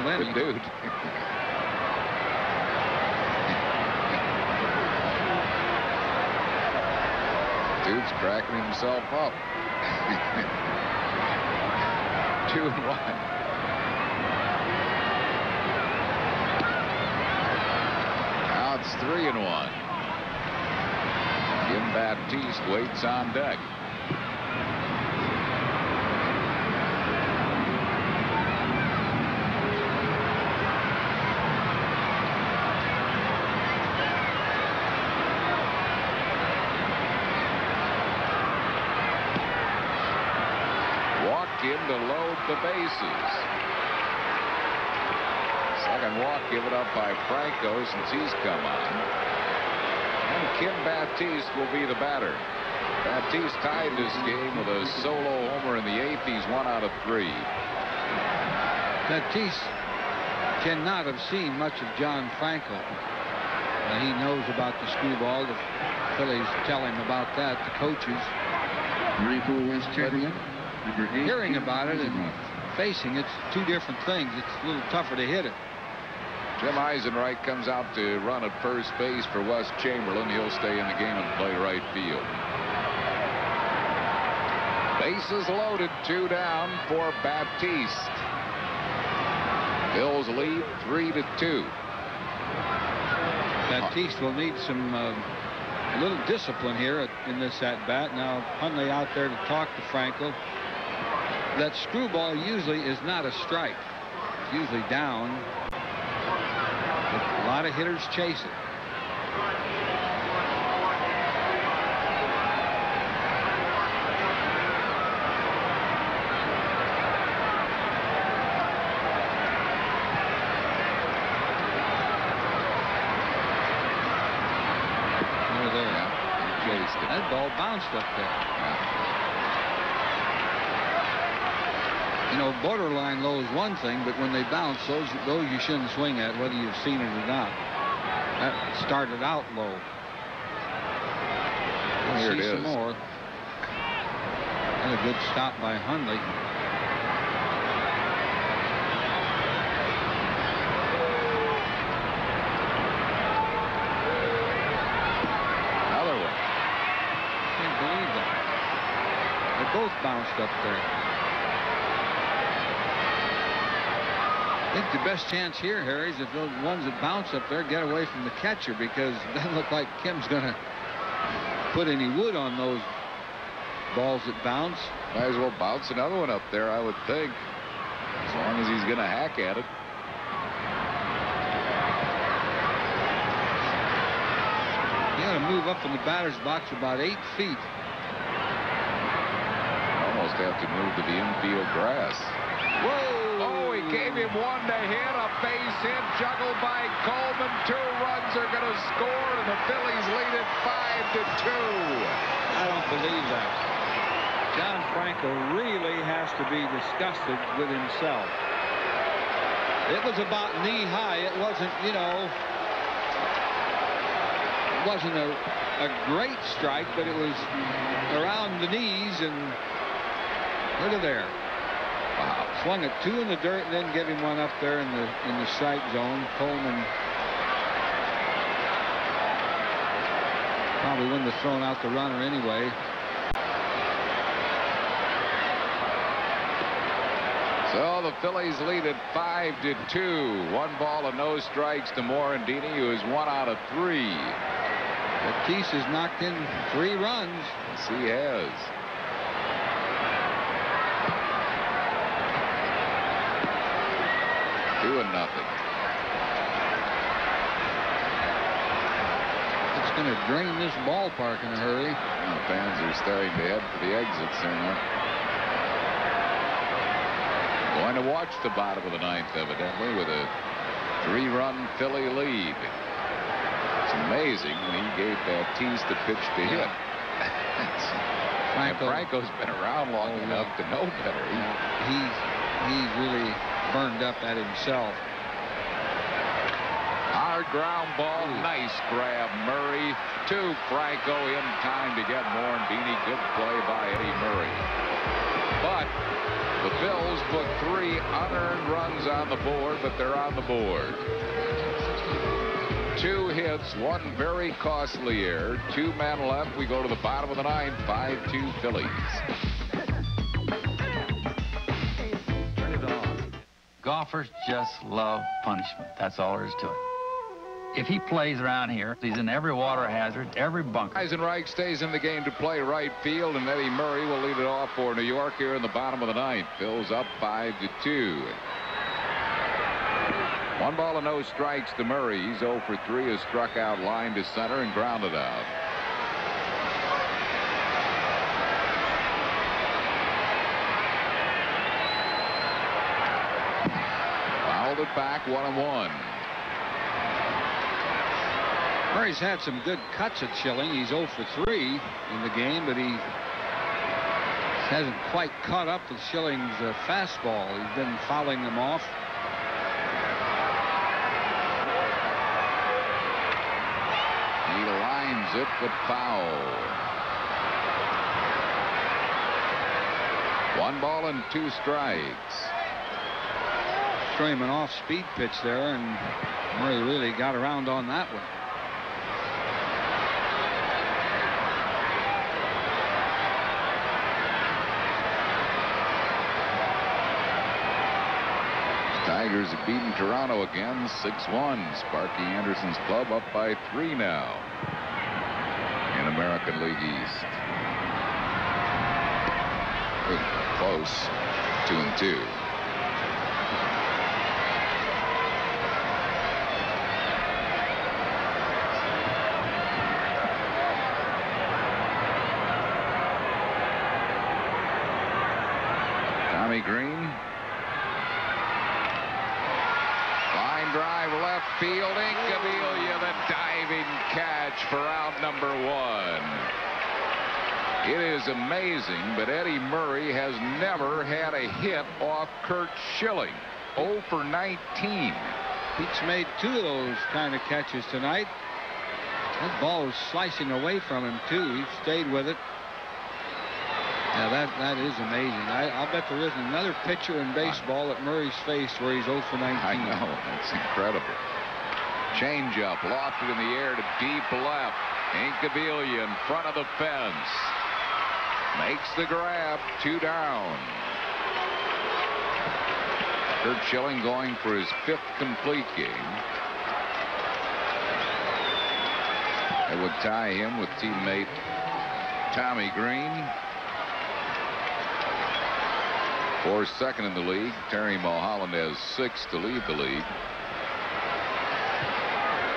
Good dude. Dude's cracking himself up. 2-1. Now it's 3-1. Jim Baptiste waits on deck. To load the bases. Second walk given up by Franco since he's come on. And Kim Baptiste will be the batter. Baptiste tied this game with a solo homer in the 8th. He's 1 out of 3. Baptiste cannot have seen much of John Franco. He knows about the screwball. The Phillies tell him about that, the coaches. West Chamberlain. Hearing about it and facing it's two different things. It's a little tougher to hit it. Jim Eisenreich comes out to run at first base for West Chamberlain. He'll stay in the game and play right field. Bases loaded, 2 down for Baptiste. Phil's lead 3-2. Baptiste will need some a little discipline here in this at-bat. Now Hundley out there to talk to Franco. That screwball usually is not a strike. It's usually down. But a lot of hitters chase it. Over there. Chased it. That ball bounced up there. You know, borderline low is one thing, but when they bounce, those you shouldn't swing at, whether you've seen it or not. That started out low. Here it is. Some more. And a good stop by Hundley. Another one. Can't believe that. They both bounced up there. I think the best chance here, Harry, is if those ones that bounce up there get away from the catcher, because it doesn't look like Kim's going to put any wood on those balls that bounce. Might as well bounce another one up there, I would think, as long as he's going to hack at it. You got to move up in the batter's box about 8 feet. Almost have to move to the infield grass. Whoa! Oh, he gave him one to hit, a base hit, juggled by Coleman. 2 runs are going to score, and the Phillies lead it 5-2. I don't believe that. John Franco really has to be disgusted with himself. It was about knee high. It wasn't, you know, it wasn't a great strike, but it was around the knees, and look at there. Wow. Swung at 2 in the dirt and then gave him one up there in the strike zone. Coleman probably wouldn't have thrown out the runner anyway. So the Phillies lead at 5-2. 1 ball and no strikes to Morandini, who is 1 out of 3. Baptiste has knocked in 3 runs. Yes, he has. Doing nothing. It's going to drain this ballpark in a hurry. The fans are starting to head for the exits there now. Going to watch the bottom of the 9th, evidently, with a 3-run Philly lead. It's amazing when he gave Baptiste the pitch to hit. Franco's been around long enough to know better. He's really burned up at himself. Hard ground ball. Nice grab, Murray. To Franco in time to get Morandini. Good play by Eddie Murray. But the Phils put 3 unearned runs on the board, but they're on the board. 2 hits, 1 very costly error. 2 men left. We go to the bottom of the 9th. 5-2 Phillies. Turn it on. Golfers just love punishment. That's all there is to it. If he plays around here, he's in every water hazard, every bunker. Eisenreich stays in the game to play right field, and Eddie Murray will lead it off for New York here in the bottom of the 9th. Phil's up 5-2. 1 ball and no strikes to Murray. He's 0 for 3, has struck out line to center and grounded out. Fouled it back, 1-1. Murray's had some good cuts at Schilling. He's 0 for 3 in the game, but he hasn't quite caught up with Schilling's fastball. He's been fouling them off. He lines it, but foul. 1 ball and 2 strikes. Threw him an off-speed pitch there, and Murray really got around on that one. Tigers have beaten Toronto again, 6-1. Sparky Anderson's club up by 3 now in American League East. Close, 2-2. Tommy Green. Drive left field. Incaviglia, the diving catch for out number 1. It is amazing, but Eddie Murray has never had a hit off Curt Schilling. 0 for 19. Pete's made 2 of those kind of catches tonight. That ball was slicing away from him, too. He stayed with it. Yeah, that is amazing. I'll bet there isn't another pitcher in baseball that Murray's faced where he's 0 for 19. I know. That's incredible. Change-up, lofted in the air to deep left. Incaviglia in front of the fence. Makes the grab. 2 down. Curt Schilling going for his 5th complete game. It would tie him with teammate Tommy Green. For 2nd in the league. Terry Mulholland has 6 to lead the league.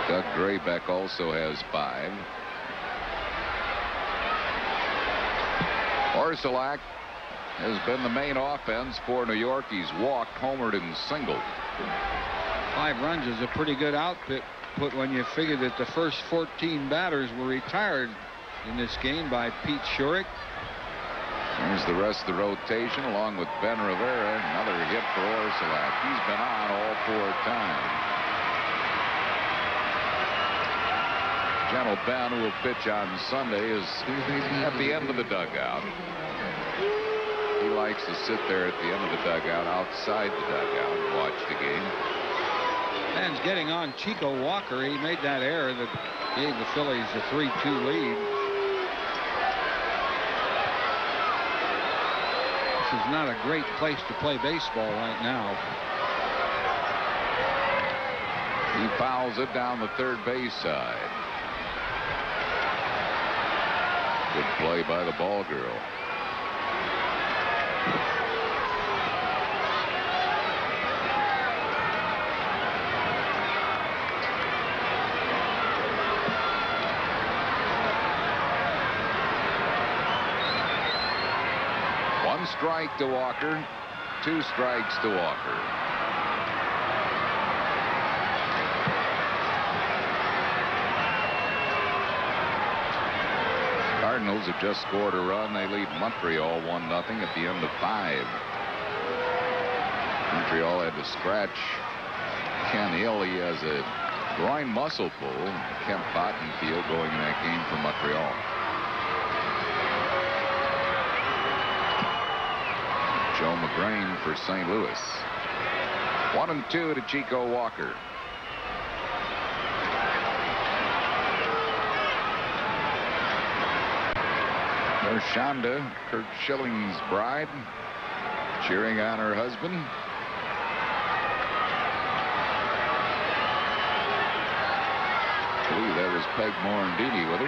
Doug Graybeck also has 5. Orsulak has been the main offense for New York. He's walked, homered, and singled. 5 runs is a pretty good output when you figure that the first 14 batters were retired in this game by Pete Schurik. Here's the rest of the rotation along with Ben Rivera. Another hit for Orsulak. He's been on all 4 times. Gentle Ben, who will pitch on Sunday, is at the end of the dugout. He likes to sit there at the end of the dugout, outside the dugout, and watch the game. Ben's getting on Chico Walker. He made that error that gave the Phillies a 3-2 lead. This is not a great place to play baseball right now. He fouls it down the third base side. Good play by the ball girl. Strike to Walker. 2 strikes to Walker. Cardinals have just scored a run. They lead Montreal 1-0 at the end of 5. Montreal had to scratch Ken Hill. He has a groin muscle pull. Kemp Bottenfield going in that game for Montreal. Joe McGrain for St. Louis. 1-2 to Chico Walker. There's Shonda, Kurt Schilling's bride, cheering on her husband. I believe that was Peg Morandini with her.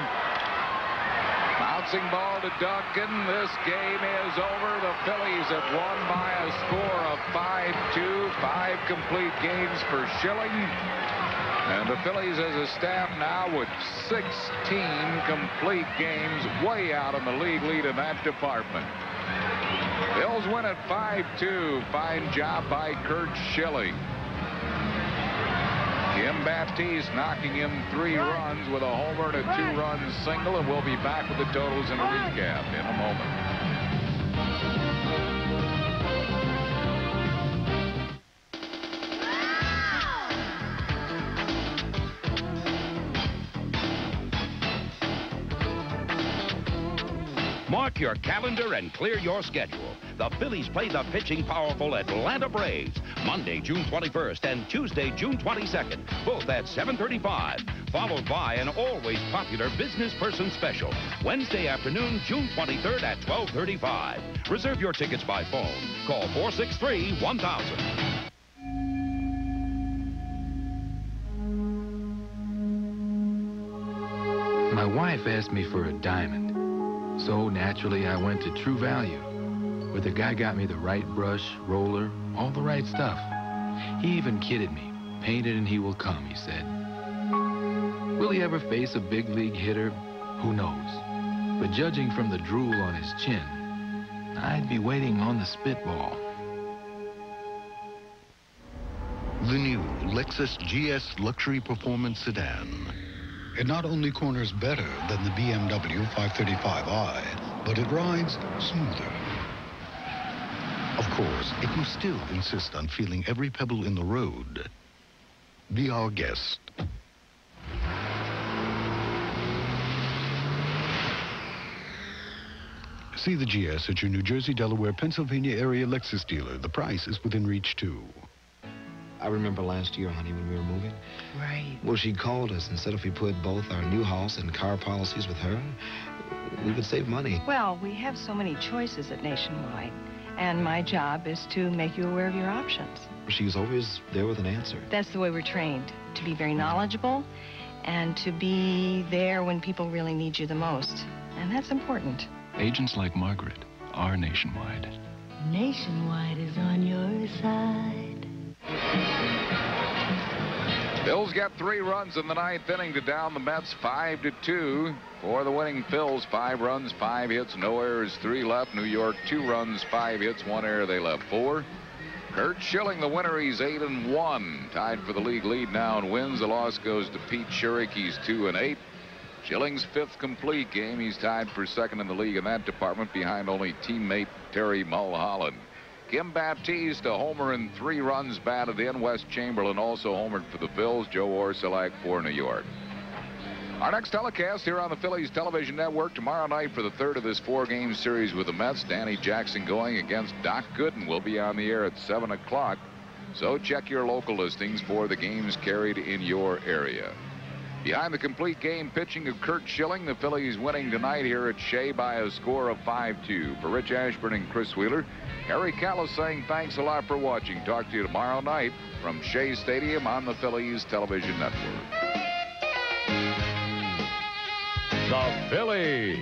Bouncing ball to Duncan. This game is over. The Phillies have won by a score of 5-2. 5 complete games for Schilling. And the Phillies as a staff now with 16 complete games, way out of the league lead in that department. Bills win at 5-2. Fine job by Kurt Schilling. Kim Baptiste knocking him 3 runs with a homer and a 2-run single, and we'll be back with the totals and a recap in a moment. Mark your calendar and clear your schedule. The Phillies play the pitching powerful Atlanta Braves Monday, June 21st and Tuesday, June 22nd, both at 7:35, followed by an always popular business person special Wednesday afternoon, June 23rd at 12:35. Reserve your tickets by phone. Call 463-1000. My wife asked me for a diamond. So naturally, I went to True Value, where the guy got me the right brush, roller, all the right stuff. He even kidded me. Paint it and he will come, he said. Will he ever face a big league hitter? Who knows? But judging from the drool on his chin, I'd be waiting on the spitball. The new Lexus GS Luxury Performance Sedan. It not only corners better than the BMW 535i, but it rides smoother. Of course, if you still insist on feeling every pebble in the road, be our guest. See the GS at your New Jersey, Delaware, Pennsylvania area Lexus dealer. The price is within reach, too. I remember last year, honey, when we were moving. Right. Well, she called us and said if we put both our new house and car policies with her, we would save money. Well, we have so many choices at Nationwide, and my job is to make you aware of your options. She's always there with an answer. That's the way we're trained, to be very knowledgeable and to be there when people really need you the most. And that's important. Agents like Margaret are Nationwide. Nationwide is on your side. Bills get 3 runs in the 9th inning to down the Mets 5-2. For the winning Phils, 5 runs, 5 hits, no errors, 3 left. New York, 2 runs, 5 hits, 1 error. They left 4. Kurt Schilling, the winner, he's 8-1. Tied for the league lead now and wins. The loss goes to Pete Schurig. He's 2-8. Schilling's 5th complete game. He's tied for 2nd in the league in that department behind only teammate Terry Mulholland. Kim Baptiste, a homer and 3 runs batted in. Wes Chamberlain also homered for the Phils. Joe Orsulak for New York. Our next telecast here on the Phillies television network tomorrow night for the 3rd of this 4-game series with the Mets. Danny Jackson going against Doc Gooden will be on the air at 7 o'clock. So check your local listings for the games carried in your area. Behind the complete game pitching of Kurt Schilling, the Phillies winning tonight here at Shea by a score of 5-2. For Rich Ashburn and Chris Wheeler, Harry Callis saying thanks a lot for watching. Talk to you tomorrow night from Shea Stadium on the Phillies television network. The Phillies.